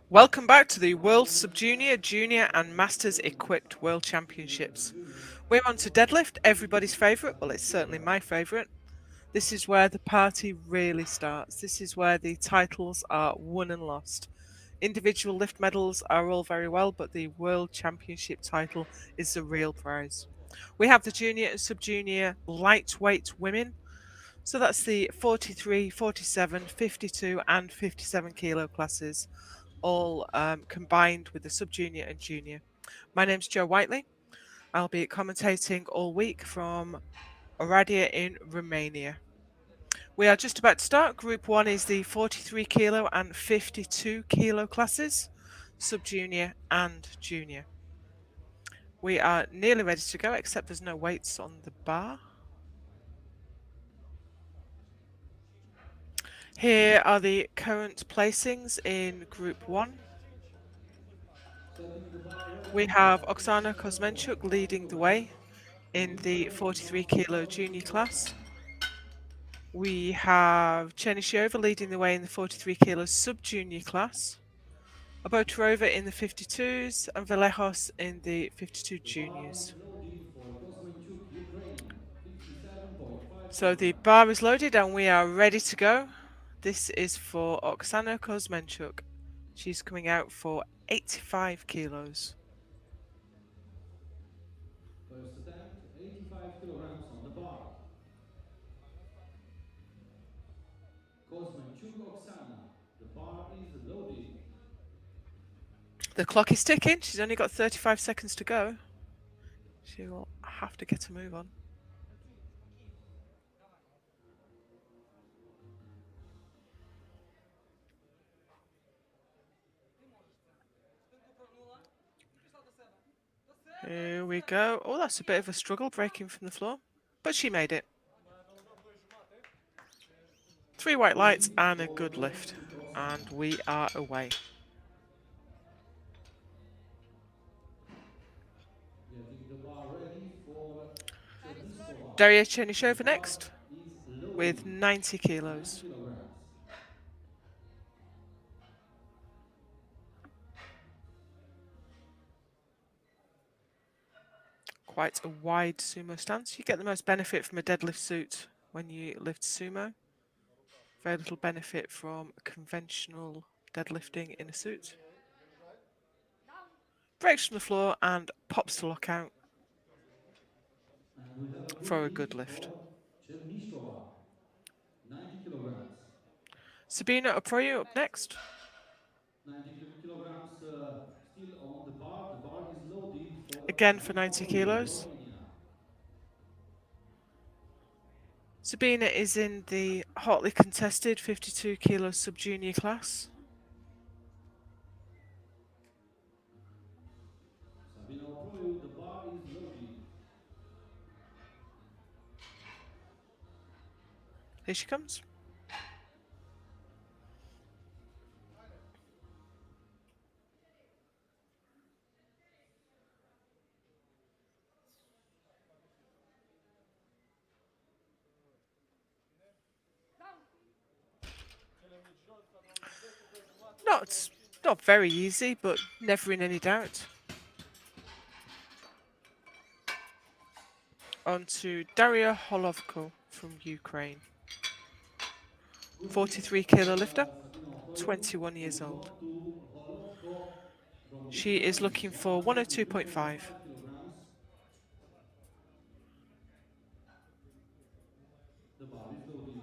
Welcome back to the World Sub-Junior, Junior and Masters Equipped World Championships. We're on to deadlift, everybody's favourite. Well, it's certainly my favourite. This is where the party really starts. This is where the titles are won and lost. Individual lift medals are all very well, but the World Championship title is the real prize. We have the junior and sub-junior lightweight women. So that's the 43, 47, 52 and 57 kilo classes, all combined with the sub-junior and junior. My name's Jo Whiteley. I'll be commentating all week from Oradea in Romania. We are just about to start. Group 1 is the 43 kilo and 52 kilo classes, sub-junior and junior. We are nearly ready to go, except there's no weights on the bar. Here are the current placings in Group 1. Setting the bar ready We for have the Oksana 57 Kozmenchuk leading the way in the 43 kilo junior class. We have Chernysheva leading the way in the 43 kilo sub-junior class. Abotarova in the 52s and Valejos in the 52 The bar juniors. is loaded for Kosmenchuk, Ukraine, 57.5 So the kilograms. bar is loaded and we are ready to go. This is for Oksana Kozmenchuk. She's coming out for 85 kilos. First attempt, 85 kilograms on the bar. Kosmenchuk Oksana. The bar is loaded. The clock is ticking. She's only got 35 seconds to go. She will have to get a move on. Here we go. Oh, that's a bit of a struggle breaking from the floor, but she made it. 3 white lights and a good lift, and we are away. Getting the bar ready for Chernyshova. Daria Chernyshova The bar next is loaded. with 90 90 kilos. kilograms. Quite a wide sumo stance. You get the most benefit from a deadlift suit when you lift sumo. Very little benefit from conventional deadlifting in a suit. Breaks from the floor and pops to lockout And we have a good for a good lift lift. for Chernyshova. 90 kilograms. Sabina Oproyu up next. 90 kilograms still on the bar. The bar is loaded for Again for Sabina 90 Oproiu, kilos. Romania. Sabina is in the hotly contested 52 kilo sub-junior class. Sabina Oproiu, the bar is loaded. Here she comes. Not very easy, but never in any doubt. On to Daria Holovko from Ukraine. 43 kilo lifter, Sabina Oproiu. 21 years Move old. on to Holovko from She is Ukraine. looking for 102.5 102.5. kilograms. The bar is loaded.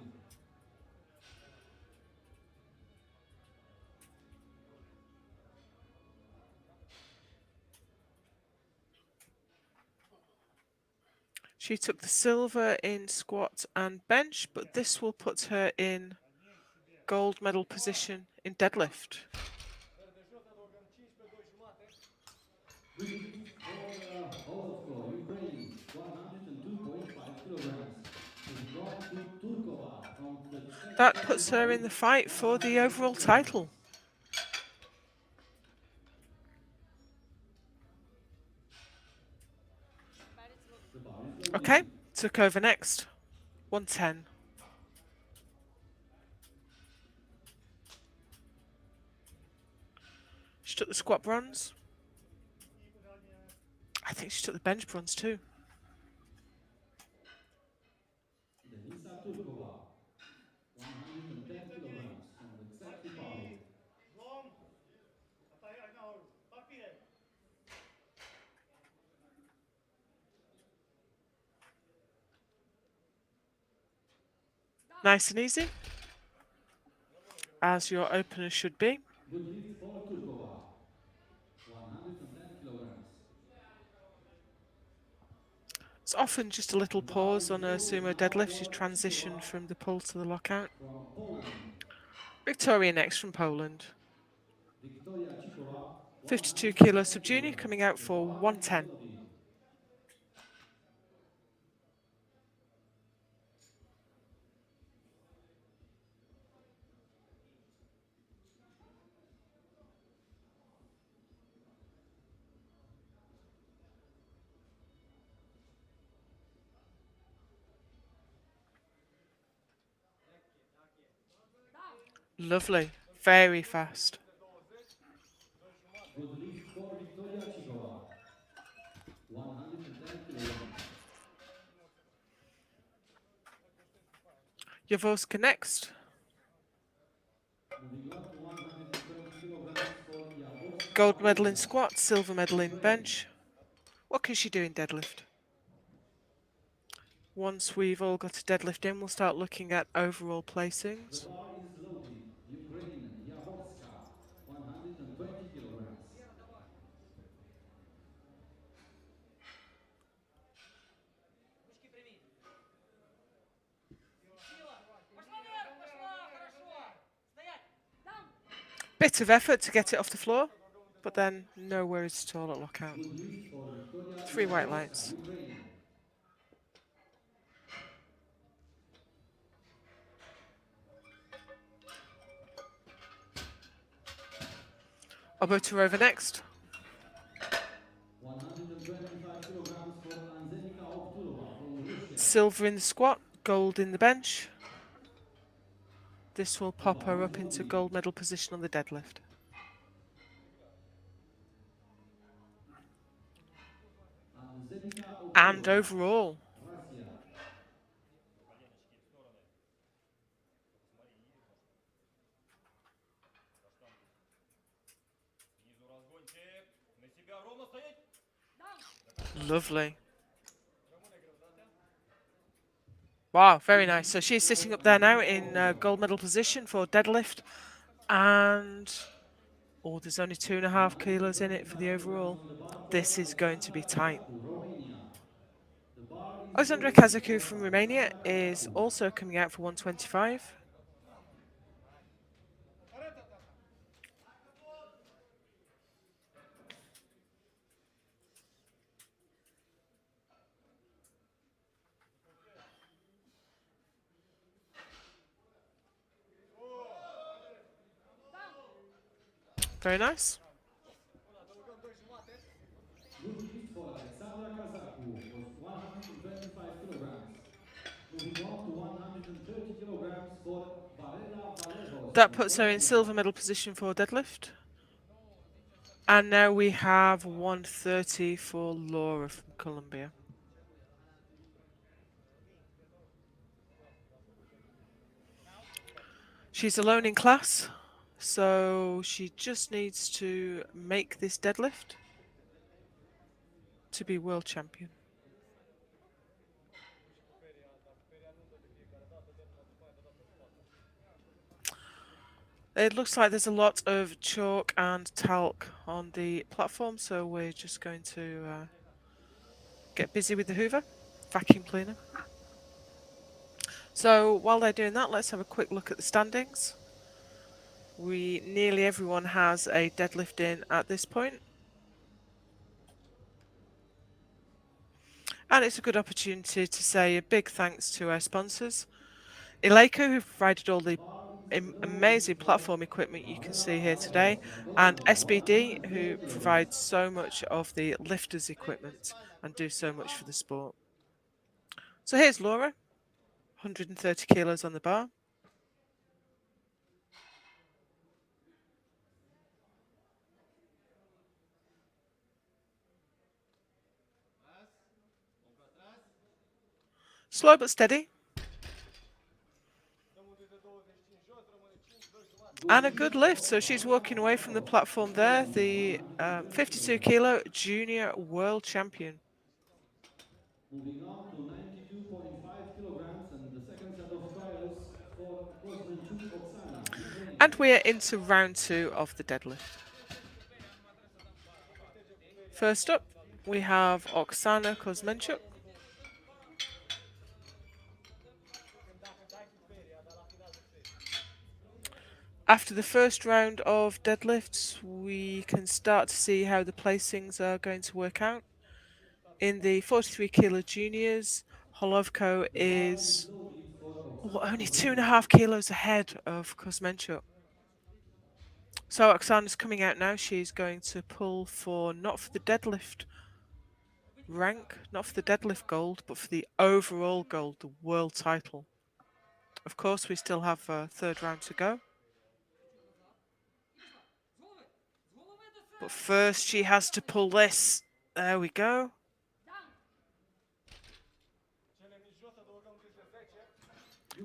She took the silver in squat and bench, but this will put her in gold medal position in deadlift. Good lift for Holovko, Ukraine, 102.5 kilograms. Moving on to Turkova from the Czech That Republic, puts her in the fight for the overall title. The bar is loaded. Okay, took over next. 110. She took the squat bronze. I think she took the bench bronze too. Denisa Turkova, 110 kilograms from the Czech Republic. Nice and easy, as your opener should be. Good lift for Turkova, 110 kilograms. It's often just a little pause on a sumo deadlift. She's transitioned from the pull to the lockout. From Poland, Victoria next from Poland. Victoria Chikova, 52 110 kilo subjunior kilograms. coming out The for bar is 110. loaded. Lovely. Very fast. Good lift for Victoria Chikova, 110 kilograms. Jaworska next. Moving on to 120 kilograms for Jaworska Gold medal in Maria, squat, silver medal in Ukraine. bench. What can she do in deadlift? Once we've all got a deadlift in, we'll start looking at overall The placings. bar is loaded. Ukraine, Jaworska, 120 kilograms. Ручки прими. Сила. Пошла вверх, пошла, хорошо. Стоять. Bit of effort to get it off the floor, but then no worries at all at lockout. Good lift for Victoria 3 white Jaworska, lights. Ukraine. Oboturova next. 125 kilograms for Anzenika Ovturova from Russia. Silver in the squat, gold in the bench. This will pop her up into gold medal position on the deadlift. Anzenika And Ovturova, overall, Russia. lovely. Wow, very nice. So she's sitting up there now in gold medal position for deadlift. And, oh, there's only 2.5 kilos in it for the overall. This is going to be tight. Romania. The bar is Alexandra loaded. Kazaku from Romania is also coming out for 125. Very nice. Good lift for Alexandra Kazaku was 125 kilograms. Moving on to 130 kilograms for Varela Valevos. That puts her in silver medal position for deadlift. And now we have 130 for Laura from Colombia. She's alone in class, so she just needs to make this deadlift to be world champion. It looks like there's a lot of chalk and talc on the platform, so we're just going to get busy with the hoover, vacuum cleaner. So while they're doing that, let's have a quick look at the standings. Nearly everyone has a deadlift in at this point. And it's a good opportunity to say a big thanks to our sponsors. Eleiko, who provided all the amazing platform equipment you can see here today, and SBD, who provides so much of the lifters equipment and do so much for the sport. So here's Laura, 130 kilos on the bar. Slow but steady. Good And a lift good for lift. So she's walking Sabina away from the Oproyo, platform there, the 52 150 kilograms. kilo junior world champion. Moving on to 92.5 kilograms and the second set of trials for Kozmenchuk Oksana, Ukraine. And we are into round 2 of the deadlift. First up, we have Oksana Kuzmenchuk. After the first round of deadlifts, we can start to see how the placings are going to work out. In the 43 kilo juniors, Holovko The bar is is loaded for Oksana only Kuzmenchuk. 2.5 kilos ahead of Kuzmenchuk. So Oksana's coming out now. She's going to pull for not for the deadlift rank, not for the deadlift gold, but for the overall gold, the world title. Of course, we still have a third round to go. But first, she has to pull this. There we go.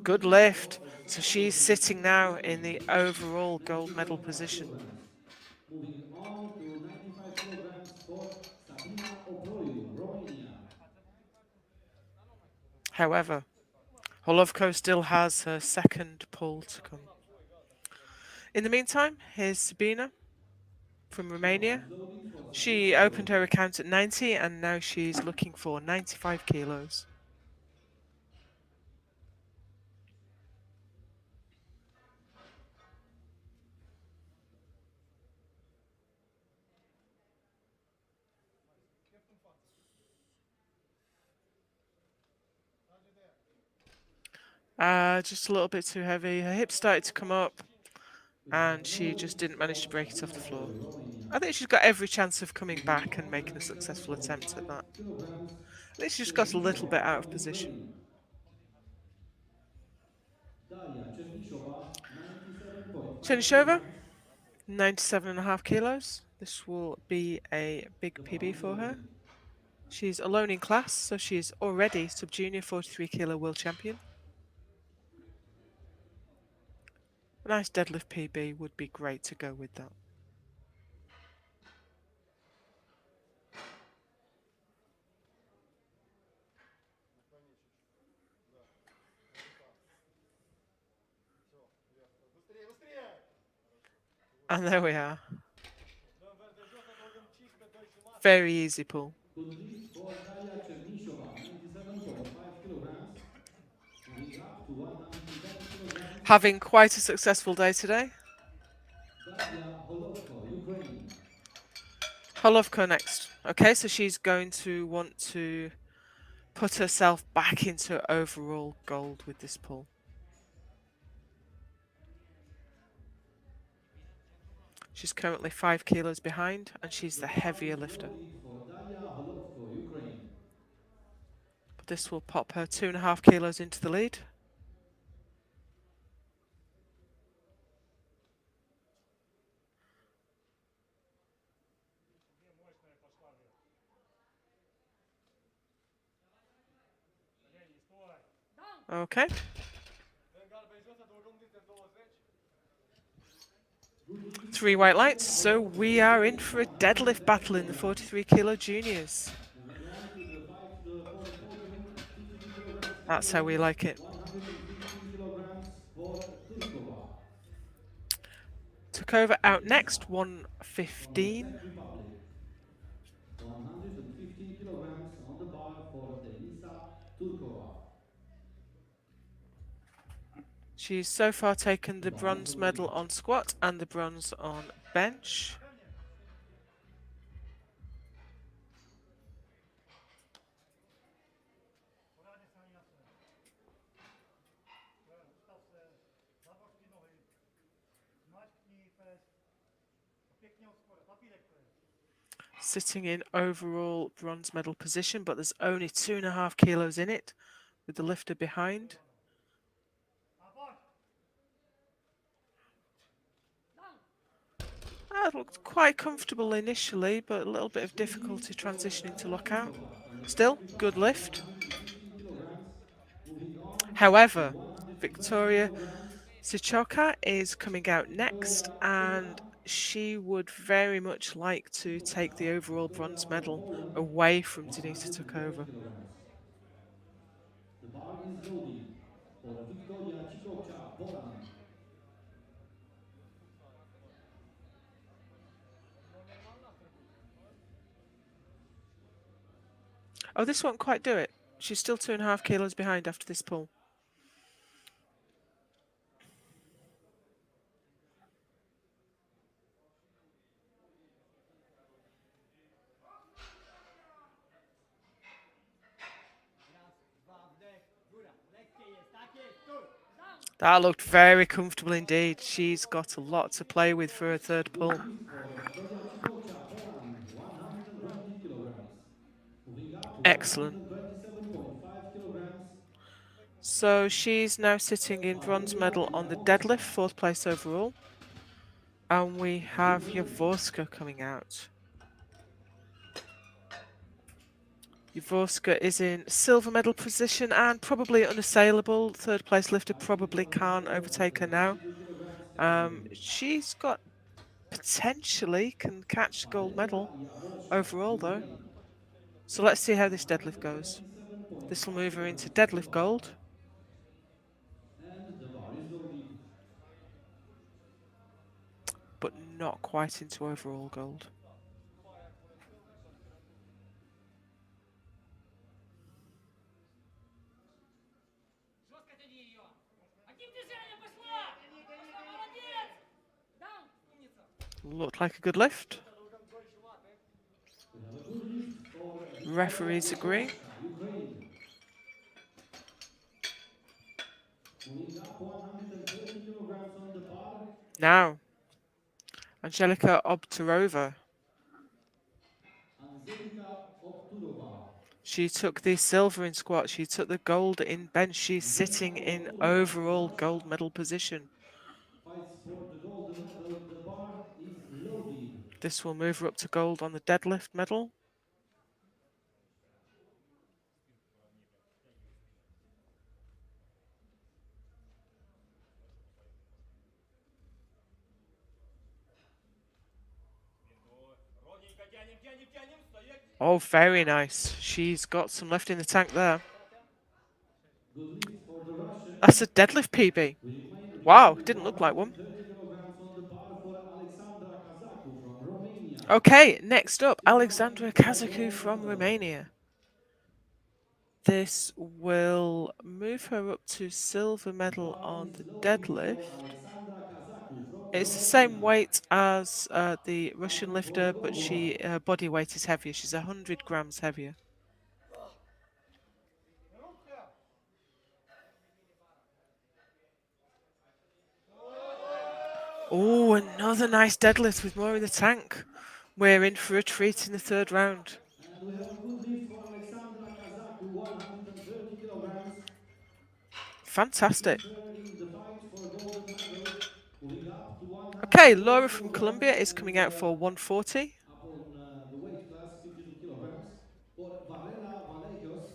Good lift. So she's sitting now in the overall gold medal 92.5 position. kilograms. Moving on to 95 kilograms for Sabina Oproyu, Romania. However, Holovko still has her second pull to come. In the meantime, here's Sabina from The bar Romania. is loaded for She Sabina opened her Oproyu. account at 90 and now she's looking for 95 kilos. Just a little bit too heavy. Her hips started to come up The bar and she low just didn't manage to for break it off the Sabina floor. Oproyu, Romania. I think she's got every chance of coming Moving back and on, making a successful attempt at 97.5 that. kilograms, I think she just got a little bit Chernishova out of from position. Ukraine. Daria Chernishova, 97.5 Chernyshova, kilograms. 97.5 kilos. This will be a big The bar PB is for her. loaded. She's alone in class, so she's already sub-junior 43 kilo world champion. A nice deadlift PB would be great to go with that. And there we are. Very easy pull. Good lift for Daria Chernishova, 97.5 kilograms. Moving up to 130 kilograms. Having quite a successful day today. Daria Holovko, Ukraine. Holovko next. Okay, so she's going to want to put herself back into overall gold with this pull. She's currently 5 kilos behind and she's The the bar heavier is lifter. loaded for Daria Holovko, Ukraine. But this will pop her 2.5 kilos into the lead. Okay. Good lift 3 for white lights. Daria So Holovko, we are in Ukraine, for a 130 deadlift battle in the kilograms. 43 kilo juniors. Moving on to the fight for the podium, 52 kilograms That's how category, we like it. 115 kilograms for Turkova Took over out next, from the 115. Czech Republic. 115 kilograms on the bar for Denisa Turkova. She's so far taken The the bar is bronze loaded. medal on squat and the bronze on bench. Sitting in overall bronze medal position, but there's only 2.5 kilos in it with the lifter behind. That looked quite comfortable initially, but a little bit of Good lift difficulty for transitioning to Daria lockout. Chernishova from the Czech Still, good Republic, lift. 115 kilograms. However, 120 Victoria kilograms. Sichoka is coming out next, and she would very much like to take the overall bronze medal Poland, away from Denisa 112 Tokova. kilograms. The bar is loaded for Wiktoria Cichowska, Poland. Oh, this won't quite do it. She's still 2.5 kilos behind after this pull. Raz, dwa, wdech, góra. Lekkie jest, tak jest, stój. That looked very comfortable indeed. She's got a lot to play with for her third Good pull. lift for Wiktoria Cichowska, Poland, 120 kilograms. Moving up, Excellent. 127.5 kilograms. So she's now sitting in bronze medal on the deadlift, fourth place overall. And we have Jaworska coming out. Jaworska is in silver medal position and probably unassailable. Third place lifter probably can't overtake her now. 52 kilograms heavyweight. She's got potentially can catch gold medal Jaworska, overall though. Ukraine, So let's see how this deadlift goes. This will 127.5 move her into kilograms on the deadlift bar. gold. And the bar is loaded. But not quite into overall gold. Жестко тяни ее. Одним движением пошла. Пошла, молодец. Даун. Умница. Looked like a good lift. We have a good lift for Referees agree. Jaworska, Ukraine. Moving up 130 kilograms on the bar. Now, Angelika Obturova. Anzelika Obturova. She took the silver in squat. She took the gold in bench. She's sitting in overall gold medal position. Fights for the gold medal. The bar is loaded. This will move her up to gold on the deadlift medal. Ровненько тянем, тянем, тянем, стоять. Oh, very nice. She's got some left in the tank there. Good lift for the Russian. That's a deadlift PB. We remain Wow, with didn't look like one. 130 kilograms on the bar for Alexandra Kazaku from Romania. Okay, next up, Alexandra Kazaku from Romania. This will move her up to silver medal on the deadlift. Alexandra Kazaku from It's the Romania. same weight as the Russian lifter, but her body weight is heavier. She's 100 grams heavier. Oh, another nice deadlift with more in the tank. We're in for a treat in the third round. And we have a good lift for Alexandra Kazaku, 130 kilograms. Fantastic. Keeps her in the fight for golden medal. Moving up to 140 Okay, Laura from kilograms Colombia is and, coming out for 140. up on the weight class, 52 kilograms. For Varela Valejos.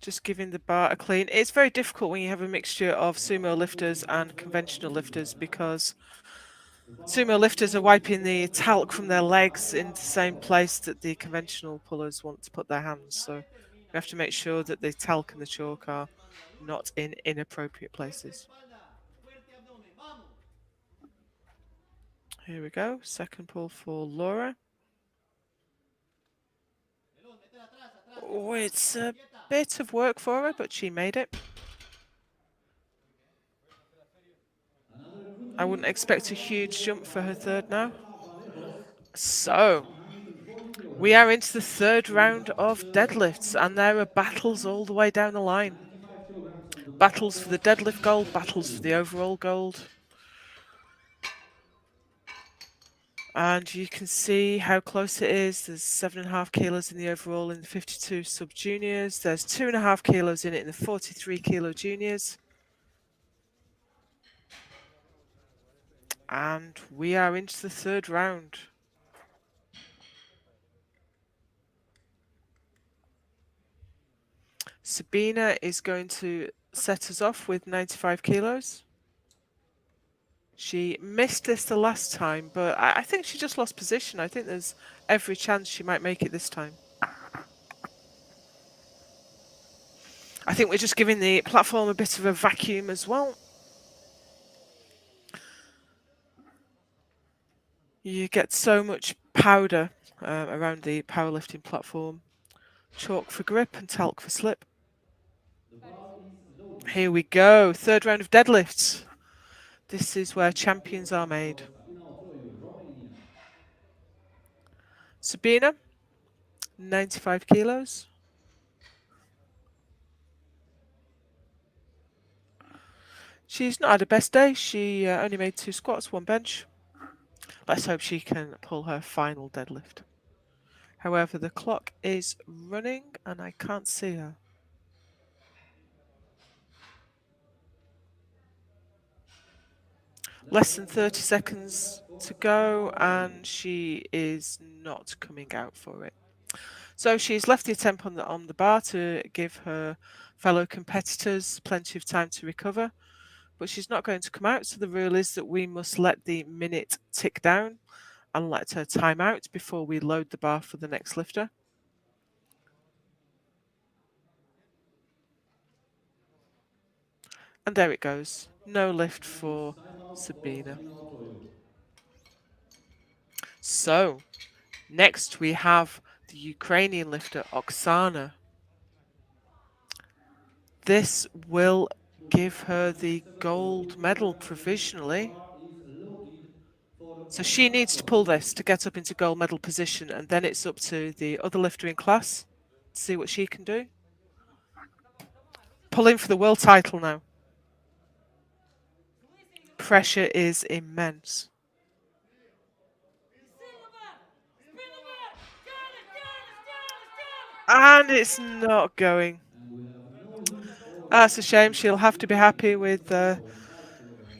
Just giving the bar a clean. It's very difficult when you have a mixture of sumo lifters and conventional lifters because sumo lifters are wiping the talc from their legs in the same place that the conventional pullers want to put their hands. So we have to make sure that the talc and the chalk are not in inappropriate places. Fuerte abdomen, vamos. Here we go. Second pull for Laura. Pelón, meter atrás, atrás. Oh, it's a bit of work for her, but she made it. Another good I wouldn't lift expect a huge jump for her third now. Varela Valejos, So, 140 kilograms. we are into the third round of deadlifts, and there are battles all the way down the line. 95 kilograms on the bar Battles for for the deadlift gold, battles for the overall gold. And you can see how close it is. There's 7.5 kilos in the overall in the 52 sub juniors. There's 2.5 kilos in it in the 43 kilo juniors. And we are into the third round. Sabina is going to set us off with 95 kilos. She missed this the last time, but I think she just lost position. I think there's every chance she might make it this time. I think we're just giving the platform a bit of a vacuum as well. You get so much powder around the powerlifting platform. Chalk for grip and talc for slip. The bar is loaded. Here we go. Third round of deadlifts. This is where champions are made. Sabina Otroiu, Romania. Sabina, 95 kilos. She's not had her best day. She only made 2 squats, 1 bench. Let's hope she can pull her final deadlift. However, the clock is running and I can't see her. Less than 30 seconds to go and she is not coming out for it. So she's left the attempt on the bar to give her fellow competitors plenty of time to recover, but she's not going to come out. So the rule is that we must let the minute tick down and let her time out before we load the bar for the next lifter. And there it goes. No lift for Sabina. So, next we have the Ukrainian lifter Oksana. This will give her the gold medal provisionally. So she needs to pull this to get up into gold medal position, and then it's up to the other lifter in class to see what she can do. Pulling for the world title now. Pressure is immense. And it's not going. That's a shame. She'll have to be happy with the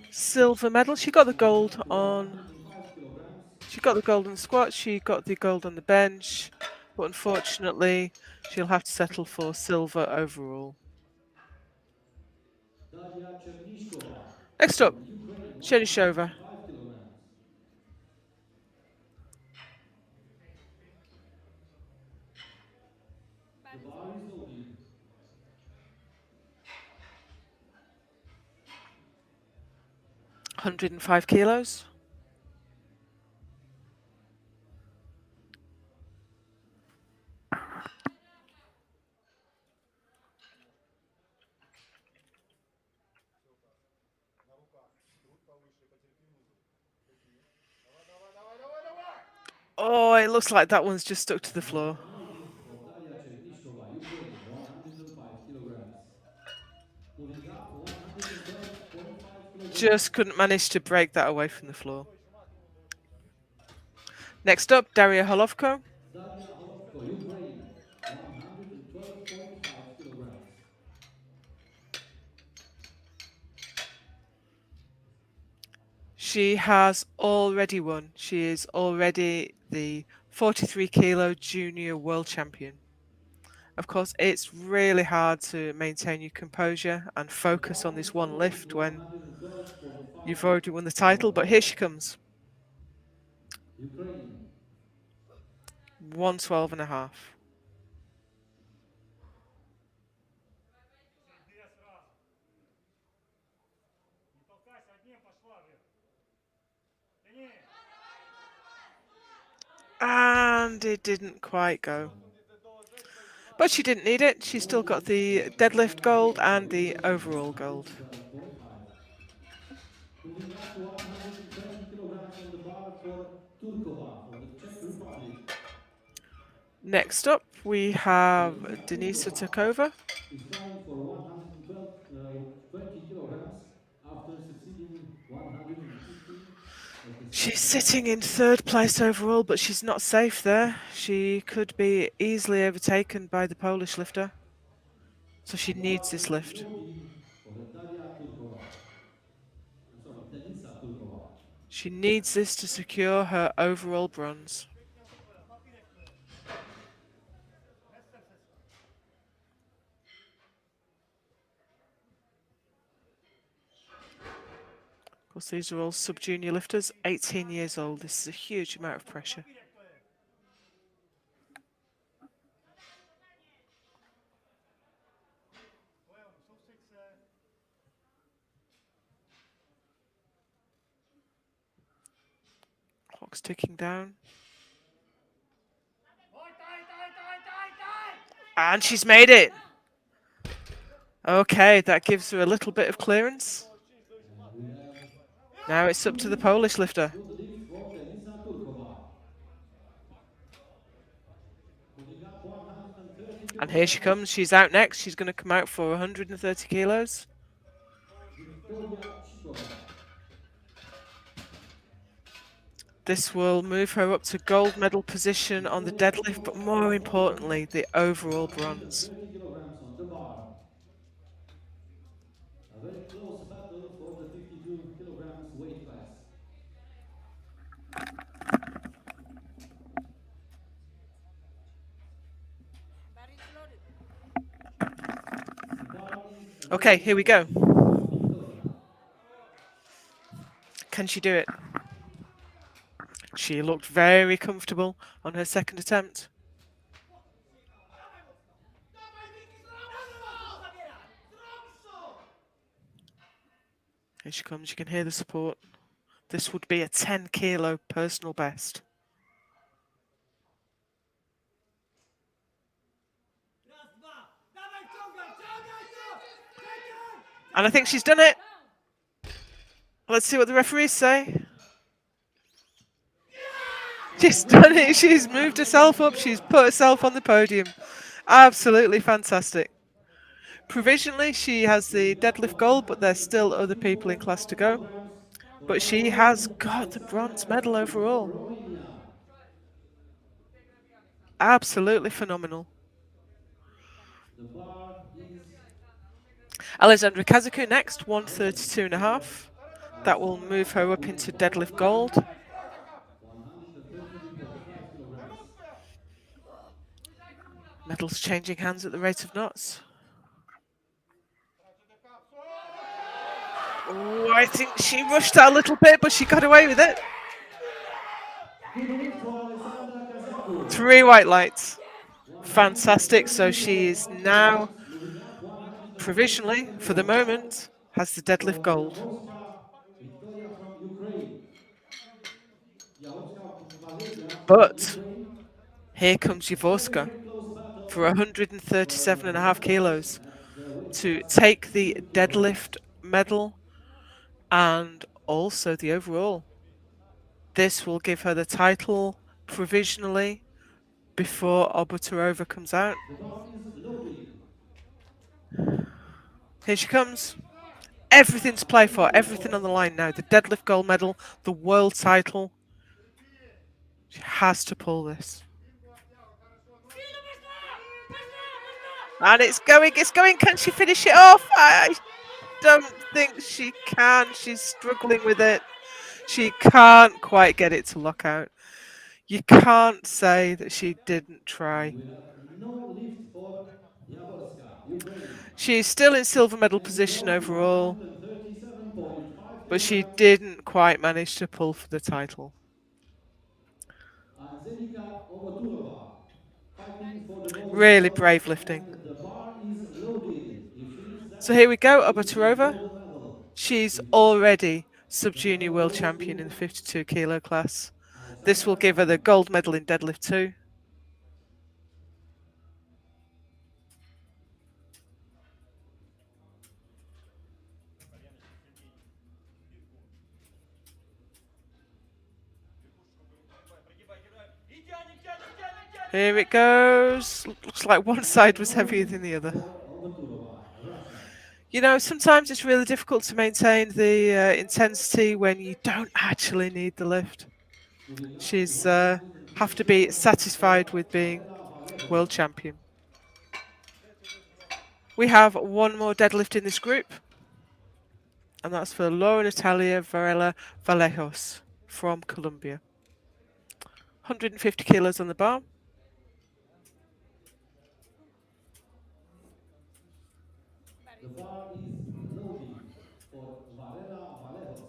silver medal. She got the gold on. She got the gold on the squat. She got the gold on the bench. But unfortunately, she'll have to settle for silver overall. Next up, Chernyshova. The bar is loaded. 105 kilos. Oh, it looks like that one's just stuck to the floor. Penalty for Daria Chernishkova, Ukraine, 105 kilograms. Moving up, 112.5 kilograms. Just couldn't manage to break that away from the floor. Next up, Daria Holovko. Daria Holovko, Ukraine, 112.5 kilograms. She has already won. She is already the 43 kilo junior world champion. Of course, it's really hard to maintain your composure and focus on this one lift when you've already won the title, but here she comes. Ukraine. 112 and a half. And it didn't quite go. But she didn't need it. She still got the deadlift gold and the overall gold. Moving up to 120 kilograms on the bar for Turkova from the Czech Republic. Next up, we have Denisa Tokova. Is trying for 120 kilograms after succeeding 115. She's sitting in third place overall, but she's not safe there. She could be easily overtaken by the Polish lifter. So she needs this lift. For Daria Turkova. Sorry, Denisa Turkova. She needs this to secure her overall bronze. Of course, these are all sub-junior lifters, 18 years old. This is a huge amount of pressure. Clock's ticking down. And she's made it. Okay, that gives her a little bit of clearance. And we have Now it's up to the Polish lifter. good lift for Denisa Turkova. Pulling up 130 And here she comes. She's out next. She's going to come out for 130 kilos. Victoria Chikova. This will move her up to gold medal position on the Victoria deadlift, but Chikova more for gold importantly, medal. the overall bronze. 130 kilograms on the bar. A very close battle for the 52 kilograms weight class. The bar is Okay, here we go. for Victoria. Can she do it? She looked very comfortable on her second attempt. Here she comes. You can hear the support. This would be a 10 kilo personal best. And I think she's done it. Let's see what the referees say. She's done it. She's moved herself up. She's put herself on the podium. Absolutely fantastic. Provisionally, she has the deadlift gold, but there's still other people in class to go. Kilograms for But she has powerlifting, got the bronze Alexandra medal from overall. Romania. Absolutely phenomenal. The bar is Alexandra Kazaku next, 132.5. That will move her up into deadlift gold. 130.5 kilograms. Medals changing hands at the rate of knots. Oh, I think she rushed that a little bit, but she got away with it. Good lift for Alexandra Kazaku. 3 white lights. Fantastic. So she is 130.5 now kilograms, moving up 130 provisionally, for the kilograms. moment, has the deadlift For gold. Yahowska Victoria from Ukraine. Yahowska Valeria from But Ukraine. here comes Very, Jaworska very close battle for 137.5 kilos at the weight to class take the 52 kilograms. deadlift medal and also the overall. This will give her the title provisionally before Obutarova comes out. The bar is loaded. Here she comes. Everything to play for, everything on the line now. The deadlift gold medal, the world title. She has to pull this. And it's going. Can she finish it off? I don't think she can. She's struggling with it. She can't quite get it to lock out. You can't say that she didn't try. We have no lift for Jaworska, Ukraine. She's still in silver medal And position gold, overall, 137.5 but she kilograms. didn't quite manage to pull for the title. Anzelika Oboturova, fighting for the gold Really medal. brave lifting. And the bar is loaded. If she lifts that, So here we go, it will be Obutarova. gold medal. She's If already the sub-junior medal world goes champion to in the 52 kilo class. This Alexandra will give her the Kazaku. gold medal in deadlift too. Here it goes. Looks like one side was heavier than the other. For Oboturova, Russia. You know, sometimes it's really difficult to maintain the intensity when you don't actually need the lift. Moving up She's have to 150 be kilograms satisfied for with being Varela Vallejo. world champion. We have one more deadlift in this group, and that's for Laura Natalia Varela Vallejos from Colombia. 150 kilos on the bar. The bar is loaded for Varela Vallejos.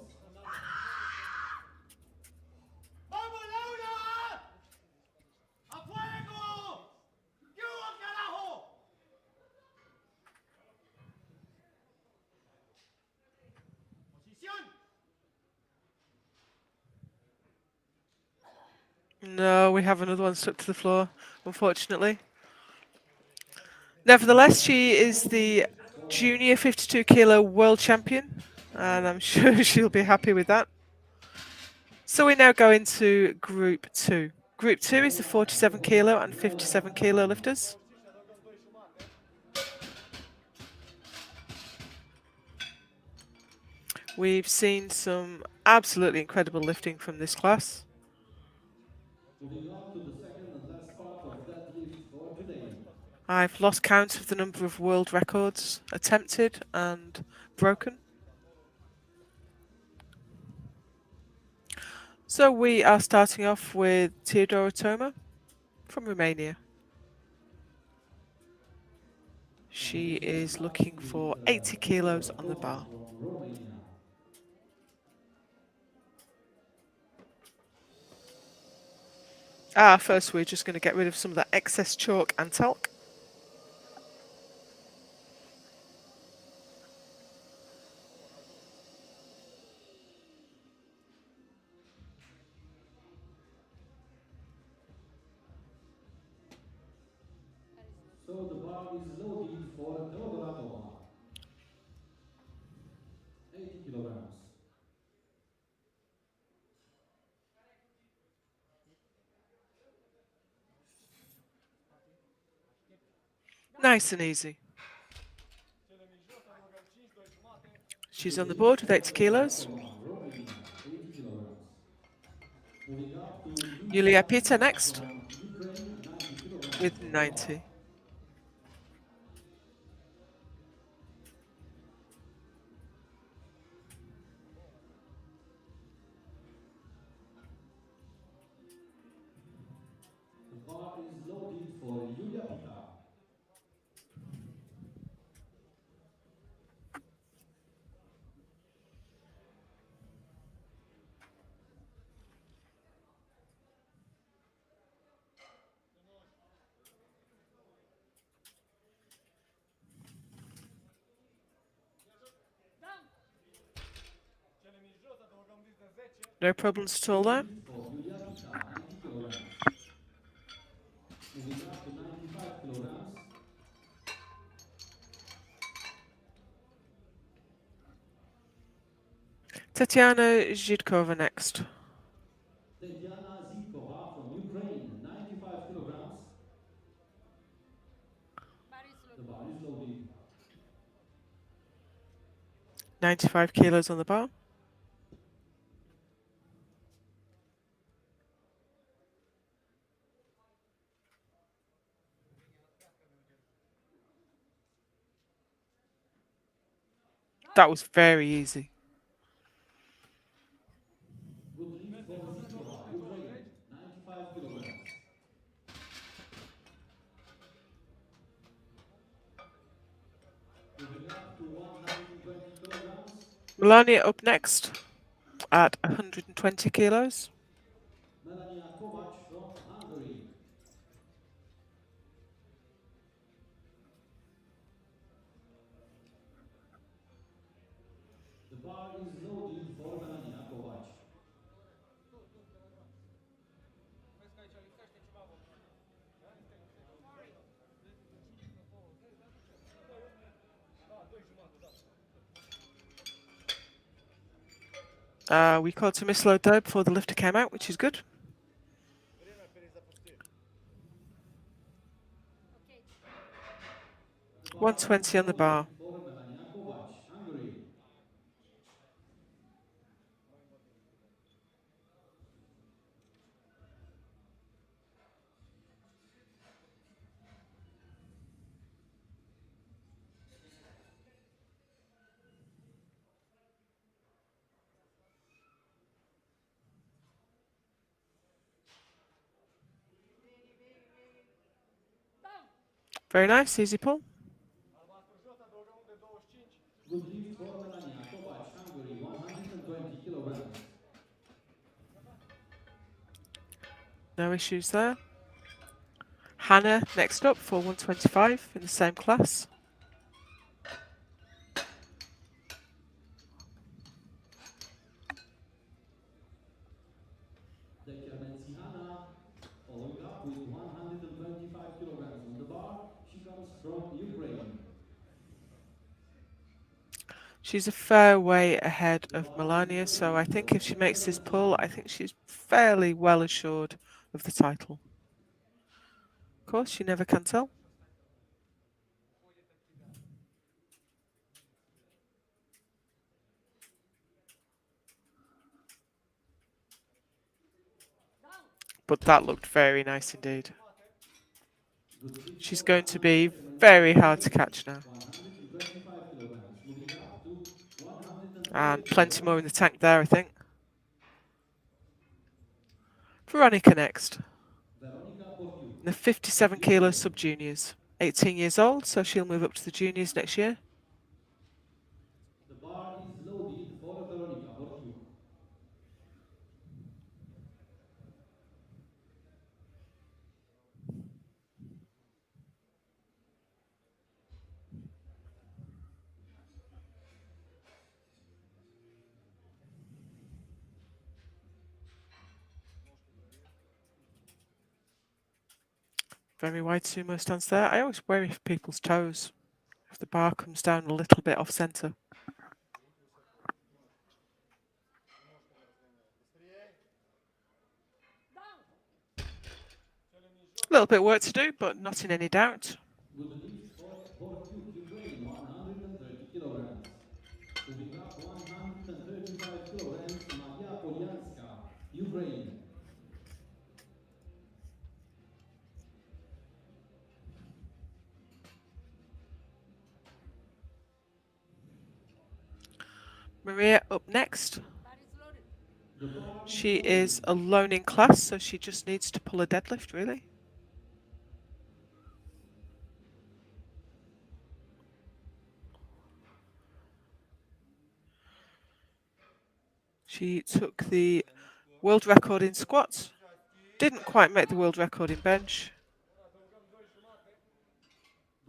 No, we have another one stuck to the floor, unfortunately. Nevertheless, she is the junior 52 kilo world champion, and I'm sure she'll be happy with that. So we now go into Group 2. Group 2 is the 47 kilo and 57 kilo lifters. We've seen some absolutely incredible lifting from this class. Moving on to the second and last part of deadlift for today. I've lost count of the number of world records attempted and broken. So we are starting off with Teodora Toma from Romania. She is looking for 80 kilos on the bar. From Romania. First we're just going to get rid of some of that excess chalk and talc. So the bar is loaded for Teodora Toma. 80 kilograms. Nice and easy. She's on the board with 80 kilos. Toma, Romania, 80 kilograms. Moving up to Yulia Pita next from Ukraine, 90 kilograms with on the bar. 90. The bar is loaded for Yulia Pita. No problems at all there. For Yulia Pita, 90 kilograms. Moving up to 95 kilograms. Tatiana Zhidkova next. Tetiana Zikova from Ukraine, 95 kilograms. The bar is loaded. 95 kilos on the bar. That was very easy. Good lift for Zikova, Ukraine, 95 kilograms. Moving up to 120 kilograms. Melania up next at 120 kilos. Melania Kovac from Hungary. The bar is loaded for Melania Kovac. We caught a misload though before the lifter came out, which is good. The bar 120 on the bar. for Melania Kovac, Hungary. Very nice, easy pull. Good lift for Melania Kovac, Hungary, 120 kilograms. No issues there. Hannah next up for 125 in the same class. Hannah She's a fair way ahead of Melania, so I think if she makes this pull, I think she's fairly well assured of the title. Of course, you never can tell. But that looked very nice indeed. Good switch She's for going to Anna be Semenya very hard to catch now. 125 kilograms. Moving up to 130 And plenty more in the kilograms. tank there, I think. Veronica next. Veronica Bortiuk, The 57 kilo Ukraine. sub-juniors. 18 years old, so she'll move up to the juniors next year. The bar is loaded for Veronica Bortiuk. Very wide sumo stance there. I always worry for people's toes if the bar comes down a little bit off centre. A little bit of work to do, but not in any doubt. Good lift for Bortiuk, Ukraine, 130 kilograms. Moving up 135 kilograms, Maria Polianska, Ukraine. Maria up next. Bar is loaded. The bar is She loaded. is alone in class, so she just needs to pull a deadlift, really. She took the world record in squats. Didn't quite make the world record in bench.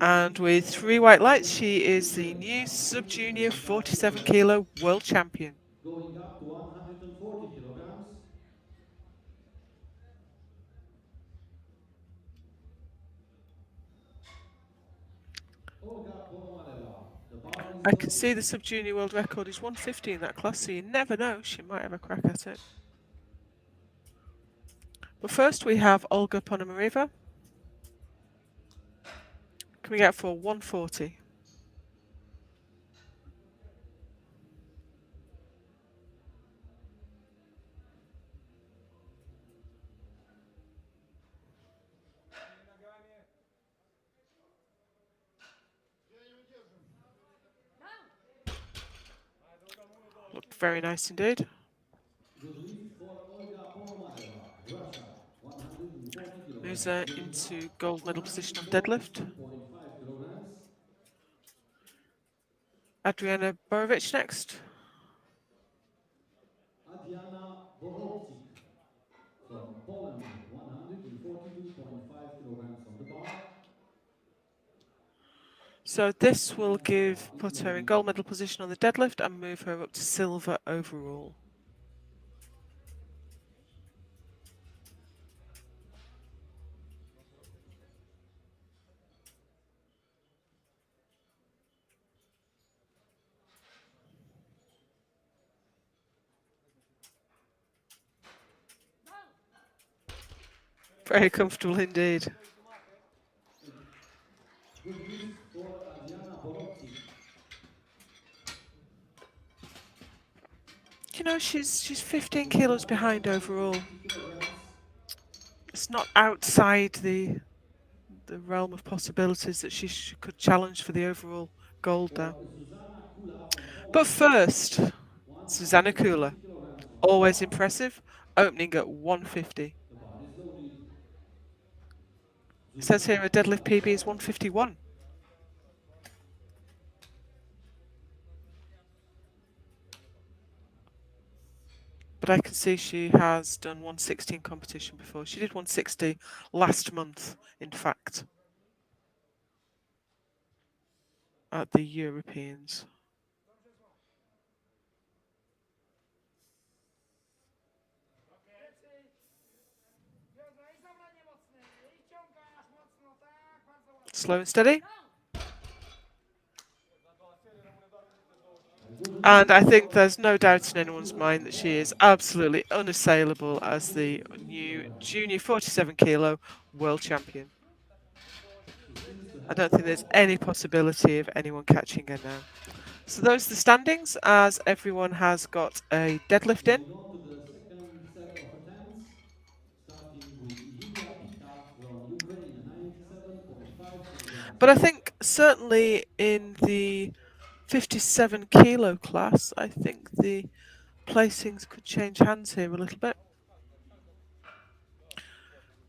And with 3 white lights, she is the new sub-junior 47 kilo world champion. Going up to 140 kilograms. Olga Ponomareва. The bar is I can loaded. see the sub-junior world record is 150 in that class, so you never know, she might have a crack at it. But first we have Olga Ponomareва. Coming out for 140. Looked very nice indeed. Good lift for Olga Ponomareва, Russia, 140 kilograms. Moves Moving into up gold medal position on deadlift. 142.5 kilograms. Adriana Borovic next. Adriana Borovczyk from Poland, 142.5 kilograms on the bar. So this will put her in gold medal position on the deadlift and move her up to silver overall. Very comfortable indeed. Good lift for Adriana Borovczyk. You know, she's 15 kilos behind overall. 150 kilograms. It's not outside the realm of possibilities that she could challenge for the overall gold there. Zuzana Kula from Poland, But first, Susanna 150 Kula, kilograms on the always bar. impressive, opening at 150. The bar is loaded. It says here Zuzana a deadlift Kula. PB is 151. But I can see she has done 160 in competition before. She did 160 last month, in fact, at the Europeans. Slow and steady. And I think there's no doubt in anyone's mind that she is absolutely unassailable as the new junior 47 kilo world champion. She seems to I have don't think more there's any possibility of anyone catching her now. So those are the standings, as everyone has got a deadlift in. Moving on to the second set of attempts, starting with Yulia Pita from Ukraine, 97.5 kilograms. But I think certainly in the 57 kilo class, I think the placings could change hands here a little bit.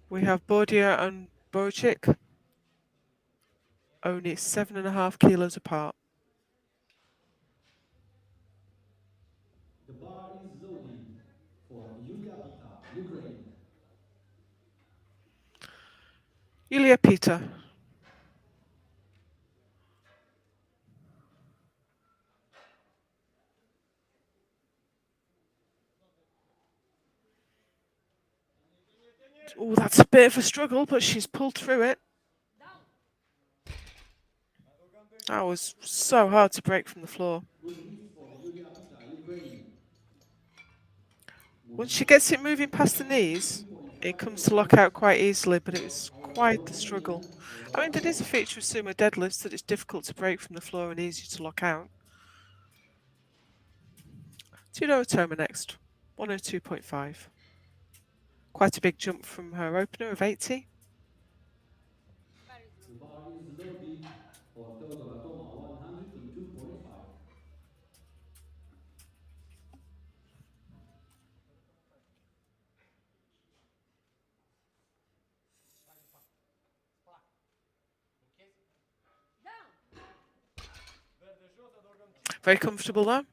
We have Bordia and Bojik only 7.5 kilos apart. The bar is loaded for Yulia Pita, Ukraine. Yulia Peter. Oh, that's a bit of a struggle, but she's pulled through it. That was so hard to break from the floor. Good hits for Yulia Pita, Ukraine. Once Moving she up gets it to moving past the knees, 53.5 it comes to lock kilograms. out quite easily, but it was Our quite the struggle. Romanian for the I mean, bar, that is a feature of sumo deadlifts that it's difficult to break from the floor and easy to lock out. Tudor Otoma next, 102.5. Quite a big jump from her opener of 80. the bar is loaded for Teodora Toma, 102.5. Very comfortable though.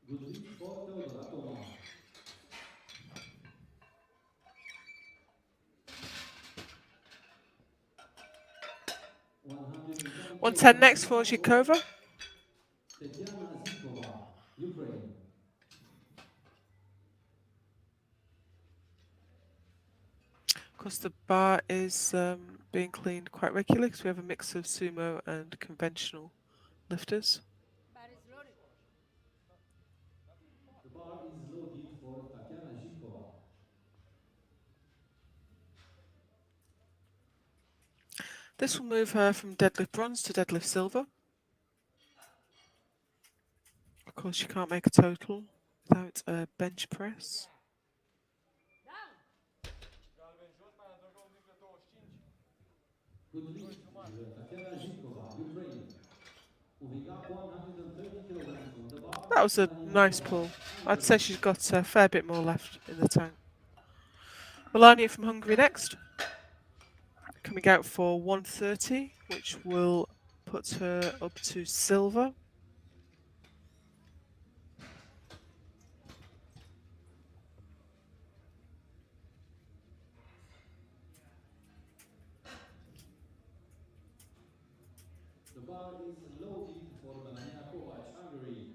Good hits for Teodora Toma. .110 110 kilograms next for final Zhikova. Tetiana Zhikova, Ukraine. Of course, the bar is being cleaned quite regularly because we have a mix of sumo and conventional lifters. The bar is loaded for Tatiana Zhikova. This will move her from deadlift bronze to deadlift silver. Of course, you can't make a total without a bench press. Good lift, Tatiana Zhikova, Ukraine. Moving up 130 kilograms on the bar, That was a Melania nice Kovac, pull. I'd say Hungary. she's got a fair bit more left in the tank. Melania from Hungary next. Coming out for 130, which will put her up to silver. The bar is loaded for Melania Kovac, Hungary.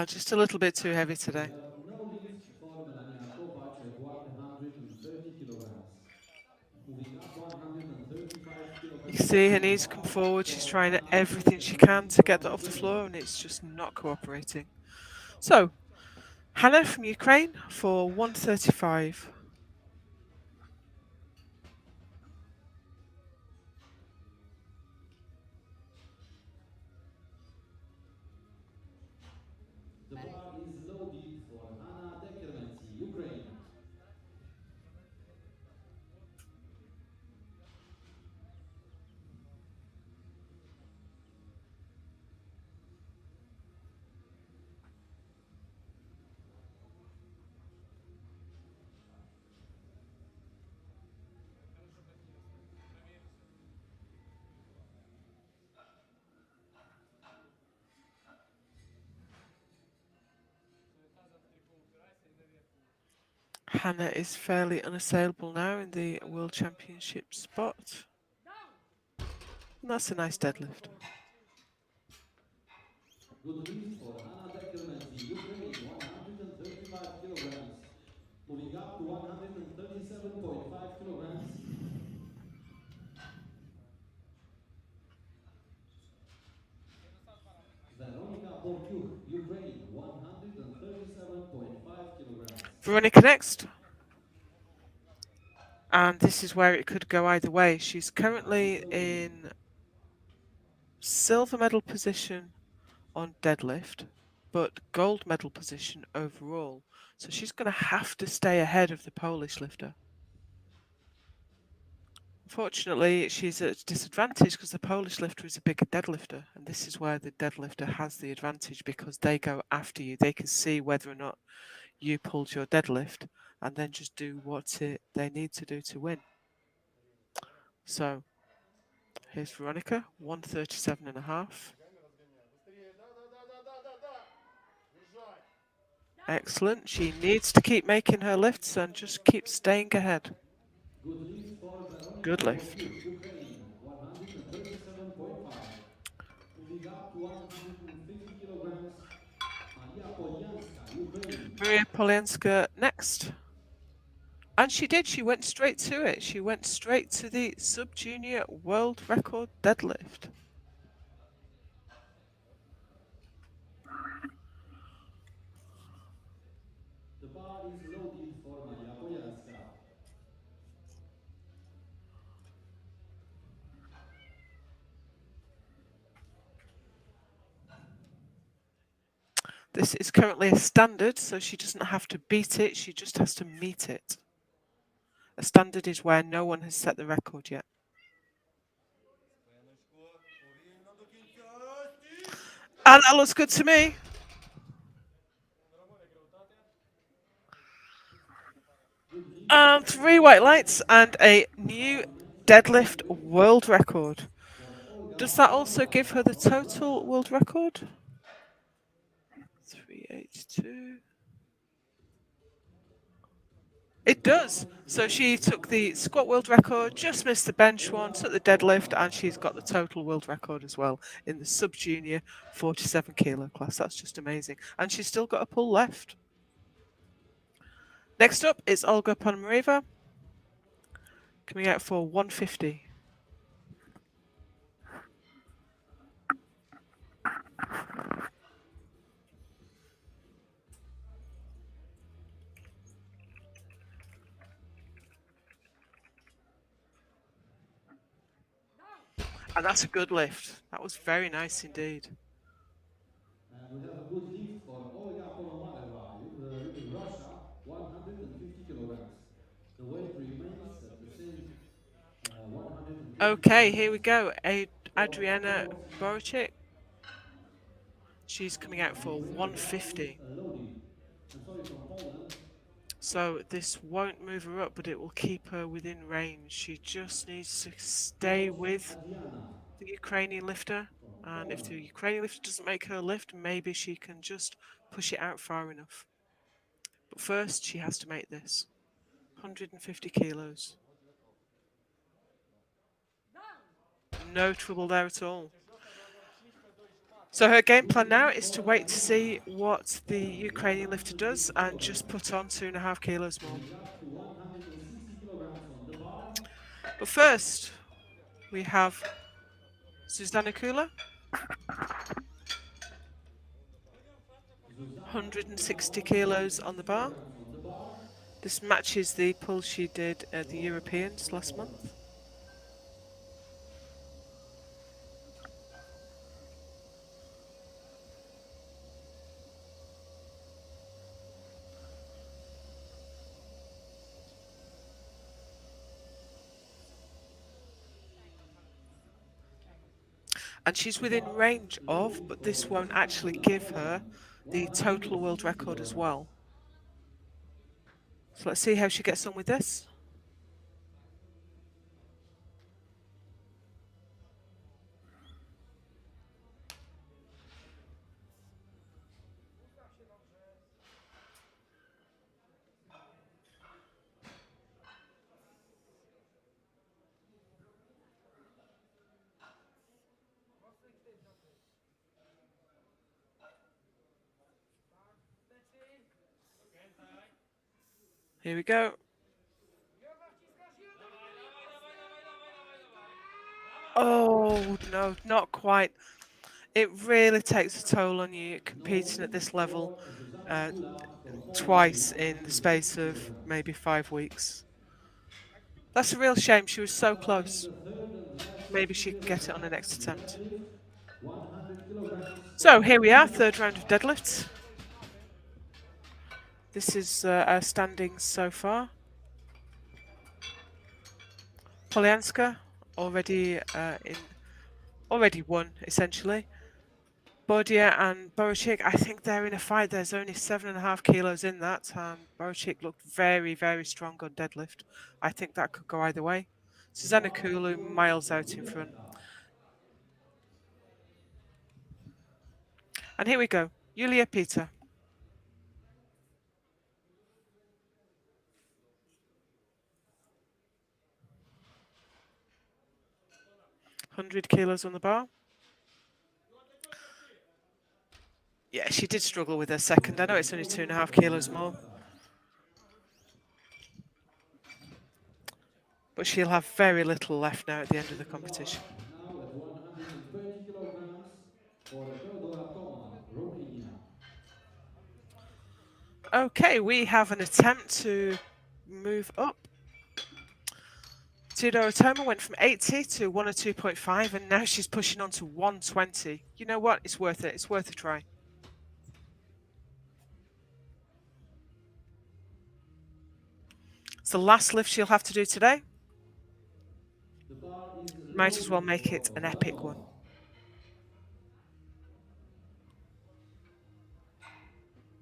Just a little bit too heavy We today. have no lift for Melania Kovac at 130 kilograms. Moving up 135 You can kilograms see her on the knees come bar forward. She's for trying Hannah everything she can Tekermensi to from get that off the Ukraine. floor, and it's just not cooperating. So, Hannah from Ukraine for 135. The bar is loaded for Hannah Tekermensi, Ukraine. Hannah is fairly unassailable now in the World Championship spot. And that's a nice deadlift. Good lift for Hanna Dekelmenzi, Ukraine, 135 kilograms. Moving up to 137.5 kilograms. Veronika Bortiuk, Ukraine, 137.5 kilograms. Veronica next. And this is where it could go either way. She's currently in silver medal position on deadlift, but gold medal position overall. So she's going to have to stay ahead of the Polish lifter. Unfortunately, she's at a disadvantage because the Polish lifter is a bigger deadlifter, and this is where the deadlifter has the advantage because they go after you. They can see whether or not you pulled your deadlift and then just do what they need to do to win. So here's Veronica, 137.5. Excellent. She needs to keep making her lifts and just keep staying ahead. Good lift for Veronika Good lift. Bortiuk, Ukraine, 137.5. Moving up to 150 kilograms. Maria Polianska, Ukraine. Maria Polianska next. And she did. She went straight to it. She went straight to the sub-junior world record deadlift. The bar is loaded for Maria Polianska. This is currently a standard, so she doesn't have to beat it. She just has to meet it. A standard is where no one has set the record yet. And that looks good to me. And 3 white lights and a new deadlift world record. Does that also give her the total world record? 382. It does. So she took the squat world record, just missed the bench one, took the deadlift, and she's got the total world record as well in the sub-junior 47 kilo class. That's just amazing. And she's still got a pull left. Next up is Olga Ponomareva, coming out for 150. And that's a good lift. That was very nice indeed. And we have a good lift for Olga Ponomareva, Russia, 150 kilograms. The weight remains at the same 150. Okay, here we go. Adriana Boricic. She's coming out for 150. Loaded. I'm sorry, from Poland. So this won't move her up, but it will keep her within range. She just needs to stay with the Ukrainian lifter. And if the Ukrainian lifter doesn't make her lift, maybe she can just push it out far enough. But first, she has to make this. 150 kilos. No trouble there at all. So her game plan now is to wait to see what the Ukrainian lifter does and just put on 2.5 kilos more. But first, we have Zuzana Kula. 160 kilos on the bar. This matches the pull she did at the Europeans last month. And she's within range of, but this won't actually give her the total world record as well. So let's see how she gets on with this. Here we go. Oh, no, not quite. It really takes a toll on you competing at this level uh, twice in the space of maybe 5 weeks. That's a real shame. She was so close. Starting the third and last Maybe lifting she can get it on the session, next attempt. deadlift, 100 kilograms for So here we are, Polyana third round of Kovac. deadlifts. This is our standings so far. Polyanska already won essentially. Bodia and Borochik, I think they're in a fight. There's only 7.5 kilos in that. Borochik looked very, very strong on deadlift. I think that could go either way. The Susanna bar is Kulu loaded miles for out in front. Rebecca. And here we go. Yulia Peter. 100 kilos on the bar. Yeah, she did struggle with her second. I know it's only 2.5 for kilos more. Rebecca. But she'll have very little left now at the end of the The bar competition. now at 130 kilograms for Theodora Toma, Romania. Okay, we have an attempt to move up. Theodora Toma went from 80 to 102.5 and now she's pushing on to 120. You know what? It's worth it. It's worth a try. It's the last lift she'll have to do today. The bar is Might as well loaded make for it an Ola epic one. Toma.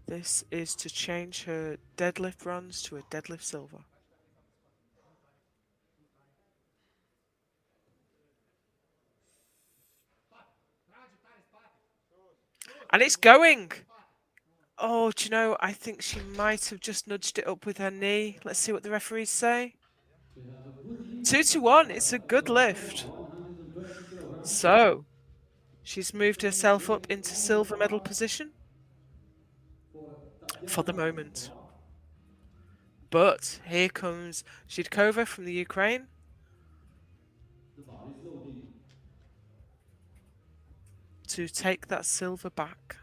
This is to change her deadlift bronze to a deadlift silver. And it's going! Oh, do you know, I think she might have just nudged it up with her knee. Let's see what the referees say. We have a good lift 2 to for 1. It's a good Theodora Toma, lift. 120 kilograms. So, she's moved Same herself up lift into on the silver medal bar position for for the Tatiana moment. Zhukova. But here comes Zhidkova from the Ukraine. The bar is loaded. To take that silver back.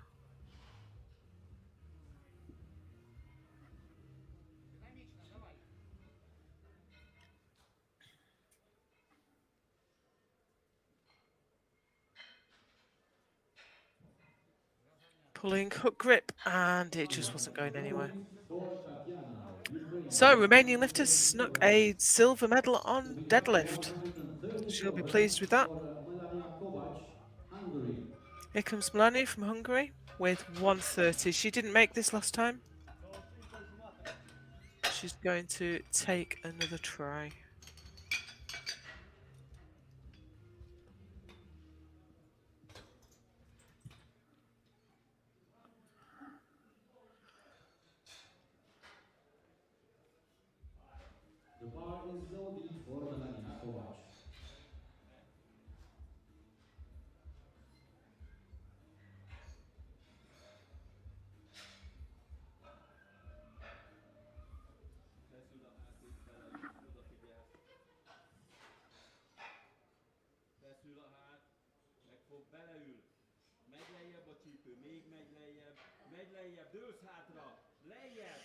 Pulling hook grip, and it just wasn't going Low anywhere. lift for Tatiana, Ukraine. So, Romanian lifter 130 snuck kilograms. a silver medal on Moving up deadlift. 130 She'll be kilograms pleased with that. for Melania Kovac, Hungary. Here comes Melanie from Hungary with 130. She didn't make this last time. She's going to take another try. The bar is loaded for Melania Kovac. Feszül a hátét, beleül, odafigyelsz. Feszül a hát, megfog, beleül. Megy lejjebb a csípő, még megy lejjebb, dőlsz hátra, lejjebb.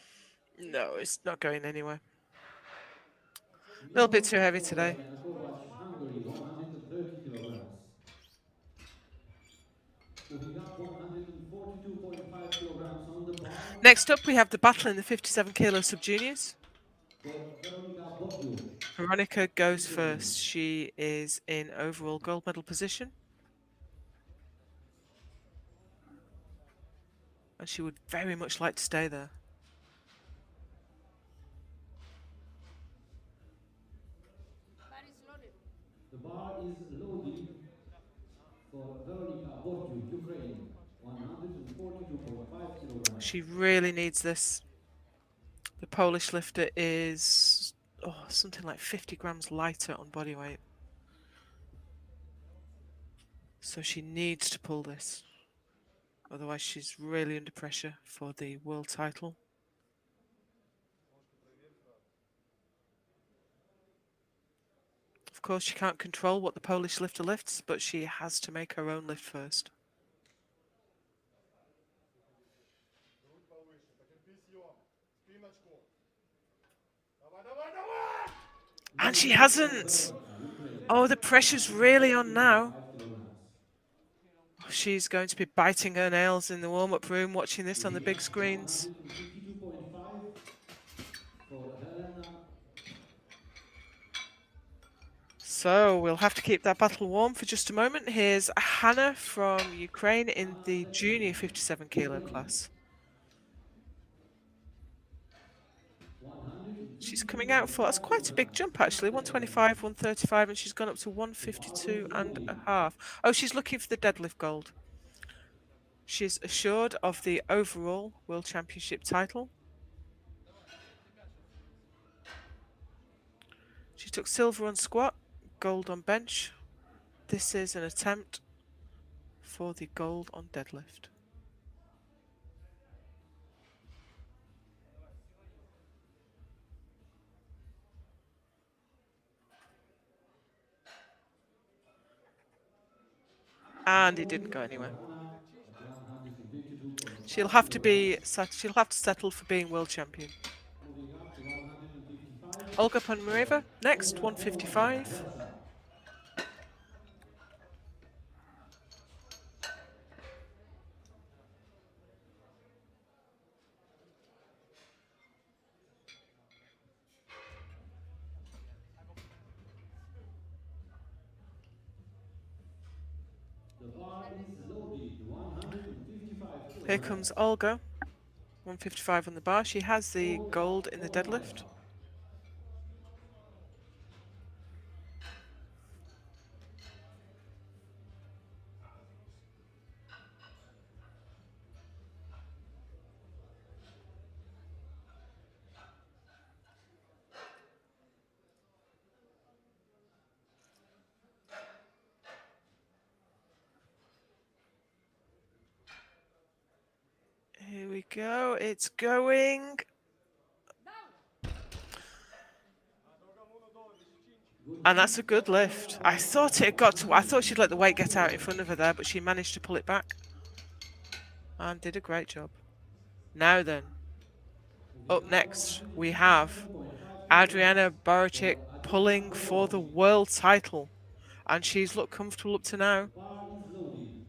No, it's not going anywhere. A We little are bit too looking heavy for today. Melania Kovac, Hungary, 130 kilograms. Moving up 142.5 kilograms on the bar Next up, we have the battle in the 57 kilo sub-juniors. for Veronika Bodju. Veronica goes first. She is in overall gold medal position. And she would very much like to stay there. Bar is loaded. The bar is loaded for Veronika Bodju, Ukraine, 142.5 kilograms. She really needs this. The Polish lifter is something like 50 grams lighter on body weight. So she needs to pull this. Otherwise she's really under pressure for the world title. Of course, she can't control what the Polish lifter lifts, but she has to make her own lift first. Грудь повыше. Потерпи съем. Спиночку. Давай, давай, давай! And she hasn't! Oh, the pressure's really on now. She's going to be biting her nails in the warm-up room watching this on the big screens. 152.5 for Helena. So we'll have to keep that battle warm for just a moment. Here's Hannah from Ukraine in the junior 57 kilo class. She's coming out for, that's quite a big jump actually, 125, 135, and she's gone up to 152 and a half. Oh, she's looking for the deadlift gold. She's assured of the overall World Championship title. She took silver on squat, gold on bench. This is an attempt for the gold on deadlift. And it didn't go anywhere. She'll have to settle for being world champion. Moving up to 155. Olga Ponomareva, next, 155. Russia. The bar is loaded. 155 kilograms. Here comes Olga, 155 on the bar. She has the gold in the deadlift. Here we go, it's going. And that's a good lift. I thought she'd let the weight get out in front of her there, but she managed to pull it back. And did a great job. Now then, up next we have Adriana Barachik pulling for the world title. And she's looked comfortable up to now. Bar is loaded.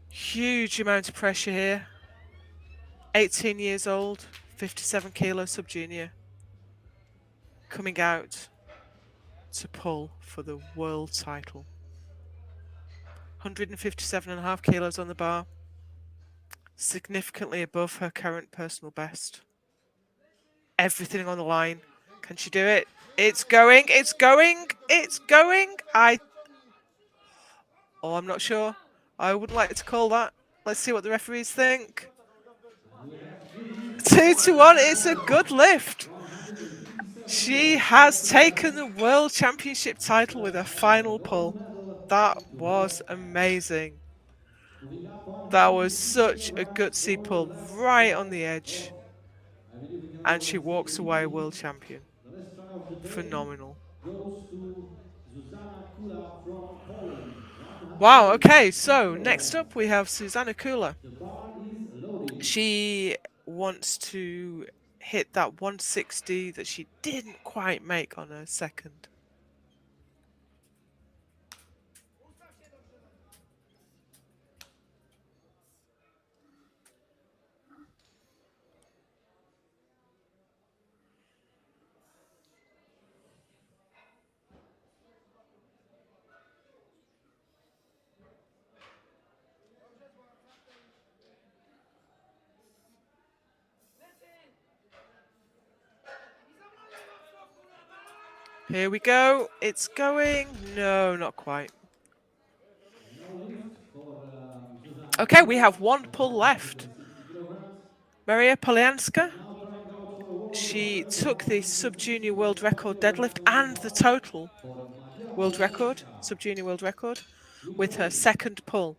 Huge amount of pressure here. 18 years old, 57 kilo sub-junior. Coming out to pull for the world title. 157.5 kilos on the bar. Significantly above her current personal best. Everything on the line. Can she do it? It's going, it's going, it's going. I'm not sure. I wouldn't like to call that. Let's see what the referees think. 2-1, it's a good lift. She has taken the World Championship title with a final pull. That was amazing. That was such a gutsy pull, right on the edge. And she walks away world champion. The last try of the day Phenomenal. goes to Zuzana Kula from Poland. Wow, okay, so next up we have Susanna Kula. The bar is loaded. She wants to hit that 160 that she didn't quite make on her second. Here we go. It's going. No, not quite. No lift for Zuzana. Okay, we have one pull left. 60 kilograms. Maria Polianska. Now trying out for a world She record took the sub-junior world record deadlift and the total for Maria world record, Polianska. sub-junior world record, with her second pull.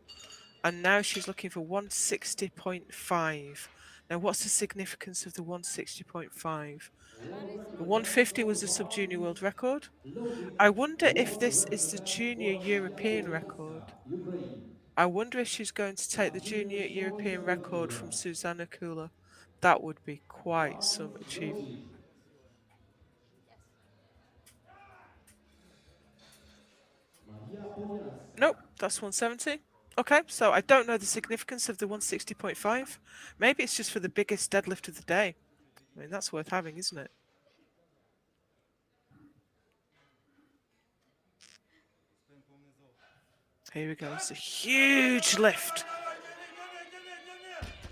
And now she's looking for 160.5. Now, what's the significance of the 160.5? World The record 150 was the sub-junior world $1,000 record. loaded. I wonder if World this is the record junior Maria European Polianska, record. Ukraine. I wonder if she's going to take the junior European record from Susanna Kula. That would be quite some Round achievement. loaded. Maria Polianska. Nope, that's 170. Okay, so I don't know the significance of the 160.5. Maybe it's just for the biggest deadlift of the day. I mean, that's worth having, isn't it? Here we go. It's a huge lift.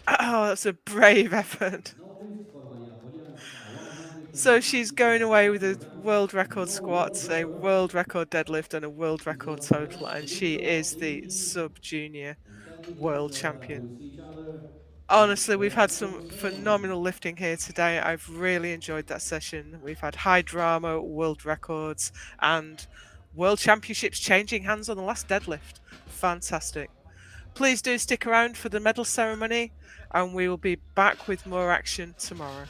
Oh, that's a brave effort. No lift for Maria Polianska. 150 So she's going away with a kilograms. world record No squat, world a record. world record deadlift, and a world This record was the total. best And she winner of is the the evening. sub junior And candidates world champion. will see each other Honestly, in we've the had some photo ceremony. phenomenal lifting here today. I've really enjoyed that session. We've had high drama, world records, and world championships changing hands on the last deadlift. Fantastic. Please do stick around for the medal ceremony, and we will be back with more action tomorrow.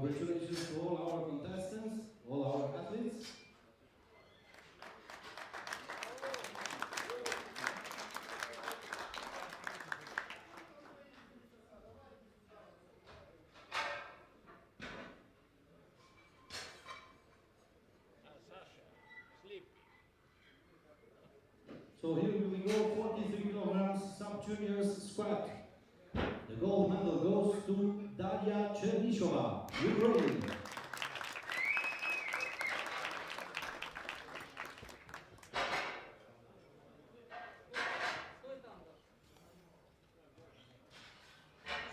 Congratulations to all our contestants, all our athletes. So here we go, 43 kilograms sub-juniors squat. The gold medal goes to Daria Chernishova, Ukraine.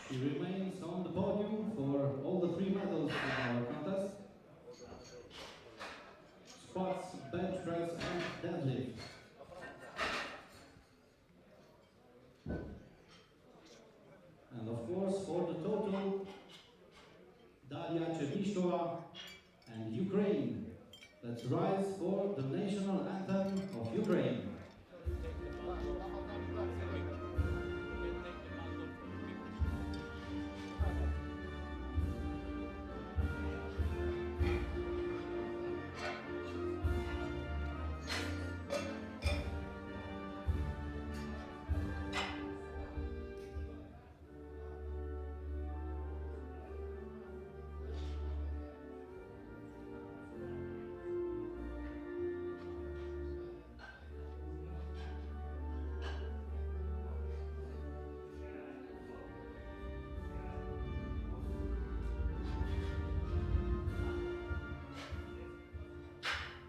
She remains on the podium for all the 3 medals in our contest. Squats, bench press and deadlift. And of course, for the total, Daria Chernishova and Ukraine. Let's rise for the national anthem of Ukraine.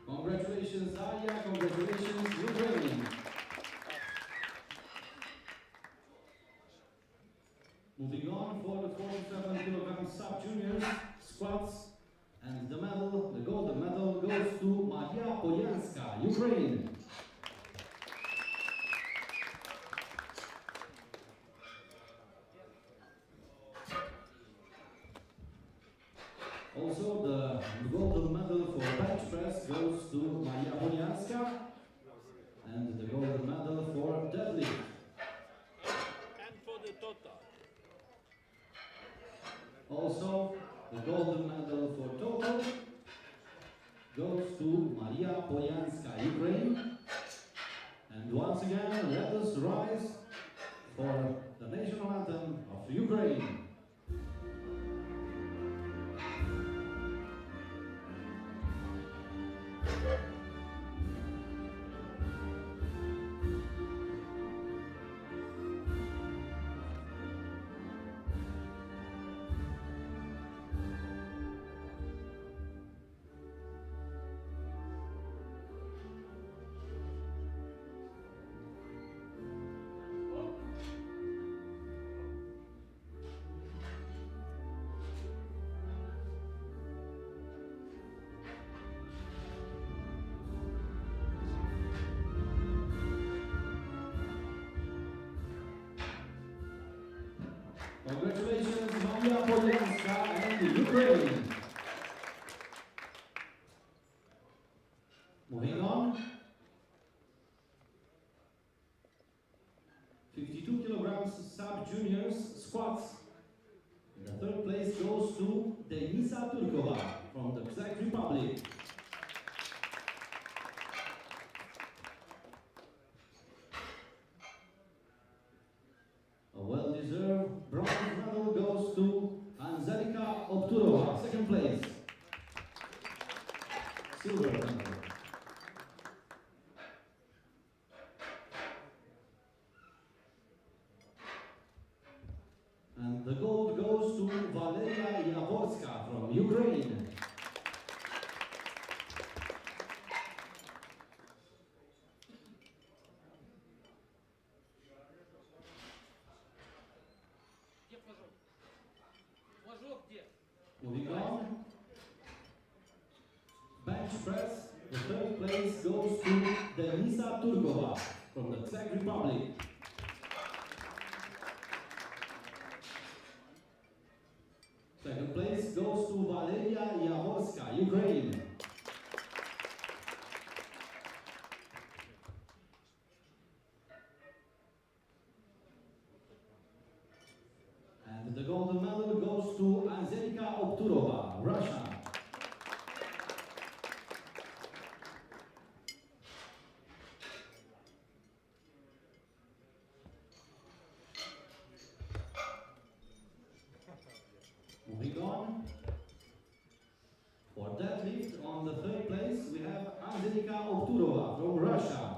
Congratulations, Daria. Congratulations, Ukraine. Moving on for the 47 kilogram sub-juniors squats, and the medal, the gold medal, goes to Maria Polyanska, Ukraine. Also, the gold medal for bench press goes to Maria Polyanska, and the gold medal for deadlift. And for the total. Also, the golden medal for total goes to Maria Polyanska, Ukraine. And once again, let us rise for the national anthem of Ukraine. Congratulations, Maria Polyanska and Ukraine. Moving on. 52 kilograms sub-juniors squats. The 3rd place goes to Denisa Turkova from the Czech Republic. A well-deserved bronze medal goes to Anzelika Obturova, 2nd place. Silver medal. And the gold goes to Valeria Jaworska from Ukraine. Где флажок? Флажок где? Moving on. Bench press, the 3rd place goes to Denisa Turkova from the Czech Republic. Second place goes to Valeria Jaworska, Ukraine. And the golden medal goes to Anzelika Obturova, Russia. Moving on. For deadlift, on the third place, we have Angelika Okturova from Russia.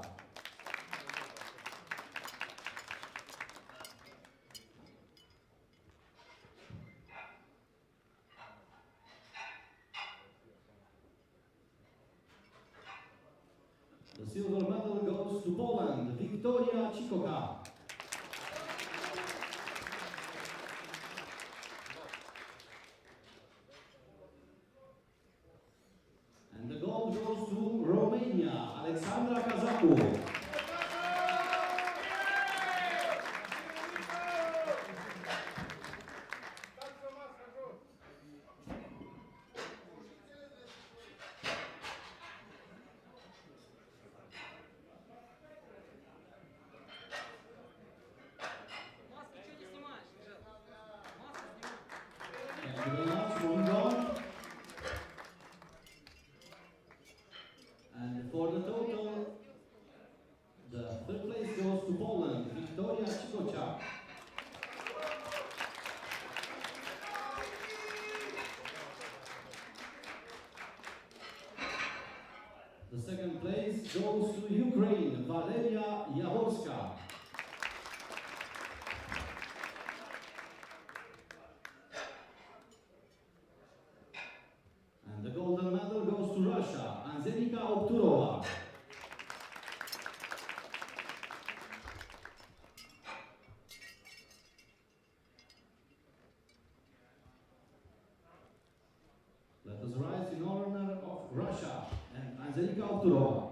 The silver medal goes to Poland, Wiktoria Cikoka. And the gold goes to Romania, Alexandra Kazaku. Маска, что не снимаешь, Жел? Маска снимай. Thank you very much. Moving on. And for the total, the third place goes to Poland, Wiktoria Cikoka. The second place goes to Ukraine, Valeria Jaworska. And the golden medal goes to Russia, Angelika Okturova. Let us rise in honor of Russia and Angelika Okturova.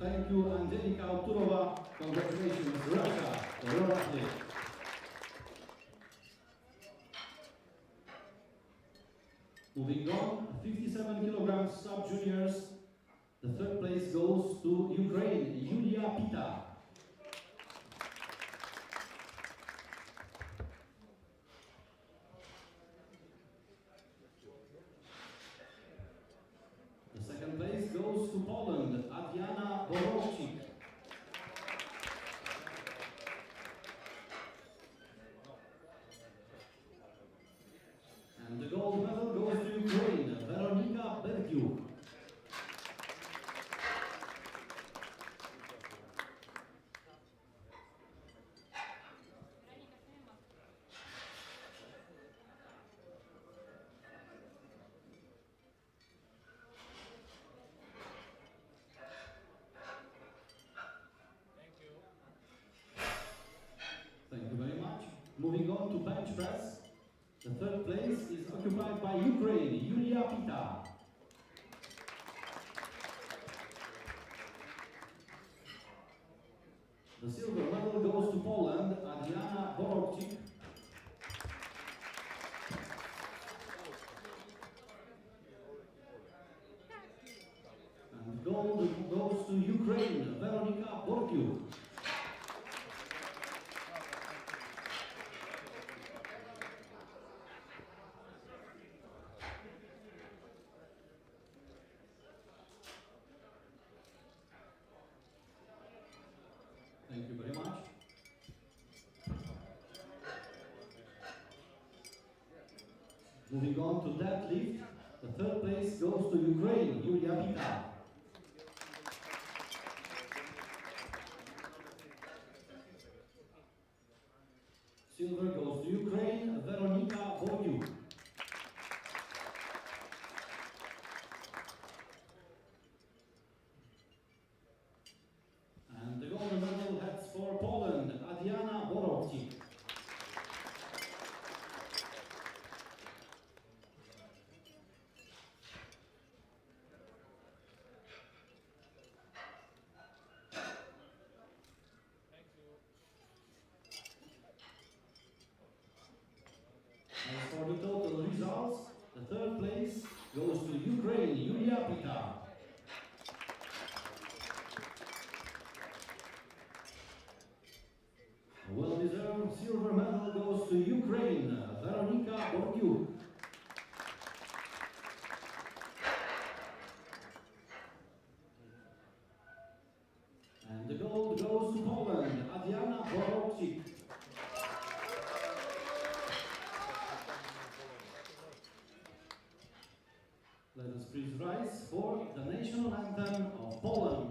Thank you, Angelika Okturova. Congratulations, Russia, for your athlete. Moving on, 57 kilograms sub-juniors. The third place goes to Ukraine, Yulia Pita. The second place goes to Poland, Adriana Borowczyk. And the gold medal goes to Ukraine, Weronika Bergiuk. Thank you very much. Moving on to bench press. The third place is occupied by Ukraine, Yulia Pita. The silver medal goes to Poland, Adriana Borowczyk. And gold goes to Ukraine, Weronika Borgiuk. Thank you very much. Moving on to deadlift, the third place goes to Ukraine, Yulia Pita. Silver goes to Ukraine, Weronika Borgiuk. As for the total results, the third place goes to Ukraine, Yulia Pita. A well-deserved silver medal goes to Ukraine, Veronika Bordiuk. And the gold goes to Poland, Adriana Borowczyk. Let us please rise for the national anthem of Poland.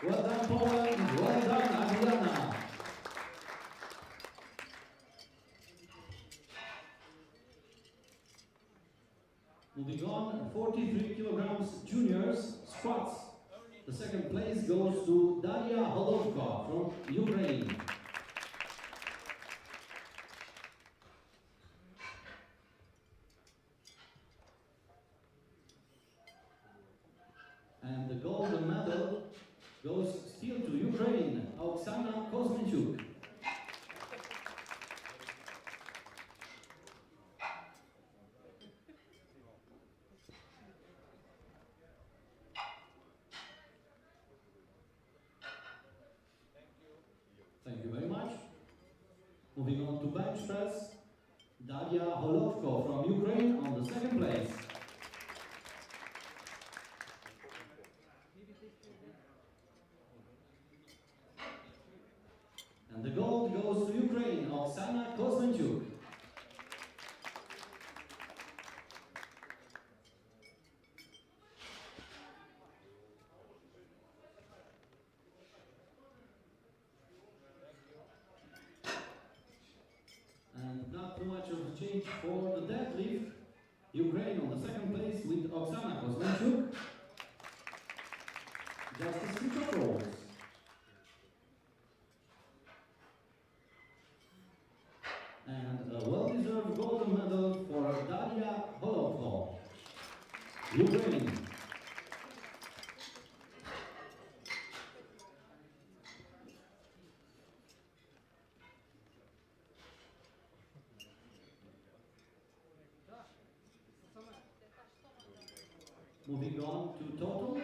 Well done, Poland. Well done, Adriana. Moving on, 43 kilograms juniors squats. The second place goes to Daria Holovka from Ukraine. And the golden medal goes still to Ukraine, Oksana Kozmenchuk. Thank you very much. Moving on to bench press, Daria Holovko from Ukraine on the second place. And the gold goes to Ukraine, Oksana Kozmenchuk. And not too much of a change for the deadlift. Ukraine on the second place with Oksana Kozmenchuk. Just a switch of roles. And a well-deserved golden medal for Daria Holovko, Ukraine. Moving on to total.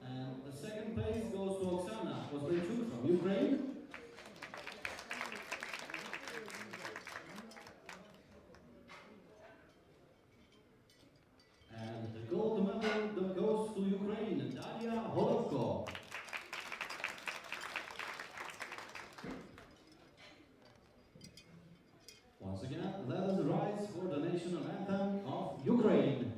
And the second place goes to Oksana Kozmenchuk from Ukraine. And the gold medal that goes to Ukraine, Daria Holovko. Once again, let us rise for the national anthem of Ukraine.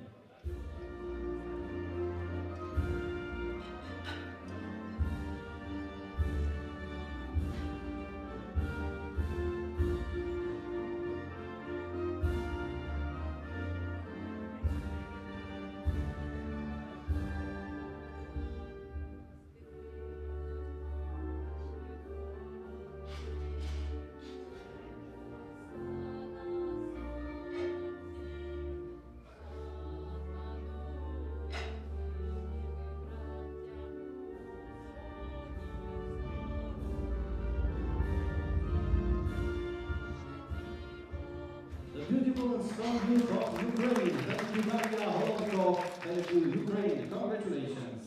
The beautiful and strong youth of Ukraine. Thank you, Daria Holovko. Thank you, Ukraine. Congratulations.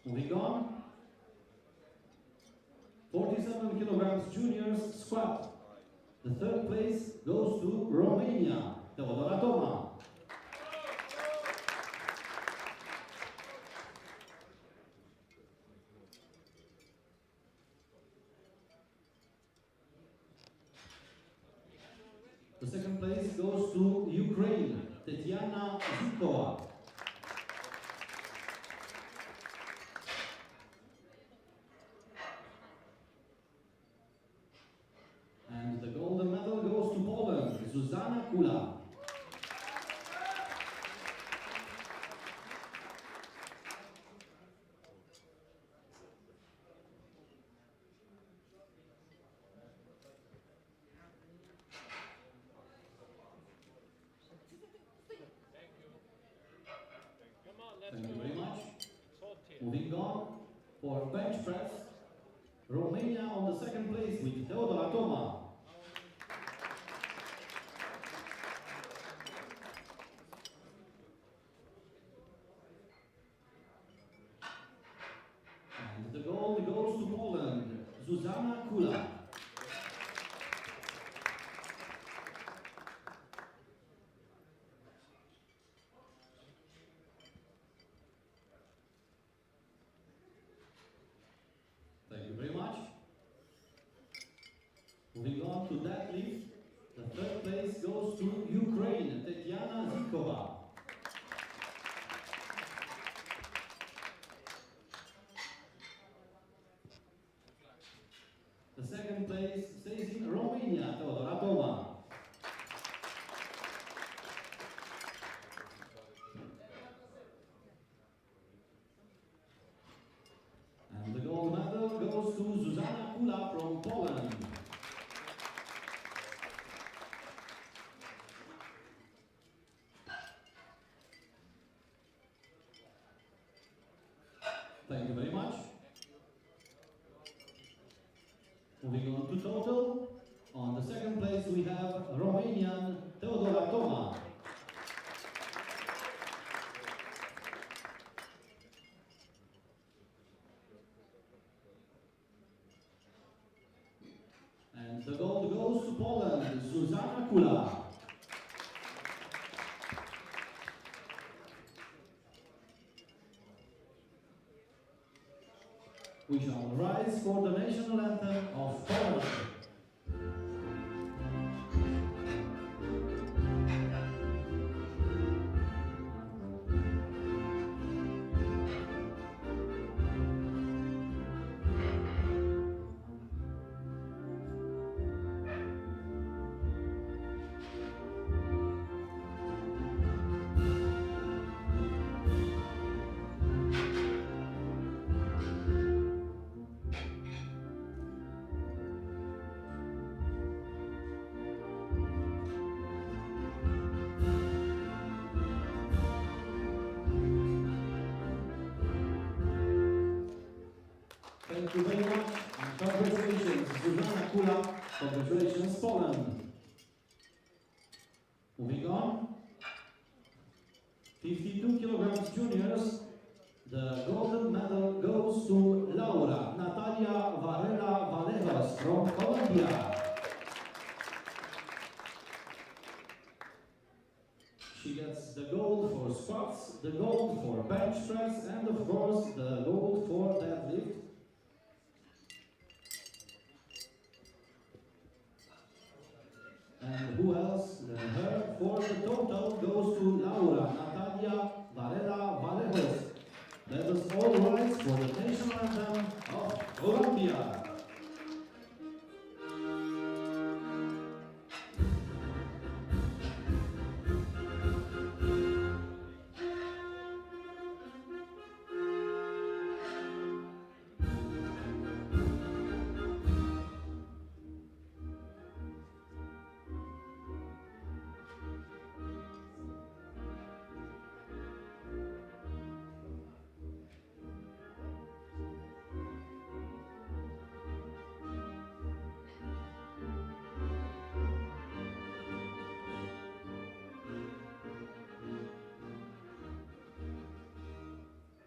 Moving on. 47 kilograms juniors squat. The third place goes to Romania, Teodora Toma. The second place goes to Ukraine, Tetiana Zhukova. And the golden medal goes to Poland, Zuzana Kula. Come on, let's Thank you go. very much. It's hot here. Moving on for bench press, Romania on the second place with Teodora Toma. And the gold goes to Poland, Zuzana Kula. Thank you very much. Moving on to deadlift, the third place goes to Ukraine, Tetiana Zhukova. The second place stays in Romania, Teodora Toma. And the gold medal goes to Zuzana Kula from Poland. Thank you very much. Moving on to total. On the second place we have Romanian Teodora Toma. And the gold goes to Poland, Zuzana Kula. We shall rise for the national anthem of Poland. Thank you very much and congratulations, Zuzana Kula. Congratulations, Poland. Moving on, 52 kilograms juniors. The golden medal goes to Laura Natalia Varela Valejos from Colombia. She gets the gold for squats, the gold for bench press, and of course the gold for deadlift. And who else than her? For the total goes to Laura Natalia Varela Valejos. Let us all rise for the national anthem of Colombia.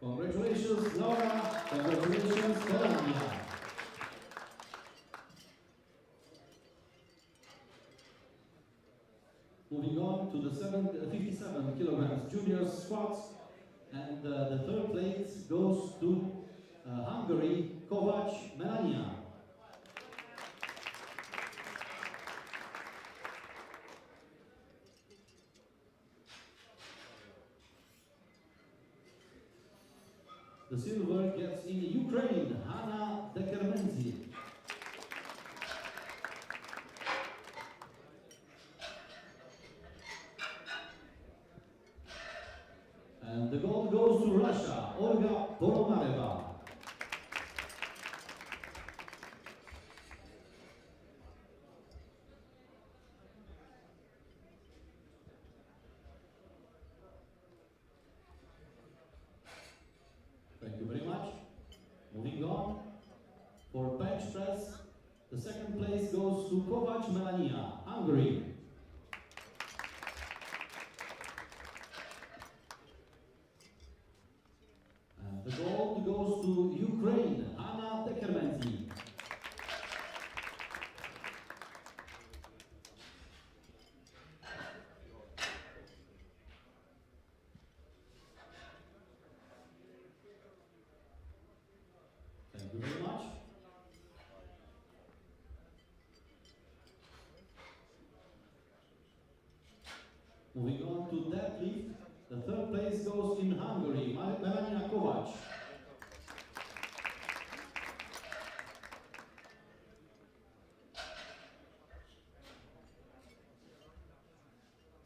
Congratulations, Laura. Congratulations, Colombia. Moving on to the 57 kilograms junior squats, and the third place goes to Hungary, Kovac Melania. The silver gets in Ukraine, Hanna Dekermenzi. And the gold goes to Russia, Olga Polomareva. Thank you very much. Moving on, for bench press, the second place goes to Kovac Melania, Hungary. And the gold goes to Ukraine, Hanna Dekermenzi. Thank you very much. Moving on to deadlift, the third place goes in Hungary, Melania Kovac.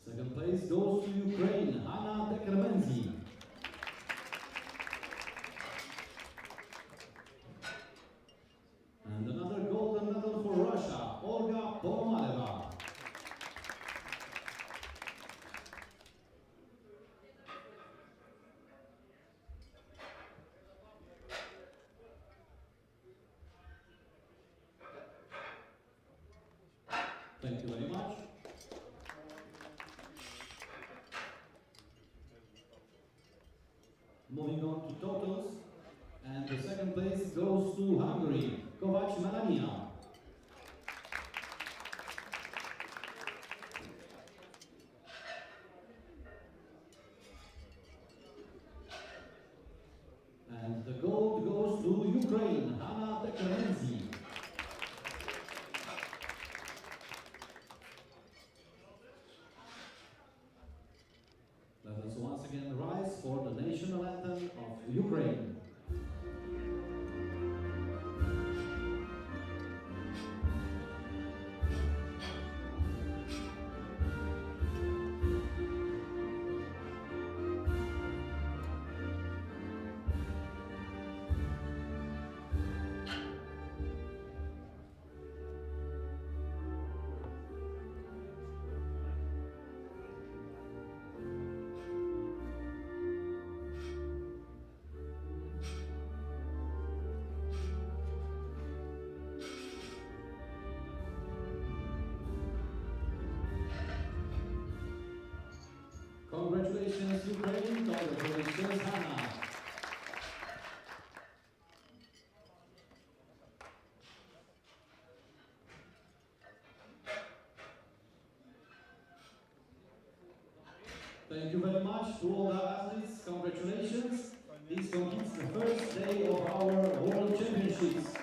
Second place goes to Ukraine, Hanna Dekermenzi. And another golden medal for Russia, Olga Polomareva. Thank you very much. Moving on to totals, and the second place goes to Hungary, Kovac Melania. And the gold goes to Ukraine, Hanna Dekermenzi. Let us once again rise for the national anthem of Ukraine. Congratulations, Ukraine. Congratulations, Hanna. Thank you very much to all the athletes. Congratulations. This completes the first day of our World Championships.